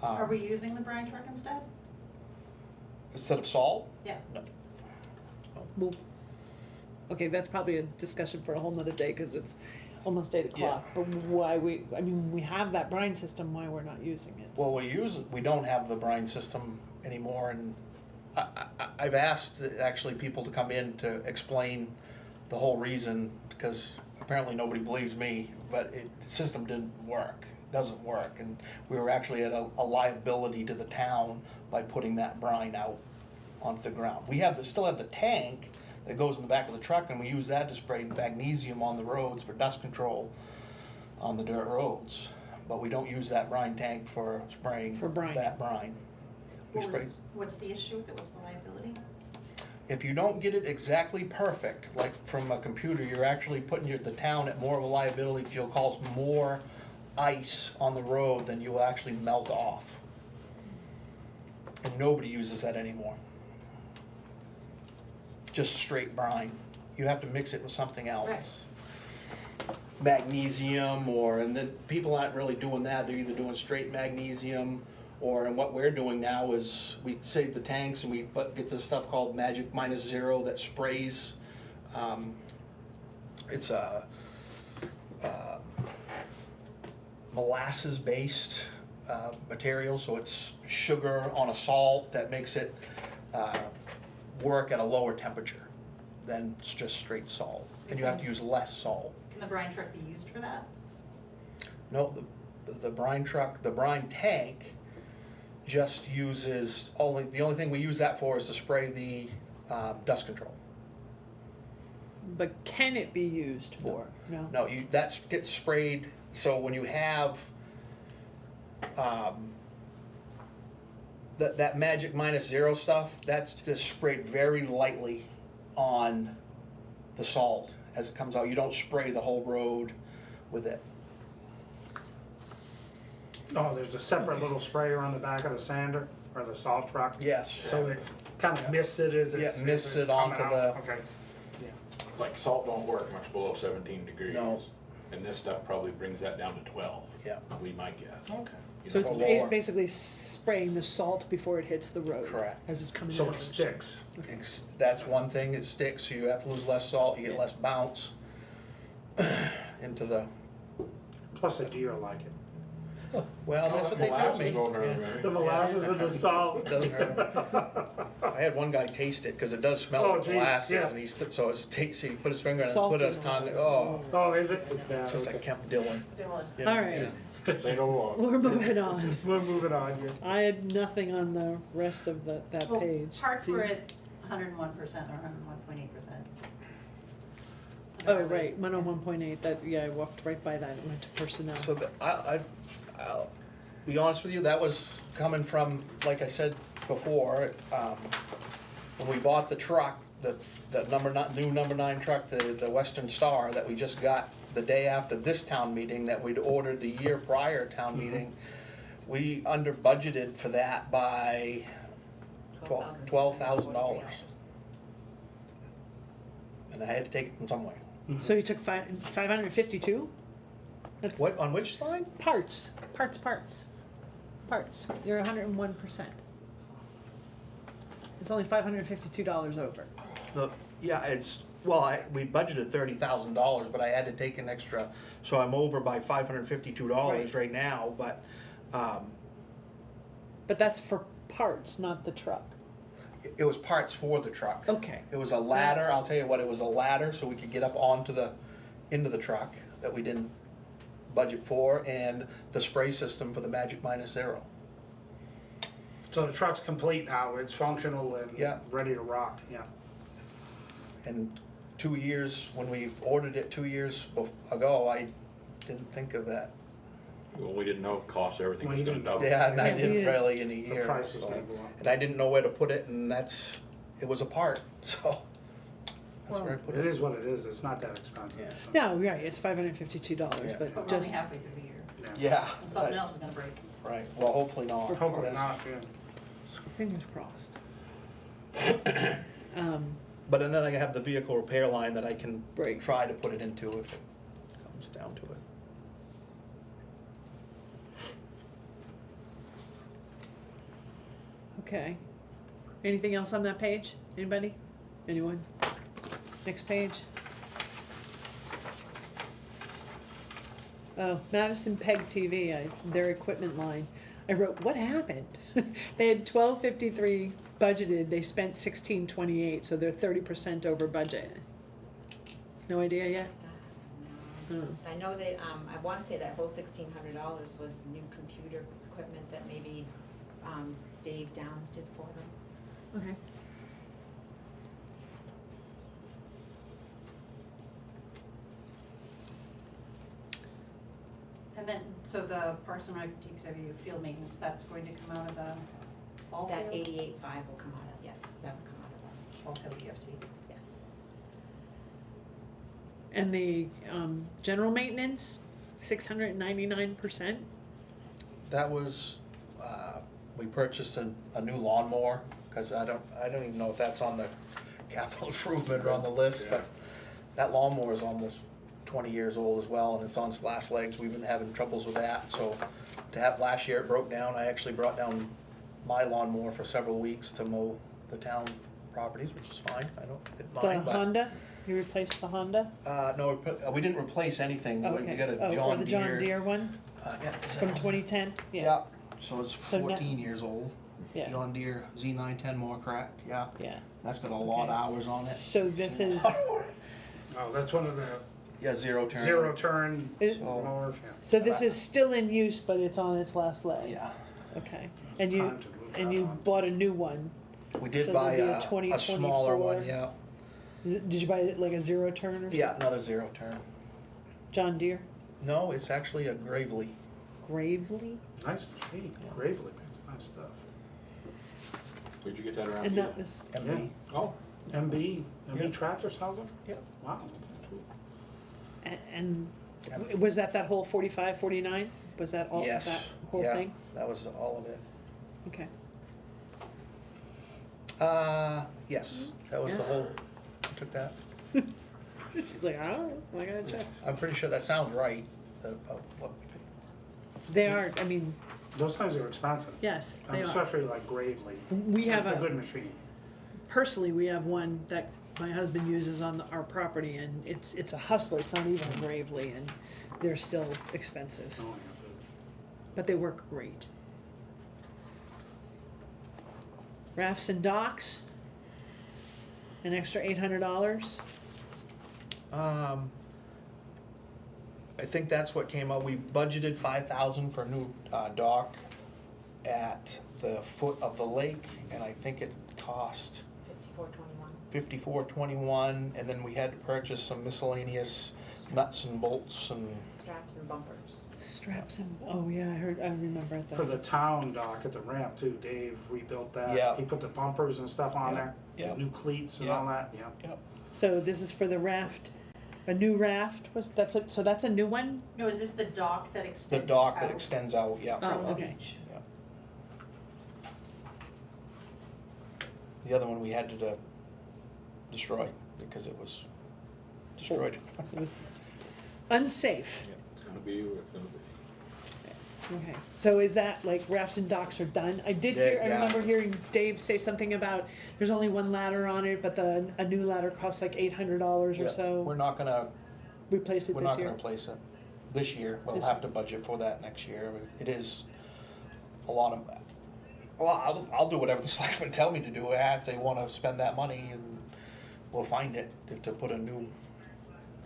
Are we using the brine truck instead? Instead of salt? Yeah. No. Well, okay, that's probably a discussion for a whole nother day, cause it's almost 8 o'clock. But why we have that brine system, why we're not using it? Well, we don't have the brine system anymore, and I've asked actually people to come in to explain the whole reason, because apparently nobody believes me, but the system didn't work, doesn't work, and we were actually at a liability to the town by putting that brine out onto the ground. We still have the tank that goes in the back of the truck, and we use that to spray magnesium on the roads for dust control on the dirt roads. But we don't use that brine tank for spraying For brine. that brine. We spray, What's the issue with it? What's the liability? if you don't get it exactly perfect, like from a computer, you're actually putting the town at more of a liability, 'cause you'll cause more ice on the road than you will actually melt off. And nobody uses that anymore. Just straight brine. You have to mix it with something else. Right. Magnesium and then people aren't really doing that, they're either doing straight magnesium, and what we're doing now is we save the tanks and we get this stuff called Magic -0 that sprays. It's a molasses-based material, so it's sugar on a salt that makes it work at a lower temperature than it's just straight salt, and you have to use less salt. Can the brine truck be used for that? No, the brine truck, the brine tank just uses, the only thing we use that for is to spray the dust control. But can it be used for? No? No, that gets sprayed, so when you have that Magic -0 stuff, that's just sprayed very lightly on the salt as it comes out. You don't spray the whole road with it. Oh, there's a separate little sprayer on the back of the sander or the salt truck? Yes. So it kind of mists it as it's. Yeah, as mists it's it onto coming out? the- Okay, yeah. Like salt don't work much below 17 degrees. No. And this stuff probably brings that down to 12. Yeah. Would be my guess. Okay. You So know, lower. it's basically spraying the salt before it hits the road. Correct. As it's coming out. So of it the sticks. That's one thing, it sticks, so you have to lose less salt, you get less bounce into the, Plus a deer like it. well, that's what they tell me. Molasses won't hurt Yeah. them. The molasses and the salt. It doesn't hurt. I had one guy taste it, cause it does smell Oh, like geez, molasses, yeah. and so it's tasty, he put his finger on it, Salty put his tongue, oh, Oh, is it? It's bad. just okay. like Kemp Dillon. Dylan. Yeah, All right. yeah. Say no more. We're moving on. We're moving on here. I had nothing on the rest of that Well, page. parts were at 101% or 101.8%. Oh, right, 101.8, I walked right by that, it went to personnel. So I'll be honest with you, that was coming from, like I said before, when we bought the truck, the new number 9 truck, the Western Star that we just got the day after this town meeting that we'd ordered the year prior town meeting, we under budgeted for that by $12,000. And I had to take it from somewhere. So you took 552? That's What, on which line? parts, you're 101%. It's only $552 over. We budgeted $30,000, but I had to take an extra, so I'm over by $552 right now, but, But that's for parts, not the truck. It was parts for the truck. Okay. It was a ladder, I'll tell you what, it was a ladder so we could get up into the truck that we didn't budget for, and the spray system for the Magic -0. So the truck's complete now, it's functional and Yeah. ready to rock, yeah. And 2 years, when we ordered it 2 years ago, I didn't think of that. Well, we didn't know it cost, everything Well, was you gonna didn't double. Yeah, and I Yeah, we didn't didn't- really in a The year. price was so- gonna go up. And I didn't know where to put it, and it was a part, so that's where I put It it. is what it is, it's not that expensive. Yeah. so, No, right, it's $552, Yeah. But but we're just, only halfway through the year, Yeah. and something else is gonna break. Right, well, hopefully not. Hopefully not, yeah. fingers crossed. But then I have the vehicle repair line that I can Right. try to put it into if it comes down to it. Okay. Anything else on that page? Anybody? Anyone? Next page. Oh, Madison Peg TV, their equipment line. I wrote, what happened? They had 1253 budgeted, they spent 1628, so they're 30% over budget. No idea yet? No. Hmm. I know that, I wanna say that whole $1,600 was new computer equipment that maybe, Dave Downs did for them. Okay. And then, so the Parks and Rec DPW field maintenance, that's going to come out of the ball That field? 88.5 will come out of, yes, that'll come out of Ball field EFT. that, yes. And the general maintenance, 699%? That was, we purchased a new lawnmower, cause I don't even know if that's on the capital improvement or on the list, but that lawnmower is almost 20 years old as well, and it's on its last legs. We've been having troubles with that, so to have, last year it broke down, I actually brought down my lawnmower for several weeks to mow the town properties, which is fine, didn't The mind, but. Honda? You replaced the Honda? No, we didn't replace anything, Oh, we okay. got a Oh, John or the John Deere. Deere one Yeah, is that from on? 2010? Yeah, so it's So now- 14 years old. Yeah. John Deere Z910 more correct, yeah. Yeah. That's got a lot of hours on it. So this is, Oh, that's one of the Yeah, zero turn. zero turn Is- mowers, yeah. so this is still in use, but it's on its last leg? Yeah, Okay. It's And you, time to move and that you on. bought a new one? we did So buy there'll be a a 2024. smaller one, yeah. Did you buy it like a zero turn or something? Yeah, another zero turn. John Deere? No, it's actually a Gravely. Gravely? Nice machine, Yeah. Gravely makes nice stuff. Where'd you get that around And here? that was, MB. Oh, MB Yeah. Tractor sells them? Yep. Wow. and Yep. was that whole 45, 49? Was that all, Yes, that whole yeah, thing? that was all of it. Okay. Yes, that was the Yes. whole, I took that. She's like, I don't know, I gotta check. I'm pretty sure that sounds right, of what we paid. They are, I mean, Those things are expensive, yes, they are. especially like Gravely. We have It's a a, good machine. personally, we have one that my husband uses on our property, and it's a Hustler, it's not even a Gravely, and they're still expensive, Oh, yeah, but they work great. Rafts and docks, an extra $800. I think that's what came up, we budgeted 5,000 for a new dock at the foot of the lake, and I think it cost 54.21, $54.21, and then we had to purchase some miscellaneous nuts and bolts and, straps and bumpers. Straps and, oh yeah, I remember that. For the town dock at the ramp too, Dave rebuilt that. Yeah. He put the bumpers and stuff on Yeah, there, yeah. new cleats and Yeah. all that, yeah. yep. So this is for the raft, a new raft, so that's a new one? No, is this the dock that The extends dock that out extends out, yeah. Oh, from the okay. beach? Yeah. The other one we had to destroy because it was destroyed. It was unsafe. yeah, it's gonna be, it's gonna be. Okay, so is that like rafts and docks are done? I did hear, I Yeah. remember hearing Dave say something about there's only one ladder on it, but a new ladder costs like $800 or Yeah, so. We're not gonna, Replace it we're this not gonna year? replace it this year. We'll This have to budget for that next year. It is a lot of, Well, I'll do whatever the selectmen tell me to do, if they wanna spend that money, and we'll find it, to put a new,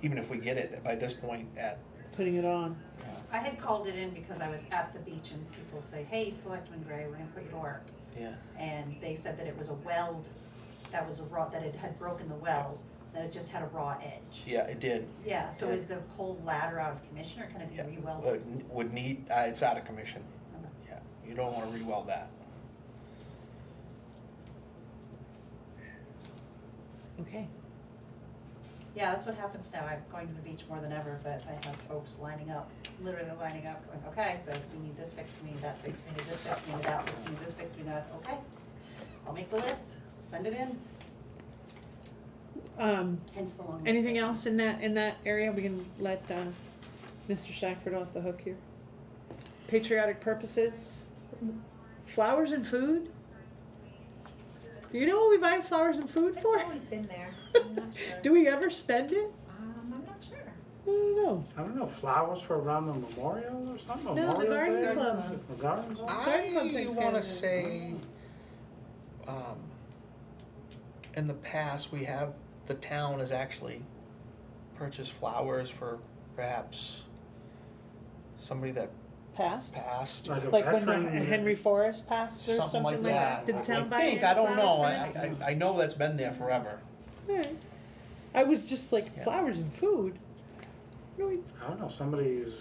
even if we get it by this point at, Putting it on. I had called it in because I was at the beach and people say, hey, Selectman Gray, we're gonna put you to work. yeah. And they said that it was a weld, that was a raw, that it had broken the weld, that it just had a raw edge. Yeah, it did. Yeah, so is the whole ladder out of commission or can it be Yeah. re-welded? Would need, it's out of commission, Okay. yeah, you don't wanna re-weld that. Okay. Yeah, that's what happens now. I'm going to the beach more than ever, but I have folks lining up, literally lining up, going, okay, but we need this fixed, we need that fixed, we need this fixed, we need that fixed, we need this fixed, we need that, okay. I'll make the list, send it in, hence the long list. Anything else in that area? We can let, Mr. Shackford off the hook here. Patriotic purposes, flowers and food? Do you know what we buy flowers and food for? It's always been there, I'm not sure. Do we ever spend it? I'm not sure. I don't know. I don't know, flowers for around the memorial or something? No, the Memorial garden Day? club. The garden club? Garden club I Thanksgiving. wanna say, in the past, the town has actually purchased flowers for perhaps somebody that Passed? passed. Like a Like when veteran? Henry Forrest passed or Something like that. Did the town buy I think, any I don't know, flowers for him? I know that's been there forever. Alright. I was just like, Yeah. flowers and food? Really? I don't know, somebody's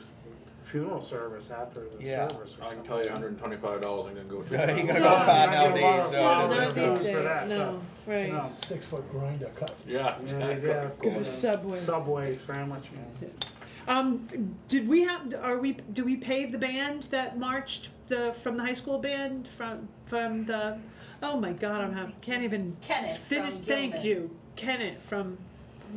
funeral service after the Yeah. service or I can something. tell you $125 I'm gonna go to. Yeah, you gotta No, go far you're not getting a lot nowadays, of so it flowers. isn't. Not these for days, that, no, right. No. 6-foot grinder cut. Yeah, Yeah, exactly. yeah. Go Subway. Subway sandwich, yeah. Did we have, do we pay the band that marched from the high school band from the, oh my God, can't even Kenneth finish, from thank Gilman. you, Kenneth from,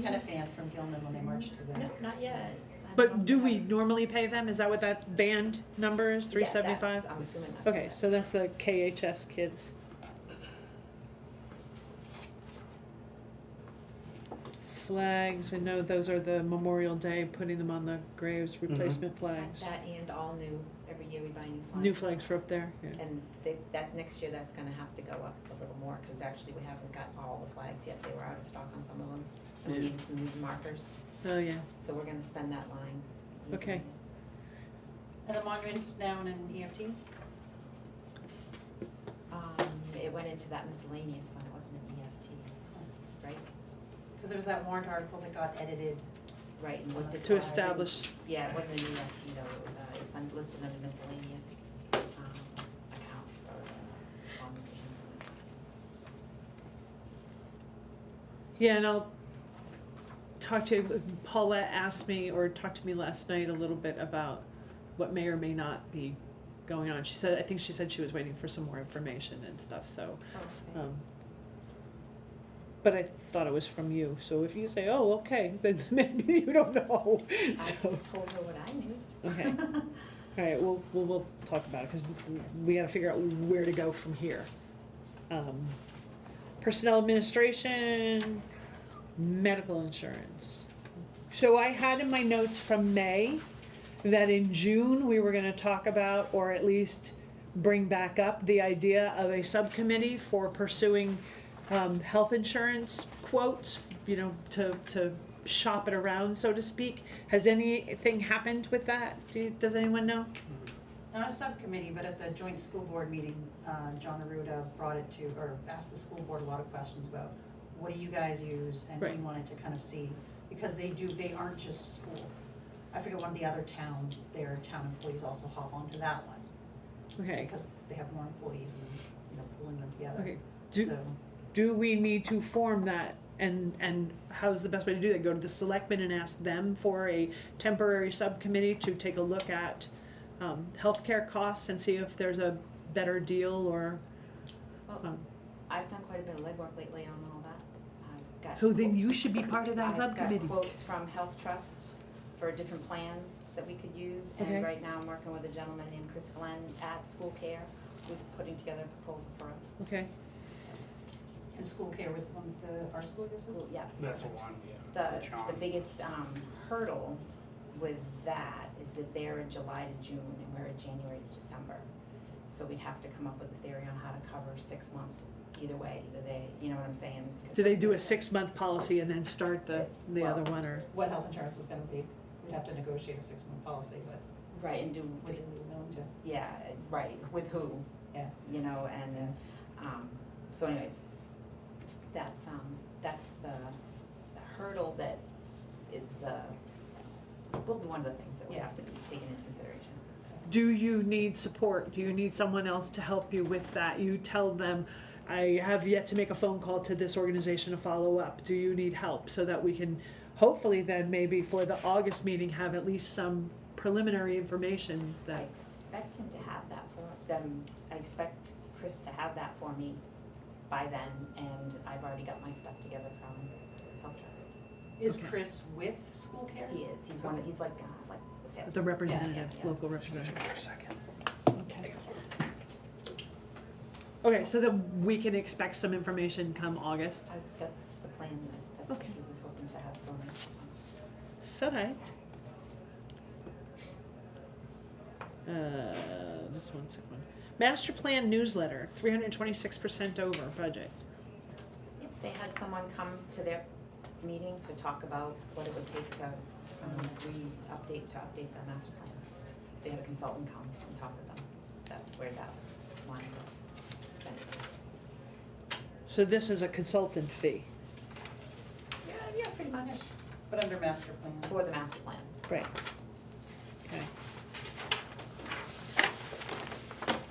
Kenneth Band from Gilman when they marched to the. No, not yet. I don't know but if do they we have- normally pay them? Is that what that band number is, Yeah, 375? that's- I'm assuming that's. Okay, so that's the KHS kids. Flags, I know those are the Memorial Day, putting them on the graves, replacement flags. That and all new, every year we buy new flags. New flags for up there, yeah. And that next year, that's gonna have to go up a little more, cause actually we haven't got all the flags yet, they were out of stock on some of them. And we Yeah. needed some new markers, Oh, yeah, so we're gonna spend that line easily. Okay. And the monument's now in an EFT? It went into that miscellaneous fund, it wasn't an EFT, right? Because there was that warrant article that got edited. Right, and what did. to establish, Yeah, it wasn't an EFT though, it was, it's listed under miscellaneous, accounts or funds or something. yeah, and I'll talk to, Paulette asked me, or talked to me last night a little bit about what may or may not be going on. I think she said she was waiting for some more information and stuff, so, Okay. but I thought it was from you, so if you say, oh, okay, then maybe you don't know, I so, told her what I knew. okay. All right, we'll talk about it, because we gotta figure out where to go from here. Personnel administration, medical insurance. So I had in my notes from May that in June, we were gonna talk about, or at least bring back up, the idea of a subcommittee for pursuing health insurance quotes, to shop it around, so to speak. Has anything happened with that? Does anyone know? Not a subcommittee, but at the joint school board meeting, John Aruda brought it to, or asked the school board a lot of questions about what do you guys use? And he Right. wanted to kind of see, because they aren't just school. I forget one of the other towns, their town employees also hop onto that one. Okay, Because they have more employees and, pulling them together. okay. So, Do we need to form that, and how's the best way to do that? Go to the selectmen and ask them for a temporary subcommittee to take a look at healthcare costs and see if there's a better deal, or, Well, I've done quite a bit of legwork lately on all that. I've got. so then you should be part of that I've subcommittee. got quotes from Health Trust for different plans that we could use. Okay. And right now I'm working with a gentleman named Chris Glenn at School Care, who's putting together a proposal for us. Okay, and school care was the one with our school districts? School, yeah. That's the one, yeah. The biggest hurdle with that is that they're in July to June and we're in January to December. So we'd have to come up with a theory on how to cover 6 months, either way, either they, you know what I'm saying? 'Cause Do they do a 6-month policy and then start the Well, other one, or? What health insurance is gonna be, we'd have to negotiate a 6-month policy, but Right, and do, would you be willing to? yeah, right, with who? Yeah. You know, and, so anyways, that's the hurdle that is will be one of the things that we have to be taken into consideration. Do you need support? Do you need someone else to help you with that? You tell them, I have yet to make a phone call to this organization to follow up. Do you need help? So that we can hopefully then maybe for the August meeting have at least some preliminary information I that, expect him to have that for them, I expect Chris to have that for me by then, and I've already got my stuff together from Health Trust. Is Okay. Chris with school care? He is, he's he's like the sales. the representative, Yeah, yeah. local Just representative. for a second. Okay. Okay, so then we can expect some information come August. That's the plan, that's what Okay. he was hoping to have for me, so. So right. This one's one. Master plan newsletter, 326% over budget. Yep, they had someone come to their meeting to talk about what it would take to, update the master plan. They had a consultant come and talk with them, that's where that line was spent. So this is a consultant fee. Yeah, pretty much, But under master plan. for the master plan. Right. Okay.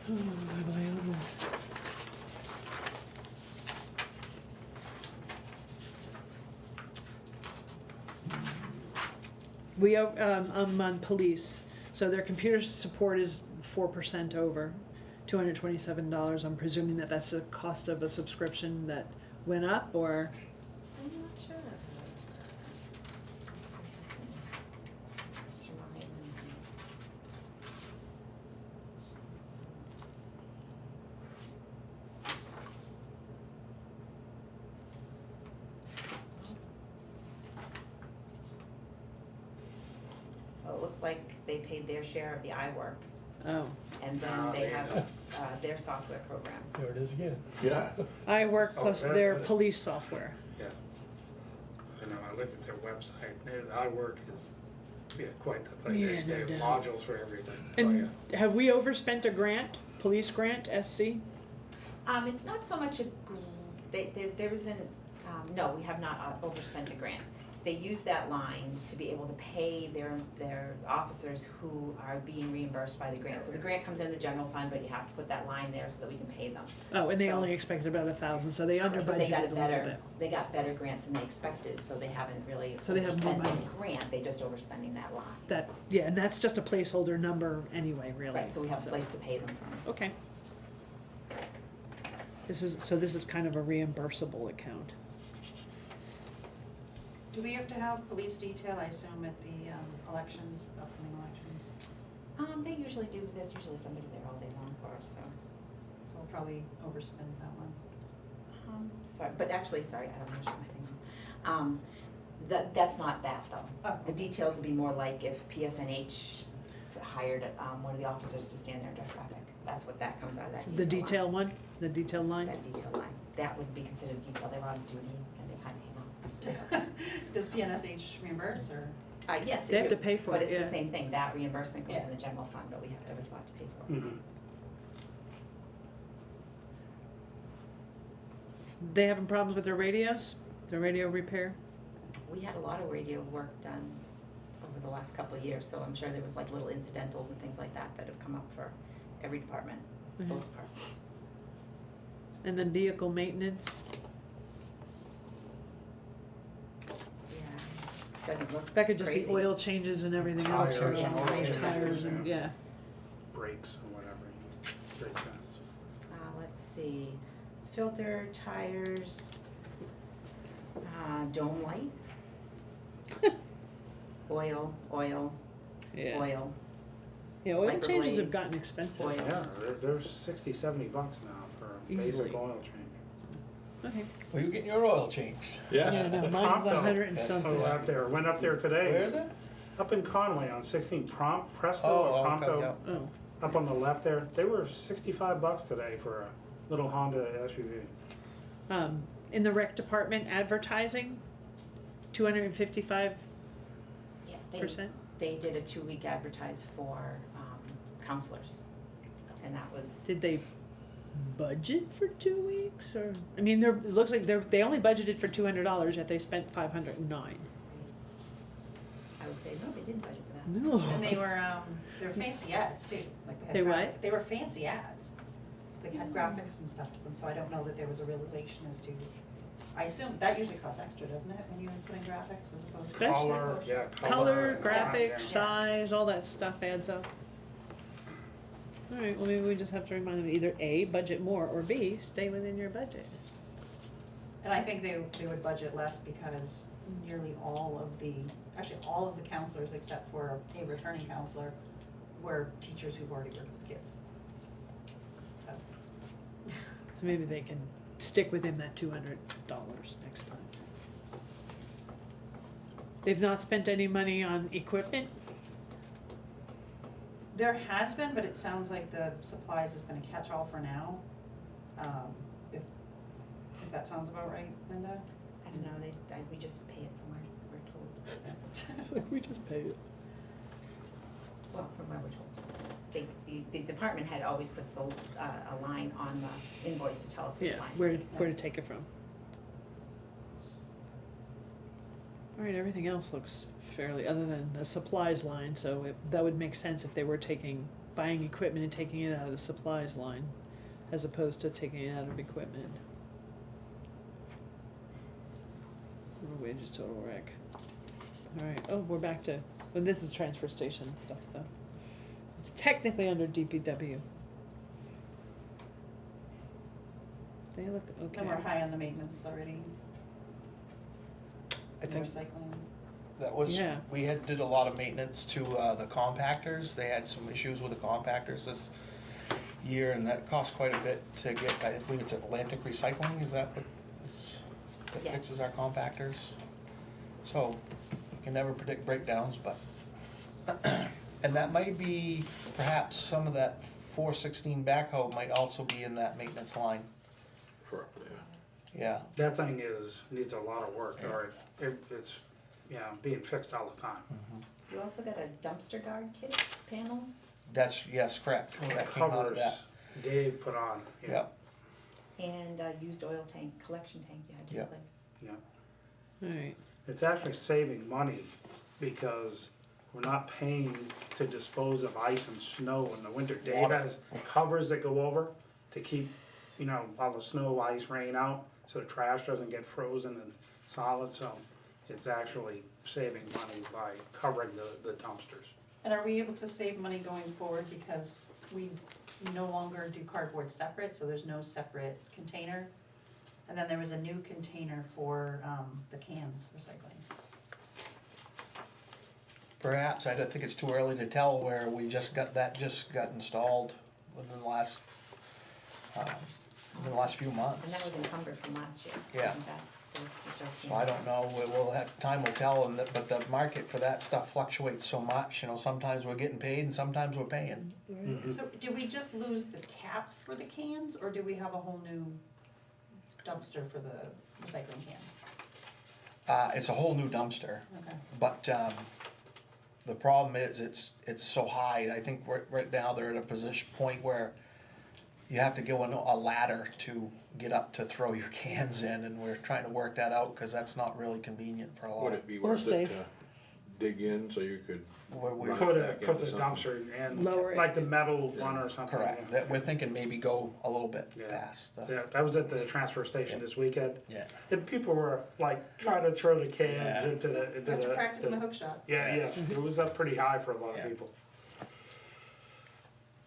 Oh, my, oh, my. We, I'm on police, so their computer support is 4% over, $227. I'm presuming that that's the cost of a subscription that went up, or? I'm not sure. Just remind me. Well, it looks like they paid their share of the iWork, Oh, and then they have their software program. There it is again. Yeah. I work plus Oh, their that's- police software. Yeah. I know, I looked at their website, their iWork is, quite the thing. Yeah, They no have doubt. modules for everything. And have we overspent a grant, police grant, SC? It's not so much a, there isn't, no, we have not overspent a grant. They use that line to be able to pay their officers who are being reimbursed by the grant. So the grant comes in the general fund, but you have to put that line there so that we can pay them. Oh, and they So- only expected about 1,000, so they under But they got budgeted a little bit. they got better grants than they expected, so they haven't really So they have more overspent money. the grant, they just overspending that line. That, yeah, and that's just a placeholder number anyway, really. Right, so we have a place to pay them from. Okay. This is kind of a reimbursable account. Do we have to have police detail, I assume, at the elections, upcoming elections? They usually do, there's usually somebody there all day long for us, so. So we'll probably overspend that one. Sorry, but actually, sorry, I don't want to show my thing. That's not that though. Oh. The details would be more like if PSNH hired, one of the officers to stand there and direct traffic. That's what that comes out of that detail The line. detail one, the detail line? That detail line, that would be considered detail, they were on duty and they kind of came out. Does PNSH reimburse, or? Yes, They have to pay for but it, it's yeah. the same thing, that reimbursement goes Yeah. in the general fund, but we have to have a spot to pay for it. Mhm. They having problems with their radios? Their radio repair? We had a lot of radio work done over the last couple of years, so I'm sure there was like little incidentals and things like that that have come up for every department, Mhm. both departments. And then vehicle maintenance? Yeah, doesn't look That could just be crazy. oil changes and everything else. Tires and oil changes, Tires and, yeah. Brakes or whatever, brake pads. Let's see, filter, tires, dome light, oil, Yeah. oil, Yeah, oil changes have Microblades, gotten expensive. oil. Yeah, they're $60-70 now for a Easily. basic oil change. Okay. Well, you getting your oil changed? Yeah, no, mine's Pronto. 100 and That's something. Went up there today. Where is it? Up in Conway on 16, Presto Oh, or okay, Pronto. yeah. Oh, up on the left there, they were $65 today for a little Honda SUV. In the rec department, advertising, 255%. Yeah, they did a 2-week advertise for counselors, and that was, Did they budget for 2 weeks, or, I mean, it looks like they only budgeted for $200, yet they spent 509. I would say, no, they didn't budget for that. No. And they were fancy ads too, like they had. They what? They were fancy ads. They had graphics and stuff to them, so I don't know that there was a realization as to, I assume that usually costs extra, doesn't it, when you put in graphics as opposed to. Especially- Color, yeah, Color, and graphics, yeah. size, all that stuff adds up. All right, well, maybe we just have to remind them either A, budget more, or B, stay within your budget. And I think they would budget less because nearly all of the counselors, except for a returning counselor, were teachers who've already worked with kids. So, So maybe they can stick within that $200 next time. They've not spent any money on equipment? there has been, but it sounds like the supplies has been a catch-all for now. If that sounds about right, Linda? I don't know, we just pay it from where we're told. We just pay it. Well, from where we're told. The department head always puts a line on the invoice to tell us which Yeah, line. where to take it from. All right, everything else looks fairly, other than the supplies line, so that would make sense if they were buying equipment and taking it out of the supplies line, as opposed to taking it out of equipment. Wages, total rec. All right, oh, we're back to, well, this is transfer station stuff though. It's technically under DPW. They look okay. And we're high on the maintenance already. I think Recycling. that was, Yeah. did a lot of maintenance to the compactors. They had some issues with the compactors this year, and that cost quite a bit to get. I believe it's Atlantic Recycling, is that what that Yes. fixes our compactors? So, you can never predict breakdowns, but, and that might be, perhaps some of that 416 backhoe might also be in that maintenance line. For up there. Yeah, That thing needs a lot of work, or it's, being fixed all the time. You also got a dumpster guard kit, panels? that's, yes, correct. All the That came out of covers that. Dave put on, Yep. And a used oil tank, collection tank you had to Yep. replace. yeah. All right, It's actually saving money because we're not paying to dispose of ice and snow in the winter. Dave Water. has covers that go over to keep, all the snow, ice, rain out, so the trash doesn't get frozen and solid, so it's actually saving money by covering the dumpsters. And are we able to save money going forward because we no longer do cardboard separate, so there's no separate container? And then there was a new container for the cans recycling. Perhaps, I don't think it's too early to tell where we just got installed within the last few months. And that was encumbered from last year, Yeah. wasn't that? So I don't know, time will tell, but the market for that stuff fluctuates so much, sometimes we're getting paid and sometimes we're paying. So did we just lose the cap for the cans, or do we have a whole new dumpster for the recycling cans? It's a whole new dumpster, Okay. but, the problem is, it's so high, I think right now they're at a point where you have to go on a ladder to get up to throw your cans in, and we're trying to work that out, cause that's not really convenient for a lot Would of. it be Or worth it safe. to dig in so you could? We're Right. Put Back the into dumpster in, Lower it. like the metal one or something. correct, yeah. that we're thinking maybe go a little bit Yeah. past. Yeah, I was at the transfer station this weekend, Yeah. and people were like trying to throw the cans Yeah. into the, Have to practice my hook shot. Yeah, it was up pretty high for a lot Yeah. of people.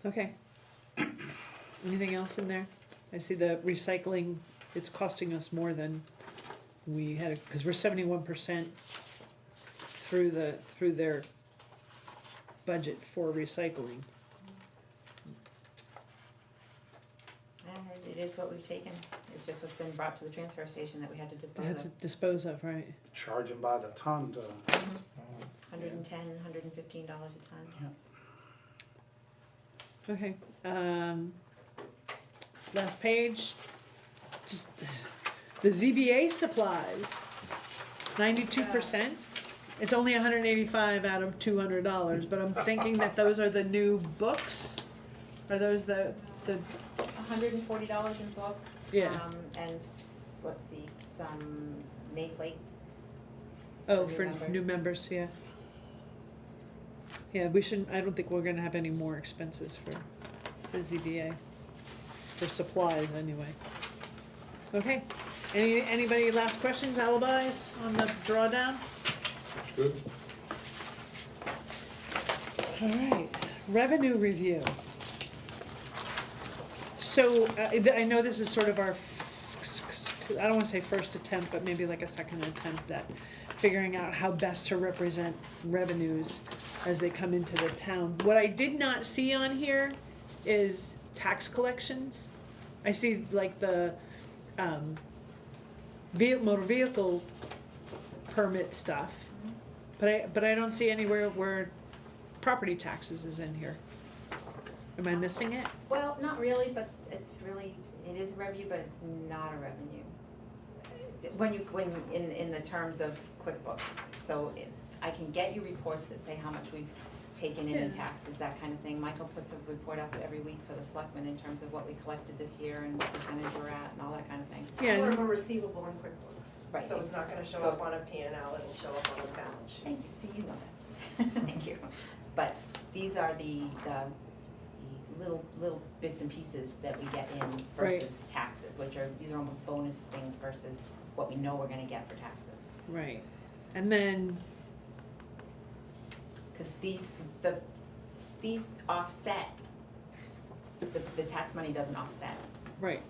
okay. Anything else in there? I see the recycling, it's costing us more than we had, because we're 71% through their budget for recycling. It is what we've taken, it's just what's been brought to the transfer station that we had to We dispose have of. to dispose of, right? Charge them by the ton to, $110, $115 a ton. Okay, last page, just the ZBA supplies, 92%. It's only 185 out of $200, but I'm thinking that those are the new books? Are those the, $140 in books. Yeah. And let's see, some nameplates. oh, For for new members. new members, yeah. Yeah, we shouldn't, I don't think we're gonna have any more expenses for ZBA, for supplies anyway. Okay, anybody last questions, alibis on the drawdown? Looks good. All right, revenue review. So, I know this is sort of our, I don't wanna say first attempt, but maybe like a second attempt at figuring out how best to represent revenues as they come into the town. What I did not see on here is tax collections. I see like the, motor vehicle permit stuff, but I don't see anywhere where property taxes is in here. Am I missing it? Well, not really, but it's really, it is revenue, but it's not a revenue. When in the terms of QuickBooks, so I can get you reports that say how much we've taken in taxes, that kind of thing. Michael puts a report out every week for the selectmen in terms of what we collected this year and what percentage we're at and all that kind of thing. Yeah, Or a receivable in QuickBooks. Right, So it's not gonna show so- up on a P&L, it'll show up on a balance sheet. Thank you, see, you know that. Thank you. But these are the little bits and pieces that we get in Right. versus taxes, these are almost bonus things versus what we know we're gonna get for taxes. right. And then, Cause these offset, the tax money doesn't offset, right,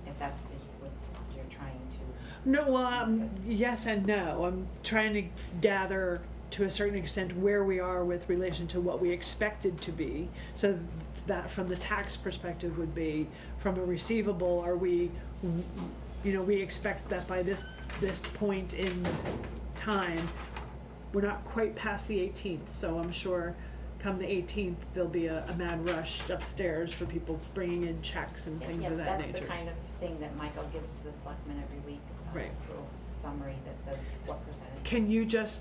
if that's what you're trying to. no, well, yes and no. I'm trying to gather to a certain extent where we are with relation to what we expected to be. So that from the tax perspective would be, from a receivable, are we, we expect that by this point in time, we're not quite past the 18th, so I'm sure come the 18th, there'll be a mad rush upstairs for people bringing in checks and things of that nature. That's the kind of thing that Michael gives to the selectmen every week. Right. A little summary that says what percentage. Can you just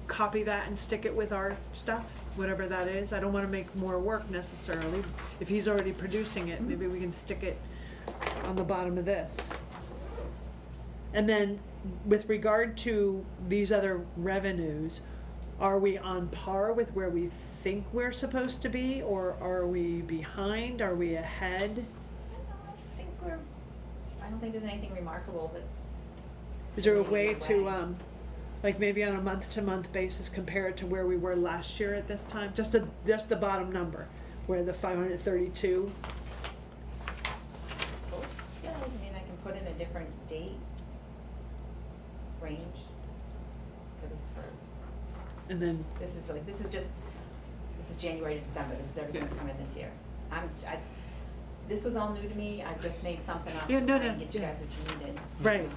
copy that and stick it with our stuff, whatever that is? I don't wanna make more work necessarily. If he's already producing it, maybe we can stick it on the bottom of this. And then, with regard to these other revenues, are we on par with where we think we're supposed to be, or are we behind, are we ahead? I don't think there's anything remarkable that's. Is there a leading way the to, like maybe on a month-to-month basis, compare it to where we were last year at this time? Just the bottom number, where the 532, Yeah, I mean, I can put in a different date range for this, and then, this is January to December, this is everything that's come in this year. This was all new to me, I just made something up Yeah, to no, try no, and get you yeah. guys what you needed. Right.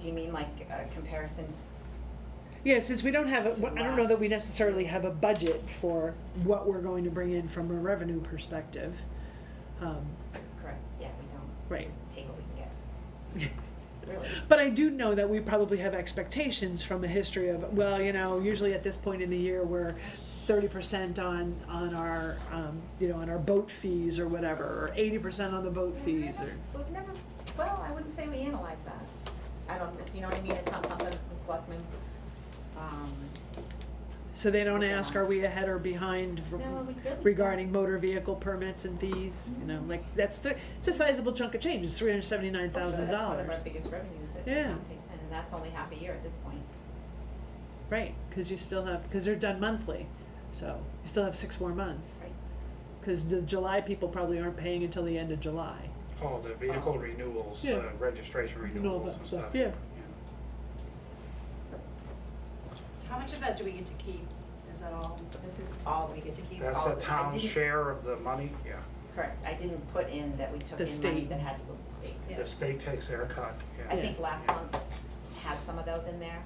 Do you mean like a comparison? yeah, since we don't have, To I don't know that we last. necessarily have a budget for what we're going to bring in from a revenue perspective. Correct, yeah, we don't. Right. Just take what we can get. Really? But I do know that we probably have expectations from a history of, well, usually at this point in the year, we're 30% on our, on our boat fees or whatever, or 80% on the boat fees, or, We've never, well, I wouldn't say we analyzed that. I don't, you know what I mean, it's not something that the selectmen, so they don't ask, are we ahead or behind no, we really don't. regarding motor vehicle permits and fees, like, it's a sizable chunk of change, it's $379,000. That's one of our biggest revenues that the Yeah. town takes in, and that's only half a year at this point. Right, because they're done monthly, so you still have 6 more months. Right. Because the July people probably aren't paying until the end of July. Oh, the vehicle renewals, Yeah. registration And all renewals that and stuff, stuff. yeah. How much of that do we get to keep? Is that all? This is all we get to keep. That's all the of this. I town's didn't- share of the money, yeah. Correct, I didn't put in that we took The in money state. that had to go to the state. Yeah. The state takes their cut, I yeah. think last month's had some of those in there,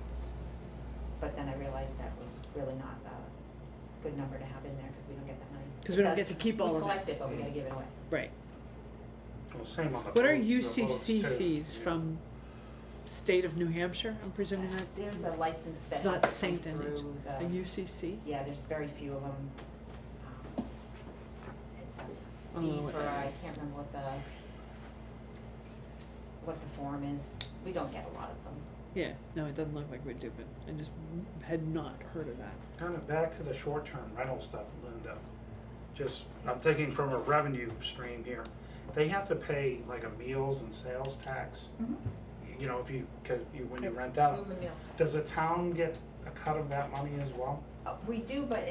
but then I realized that was really not a good number to have in there, cause we don't get that money. 'Cause we don't get to keep all of it. We collect it, but we gotta give it away. Right. Well, same on the What are boat- the boats, UCC too. fees from state of New Hampshire, I'm presuming that? There's a license that It's not has to come Saint Ange. through A the, UCC? yeah, there's very few of them. It's a Oh, fee what- for, I can't remember what the form is. We don't get a lot of them. Yeah, no, it doesn't look like we do, but I just had not heard of that. Kind of back to the short-term rental stuff, Linda. Just, I'm thinking from a revenue stream here. They have to pay like a meals and sales tax, you know, if you, when you rent out. Room and meals. Does the town get a cut of that money as well? We do, but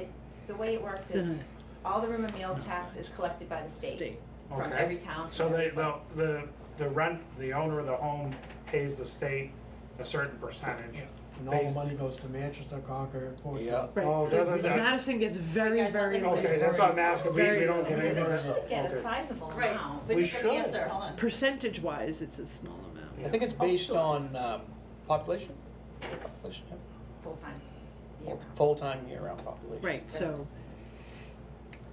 the way it works is, all the room and meals tax is collected by the state from Okay. every town. So from every they, place. the rent, the owner of the home pays the state a certain percentage. And all the money goes to Manchester, Concord, Portsmouth. Yeah. Right. Oh, doesn't that- Madison gets very, Guys, very, let me- Okay, that's what I'm asking, we don't get We anything. should get a Okay. sizable Right, amount. but We you got the should. answer, hold on. percentage-wise, it's a small amount. I think it's based sure. on population? Population, yeah. Full-time. year-round. Full-time year-round population. Right, so,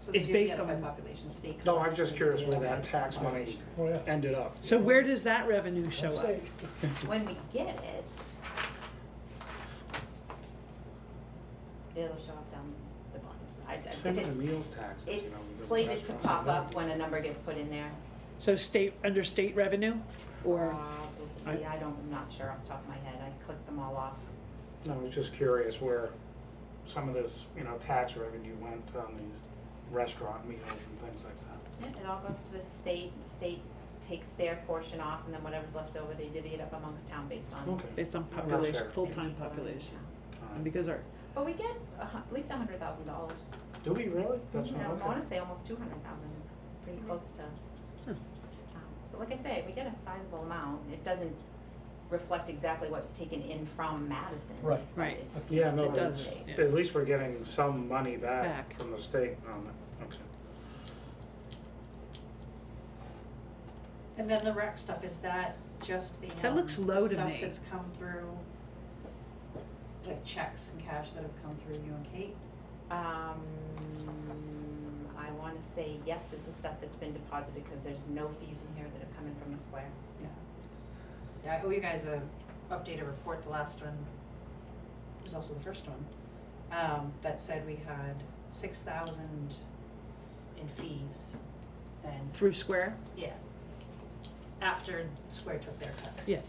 So they It's do based get it by on- population, state. No, I'm just collects curious it. where that tax money Oh, yeah. ended up. so where does that revenue show That's up? great. When we get it, it'll show up down the bottom side. Same with It's, the meals taxes, you know. it's the slated to restaurant. pop up when a number gets put in there. So state, under state revenue, or, Probably, I'm not sure off the top of my head, I clicked them all off. No, I was just curious where some of this, you know, tax revenue went on these restaurant meals and things like that. Yeah, it all goes to the state takes their portion off, and then whatever's left over, they divvy it up amongst town based on. Okay. based on That's population, fair. full-time people in the population? town. And because our, But we get at least $100,000. Do we really? That's You what, know, I okay. wanna say almost 200,000 is pretty close to. So like I say, we get a sizable amount. It doesn't reflect exactly what's taken in from Madison. Right. but Right. it's- Yeah, no, It but does, it's- yeah. at least we're getting some money Back. back from the state on it, okay. And then the rec stuff, is that just the, That looks low to stuff me. that's come through, like checks and cash that have come through you and Kate? I wanna say yes, this is stuff that's been deposited, because there's no fees in here that have come in from the square. Yeah. Yeah, I owe you guys a updated report, the last one, was also the first one, that said we had 6,000 in fees and, through Square? yeah, after Square took their cut. Yeah.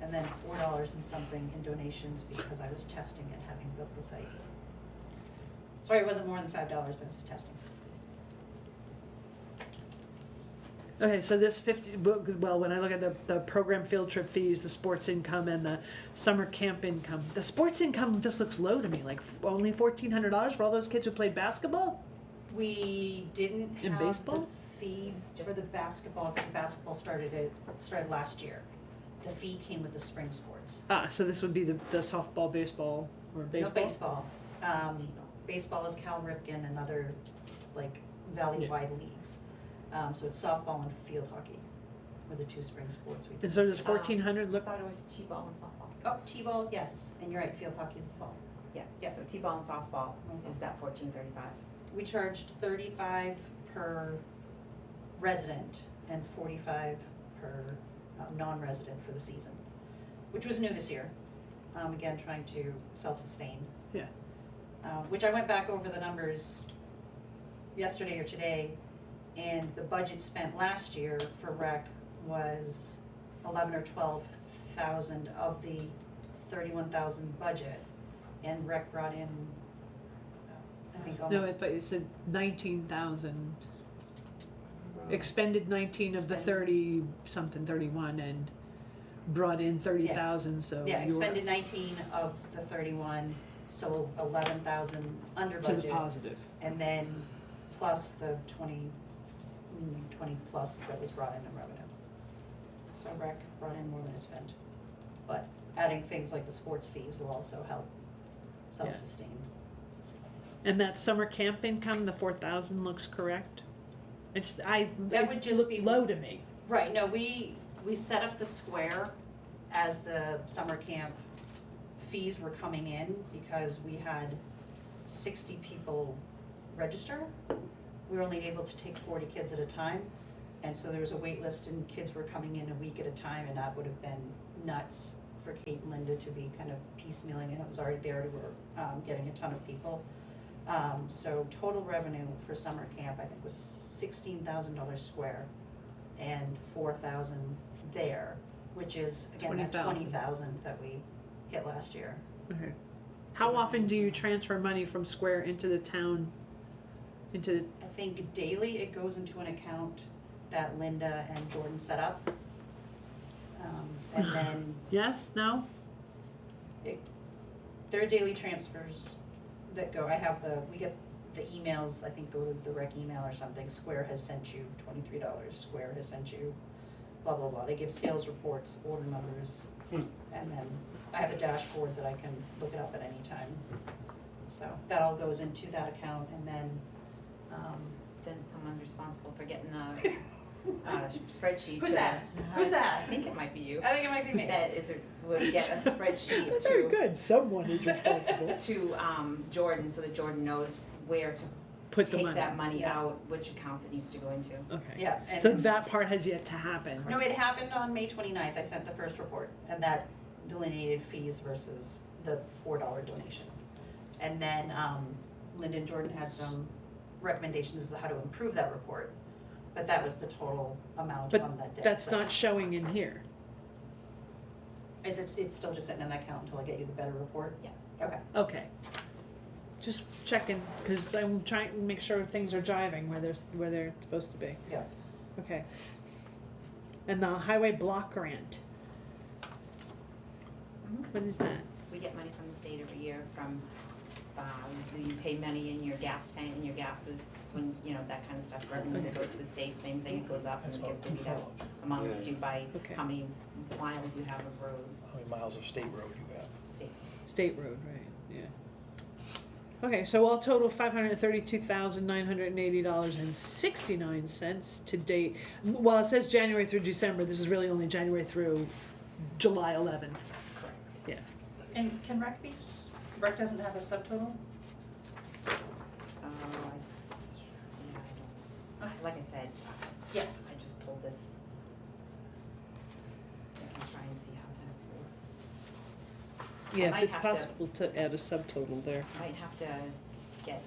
And then $4 and something in donations because I was testing it, having built the site. Sorry, it wasn't more than $5, but I was just testing. Okay, so this 50, well, when I look at the program field trip fees, the sports income and the summer camp income, the sports income just looks low to me, like only $1,400 for all those kids who played basketball? We didn't In have the baseball? fees for the basketball, because basketball started last year. The fee came with the spring sports. Ah, so this would be the softball, baseball, or baseball? No baseball. Baseball is Cal Ripken and other, like, valley-wide leagues. So it's softball and field hockey were the two spring sports we did. And so does 1,400 I look, thought it was T-ball and softball. Oh, T-ball, yes, and you're right, field hockey is the fall. Yeah, Yeah. so T-ball and softball is that $14.35. We charged $35 per resident and $45 per non-resident for the season, which was new this year. Again, trying to self-sustain. yeah, Which I went back over the numbers yesterday or today, and the budget spent last year for rec was 11 or 12,000 of the 31,000 budget, and rec brought in, I think no, I almost. thought you said 19,000, expended 19 of the 30-something, 31, and brought in 30,000, so Yeah, you were expended 19 of the 31, so 11,000 under to the budget. positive. And then plus the 20 plus that was brought in revenue. So rec brought in more than it spent. But adding things like the sports fees will also help self-sustain. And that summer camp income, the 4,000 looks correct? It's, That would it just looked be- low to me. Right, no, we set up the square as the summer camp fees were coming in because we had 60 people register. We were only able to take 40 kids at a time, and so there was a wait list and kids were coming in a week at a time, and that would have been nuts for Kate and Linda to be kind of piecemealing, and it was already there to getting a ton of people. So total revenue for summer camp, I think, was $16,000 square and 4,000 there, which is again that 20,000. 20,000 that we hit last year. Okay. How often do you transfer money from Square into the town, into the, I think daily it goes into an account that Linda and Jordan set up. And then yes, no? there are daily transfers that go, we get the emails, I think go to the rec email or something, Square has sent you $23, Square has sent you blah, blah, blah. They give sales reports, order numbers, and then I have a dashboard that I can look it up at any time. So that all goes into that account, and then, Then someone responsible for getting a spreadsheet. Who's to- that? Who's that? I think it might be you. I think it might be me. That would get a spreadsheet Very to, good, someone is responsible. to Jordan, so that Jordan knows where to Put the take money. that money Yeah. out, which accounts it needs to go into. Okay. Yeah, and. So that part has yet to happen. No, it happened on May 29th, I sent the first report, and that delineated fees versus the $4 donation. And then, Linda and Jordan had some recommendations as to how to improve that report, but that was the total amount But on that day. that's So not showing in here. it's still just sitting in that account until I get you the better report? Yeah. Okay. Okay. Just checking, because I'm trying to make sure things are jiving where they're supposed to be. Yeah. Okay. And the highway block grant, Mhm. what is that? We get money from the state every year from, you pay money in your gas tank, in your gases, when, that kind of stuff, revenue that goes to the state, same thing, it goes up and That's it gets about divvied out $2. amongst you by Okay. how many miles you have of road, How many miles of state road you have? state. State road, right, yeah. Okay, so all total $532,980.69 to date. Well, it says January through December, this is really only January through July 11th. Correct. Yeah. And can rec doesn't have a subtotal? I don't, like I said, Yeah. I just pulled this. I can try and see how that Yeah, might if it's have to- possible to add a subtotal there. might have to get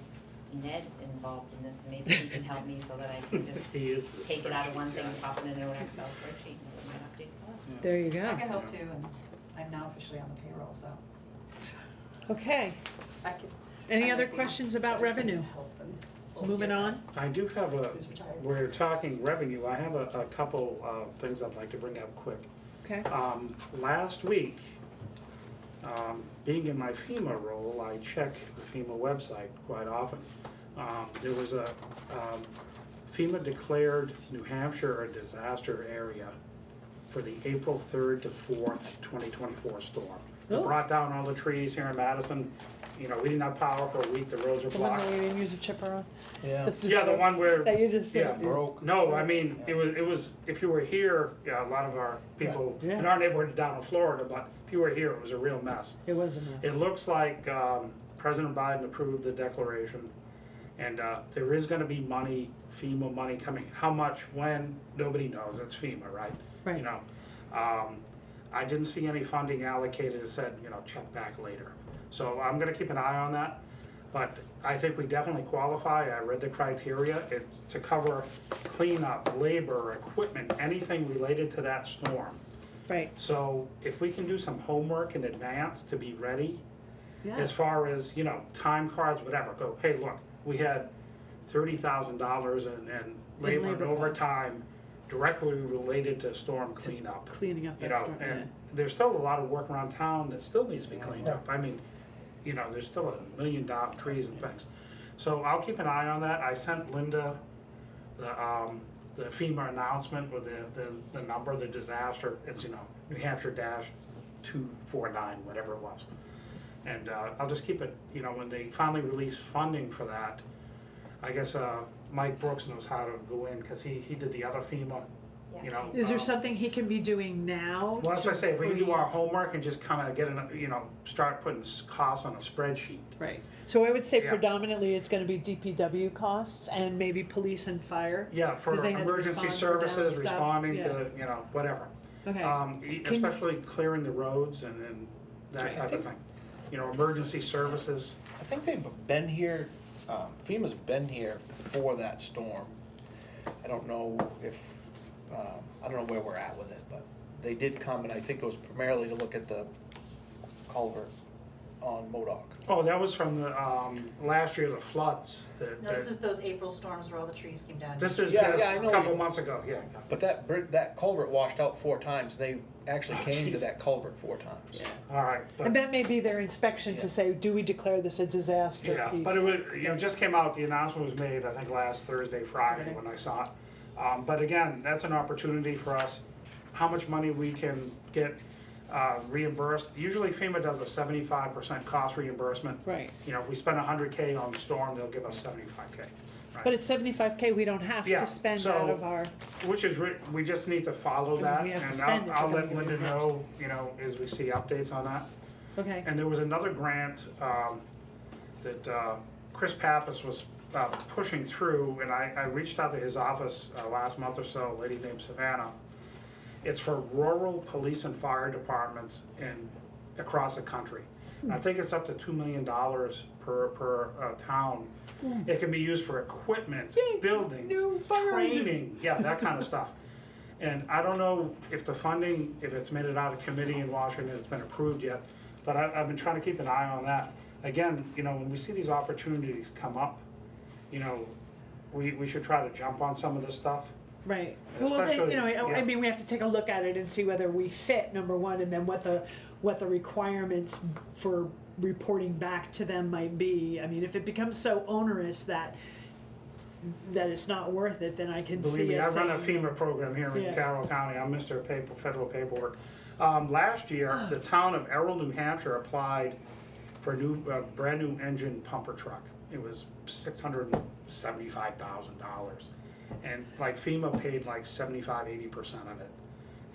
Ned involved in this, and maybe he can help me so that I can just He is the take it out of one spreadsheet thing, guy. pop it into an Excel spreadsheet, and it might update for us. There you I go. can help too, and I'm now officially on the payroll, so Okay, I could. any I other might be questions about better suited revenue? to help than Moving on? I do have Who's retired. we're talking revenue, I have a couple things I'd like to bring up quick. Okay, Last week, being in my FEMA role, I check the FEMA website quite often. There was a FEMA declared New Hampshire a disaster area for the April 3rd to 4th, 2024 storm. It Oh. brought down all the trees here in Madison. We didn't have power for a week, the roads were the one blocked. that we didn't use a chipper on? Yeah. Yeah, the one where That you just yeah, said. Broke. no, I mean, it was, if you were here, a lot of our people Yeah. in our neighborhood are down in Florida, but if you were here, it was a real mess. It was a mess. It looks like President Biden approved the declaration, and there is gonna be money, FEMA money coming. How much, when, nobody knows, it's FEMA, right? Right. I didn't see any funding allocated, it said, check back later. So I'm gonna keep an eye on that, but I think we definitely qualify, I read the criteria, it's to cover cleanup, labor, equipment, anything related to that storm. Right, So if we can do some homework in advance to be ready, yeah, as far as, time cards, whatever, go, hey, look, we had $30,000 in labor and labor costs. overtime directly related to storm cleanup. cleaning up that storm, yeah. And there's still a lot of work around town that still needs to be cleaned up. I mean, there's still $1 million trees and things. So I'll keep an eye on that. I sent Linda the FEMA announcement with the number, the disaster. It's, New Hampshire -249, whatever it was. And I'll just keep it, when they finally release funding for that, I guess Mike Brooks knows how to go in, because he did the other FEMA you know. Is there something he can be doing now? Well, that's what I say, if we can do to- our homework and just kind of get, start putting costs on a spreadsheet. Right, so I would say Yeah. predominantly it's gonna be DPW costs and maybe police and fire. Yeah, for 'Cause they had to emergency respond for down services, stuff, responding yeah. to, whatever. Okay, Especially clearing the roads and that Right. type of thing. Emergency services. I think they've been here, FEMA's been here for that storm. I don't know if, I don't know where we're at with it, but they did come, and I think it was primarily to look at the culvert on Modoc. Oh, that was from the, last year, the floods. No, this is those April storms where all the trees came down. This is Yeah, just yeah, I know a couple you- months ago, yeah. But that culvert washed out 4 times, they actually Oh, came to geez. that culvert 4 times. All right. and that may be their inspection Yeah. to say, do we declare this a disaster Yeah, piece? but it was, just came out, the announcement was made, I think, last Thursday, Friday, Okay. when I saw it. But again, that's an opportunity for us, how much money we can get reimbursed. Usually FEMA does a 75% cost reimbursement. Right, If we spend 100K on the storm, they'll give us 75K. right? but it's 75K, we don't have Yeah, to spend so- out of our, Which is, we just need to follow And that, we have to and spend it to I'll then let get Linda reimbursed. know, as we see updates on that. okay, And there was another grant that Chris Pappas was pushing through, and I reached out to his office last month or so, a lady named Savannah. It's for rural police and fire departments across the country. I think it's up to $2 million per town. It can be used for equipment, Yay, buildings, new fire engine. training, yeah, that kind of stuff. And I don't know if the funding, if it's made it out of committee in Washington, it's been approved yet, but I've been trying to keep an eye on that. Again, when we see these opportunities come up, we should try to jump on some of this stuff. right. Well, then, Especially- I yeah. mean, we have to take a look at it and see whether we fit, number one, and then what the requirements for reporting back to them might be. I mean, if it becomes so onerous that it's not worth it, then I can Believe see me, I us run a saying, FEMA program here in Yeah. Carroll County, I'm Mr. Federal Paperwork. Last year, the town of Errol, New Hampshire applied for a brand new engine pumper truck. It was $675,000. And like FEMA paid like 75–80% of it.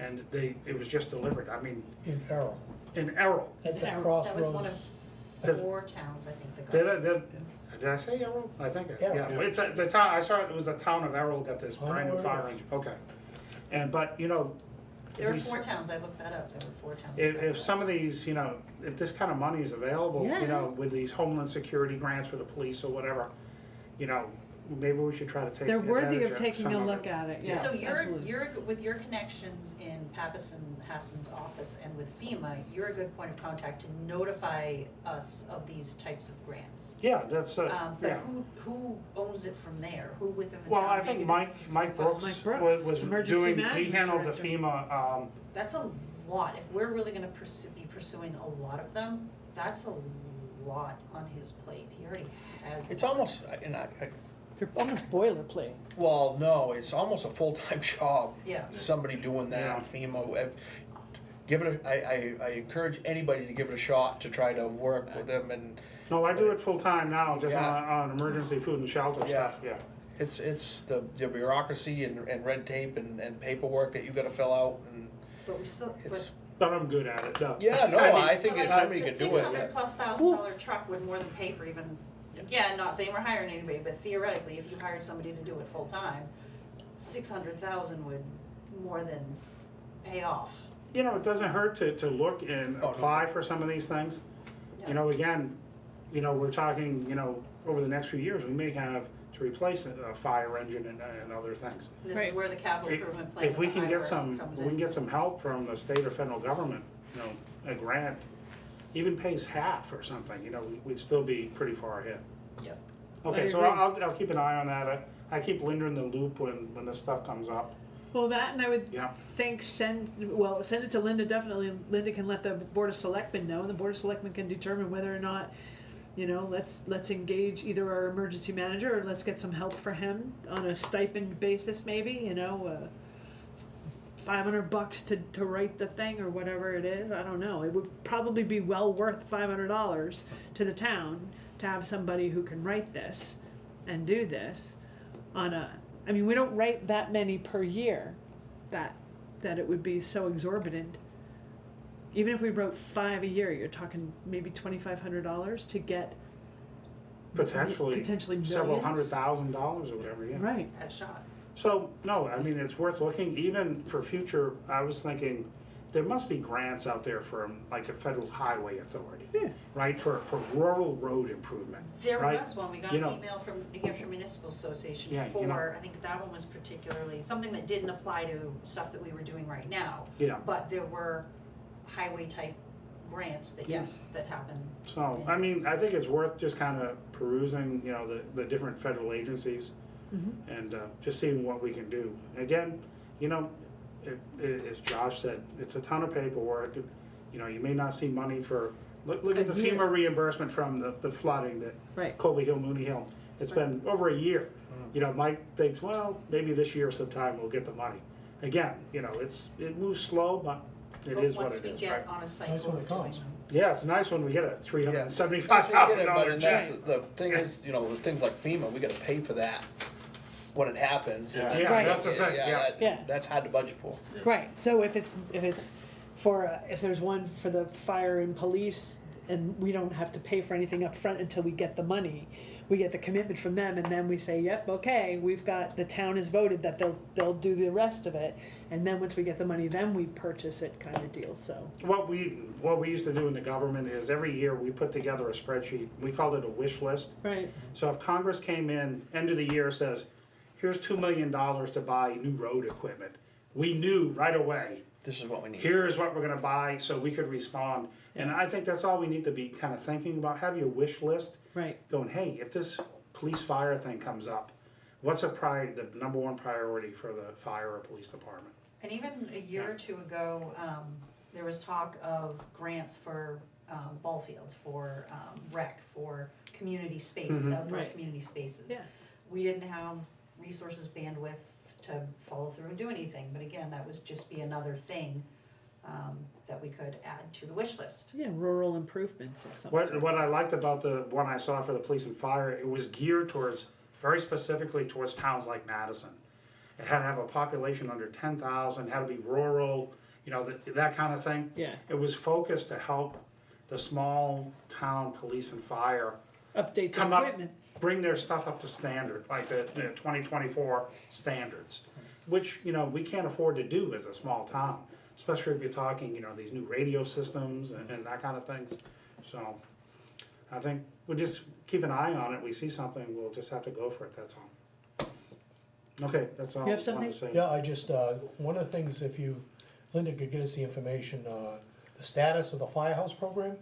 And it was just delivered, I mean, In Errol, in Errol. that's Yeah, at That was one Crossroads. of 4 towns, I think, that got. Did I say Errol? I think, Errol. yeah, it's the town, I saw it was the town of Errol got this Oh, brand new it fire is. engine, okay. But, There were if 4 we, towns, I looked that up, there were 4 towns. that got if that. some of these, if this kind of money is available, Yeah. with these Homeland Security grants for the police or whatever, maybe we should try to take they're worthy advantage of taking some a of look it. at it, yes, So absolutely. you're, with your connections in Pappas and Hassan's office and with FEMA, you're a good point of contact to notify us of these types of grants. Yeah, that's, But yeah. who owns it from there? Who within the town? Well, I think maybe Mike this- Brooks Mike Brooks, was Emergency doing, he Management handled the Director. FEMA, That's a lot. If we're really gonna be pursuing a lot of them, that's a lot on his plate. He already has. a It's lot. almost, and They're almost boilerplate. well, no, it's almost a full-time job. Yeah. Somebody doing that, Yeah. FEMA, give it, I encourage anybody to give it a shot to try to work with them, and no, I do it full-time now, just Yeah. on emergency food and shelter stuff, yeah. it's the bureaucracy and red tape and paperwork that you gotta fill out, and But we still, it's, But I'm good at it, no. yeah, no, I think But if like, somebody the could do it, $600,000+ truck would more than pay for even, again, not saying we're hiring anybody, but theoretically, if you hired somebody to do it full-time, 600,000 would more than pay off. It doesn't hurt to look and Oh, no. apply for some of these things. Yeah. Again, we're talking, over the next few years, we may have to replace a fire engine and other things. This is Right. where the capital improvement plan If of we the can highway get some, comes we can in. get some help from the state or federal government, a grant, even pays half or something, we'd still be pretty far ahead. Yep. Okay, I so agree. I'll keep an eye on that. I keep Linda in the loop when this stuff comes up. Well, that, and I would Yeah. think send it to Linda, definitely. Linda can let the Board of Selectmen know, and the Board of Selectmen can determine whether or not, let's engage either our emergency manager, or let's get some help for him on a stipend basis, maybe, $500 to write the thing, or whatever it is, I don't know. It would probably be well worth $500 to the town to have somebody who can write this and do this we don't write that many per year. that it would be so exorbitant. Even if we wrote 5 a year, you're talking maybe $2,500 to get Potentially several millions. $100,000 or whatever, yeah. Right. At a shot. So, no, I mean, it's worth looking, even for future, I was thinking, there must be grants out there from, like, a federal highway authority. Yeah. Right, for rural road improvement, There right? was one, we got You an know- email from New Hampshire Municipal Association Yeah, you for, know- I think that one was particularly, something that didn't apply to stuff that we were doing right now. Yeah. But there were highway type grants that, yes, that happened. So, I mean, I think it's worth just kind of perusing, you know, the different federal agencies and just seeing what we can do. Again, you know, as Josh said, it's a ton of paperwork. You know, you may not see money for, look at A the year. FEMA reimbursement from the flooding that Right. Colby Hill, Mooney Hill. It's been over a year. You know, Mike thinks, well, maybe this year sometime we'll get the money. Again, you know, it moves slow, but it is what it Once we is, get right? on a cycle Nice when of it doing comes. them. Yeah, it's nice when we get a That's $375,000 but check. that's, the thing is, you know, with things like FEMA, we gotta pay for that when it happens. Yeah, Right. that's the thing, yeah. Yeah. That's hard to budget for. Right, so if it's for, if there's one for the fire and police, and we don't have to pay for anything up front until we get the money, we get the commitment from them, and then we say, yep, okay, the town has voted that they'll do the rest of it, and then once we get the money, then we purchase it kind of deal, so. What we used to do in the government is every year we put together a spreadsheet. We called it a wish list. Right, So if Congress came in, end of the year says, here's $2 million to buy new road equipment, we knew right away, This is what we need. here's what we're gonna buy, so we could respond. And I think that's all we need to be kind of thinking about, have your wish list, right, going, hey, if this police fire thing comes up, what's the number one priority for the fire or police department? And even a year or two ago, there was talk of grants for ball fields, for rec, for community spaces, outdoor Right. community spaces. yeah, We didn't have resources, bandwidth to follow through and do anything, but again, that was just be another thing that we could add to the wish list. yeah, rural improvements or something. What I liked about the one I saw for the police and fire, it was geared towards, very specifically towards towns like Madison. It had to have a population under 10,000, had to be rural, you know, that kind of thing. Yeah, It was focused to help the small town police and fire update the come up, equipment, bring their stuff up to standard, like the 2024 standards, which, you know, we can't afford to do as a small town, especially if you're talking, you know, these new radio systems and that kind of things. So I think we'll just keep an eye on it. We see something, we'll just have to go for it, that's all. Okay, that's all I You have wanted to something? say. Yeah, I just, one of the things, if Linda could get us the information, the status of the firehouse program,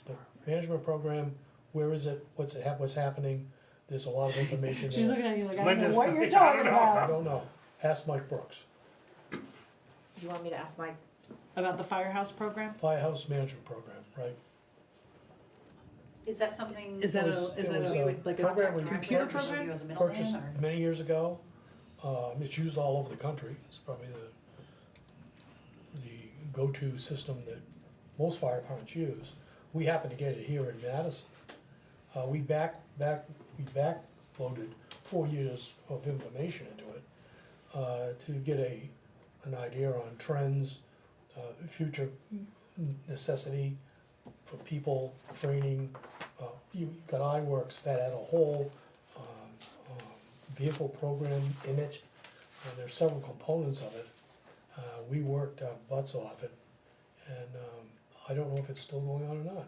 the management program, where is it, what's happening, there's a lot of information she's there. looking at you like, I don't Linda's know what you're like, I don't talking know. I about. don't know, ask Mike Brooks, You want me to ask Mike? About the firehouse program? firehouse management program, right? Is that something? Is that It was- it was a, a like a program we computer purchased- program? You as a Purchased middleman, or? many years ago, it's used all over the country, it's probably the go-to system that most fire departments use. We happen to get it here in Madison. We backloaded 4 years of information into it, to get an idea on trends, future necessity for people, training. You got iWorks that had a whole vehicle program in it. There's several components of it. We worked our butts off it, and I don't know if it's still going on or not.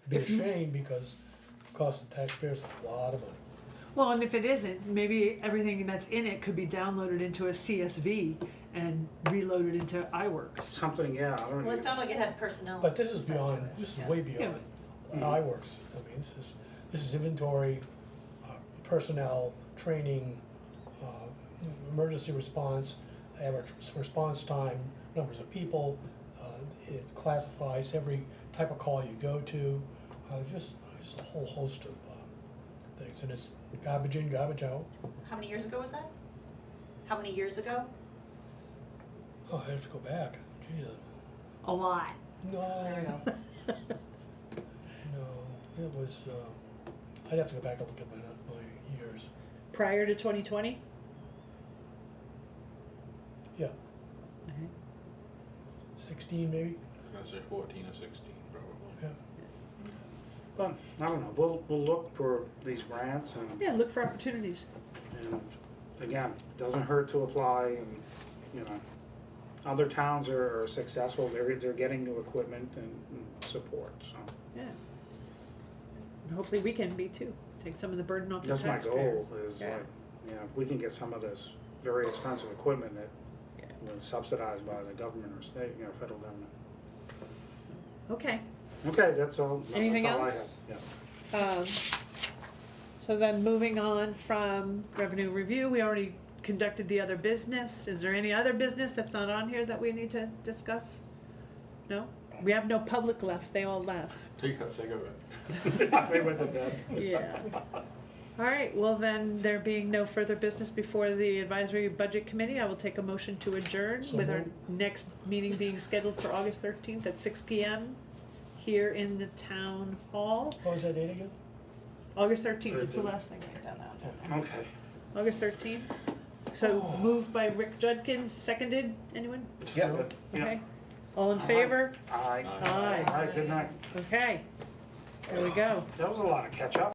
It'd be a If you- shame because it costs the taxpayers a lot of money. Well, and if it isn't, maybe everything that's in it could be downloaded into a CSV and reloaded into iWorks. Something, yeah, I don't Well, it know. sounded like it had personnel. But this is stuff to beyond, it. this is Yeah. way beyond iWorks. I mean, this is inventory, personnel, training, emergency response, average response time, numbers of people. It classifies every type of call you go to, just a whole host of things. And it's garbage in, garbage out. How many years ago was that? How many years ago? Oh, I have to go back. Gee, A lot. There we no, go. no, it was, I'd have to go back and look at my years. Prior to 2020? Yeah, Okay. 16 maybe, I was gonna say 14 or 16 probably. yeah. But, I don't know, we'll look for these grants and, Yeah, look for opportunities. and again, it doesn't hurt to apply and, you know, other towns are successful, they're getting new equipment and support, so. Yeah. And hopefully we can be too, take some of the burden off the That's my taxpayer. goal, is Yeah. like, you know, if we can get some of this very expensive equipment that Yeah. was subsidized by the government or state, you know, federal government. Okay. Okay, that's all, Anything that's all I else? have, Um, So then moving on from revenue review, we already conducted the other business. Is there any other business that's not on here that we need to discuss? No? We have no public left, they all left. Take a cigarette. yeah. They went to bed. Yeah. All right, well then, there being no further business before the advisory budget committee, I will take a motion to adjourn So with our moved. next meeting being scheduled for August 13th at 6 PM here in the town hall. What was that date again? August 13th, it's the 13th. last thing I done that. Okay. August 13th. So moved by Rick Judkins, seconded, anyone? Yep. Yeah. Okay. All in favor? Aye. Aye. All right, good night. Okay. There we go. That was a lot of catch up.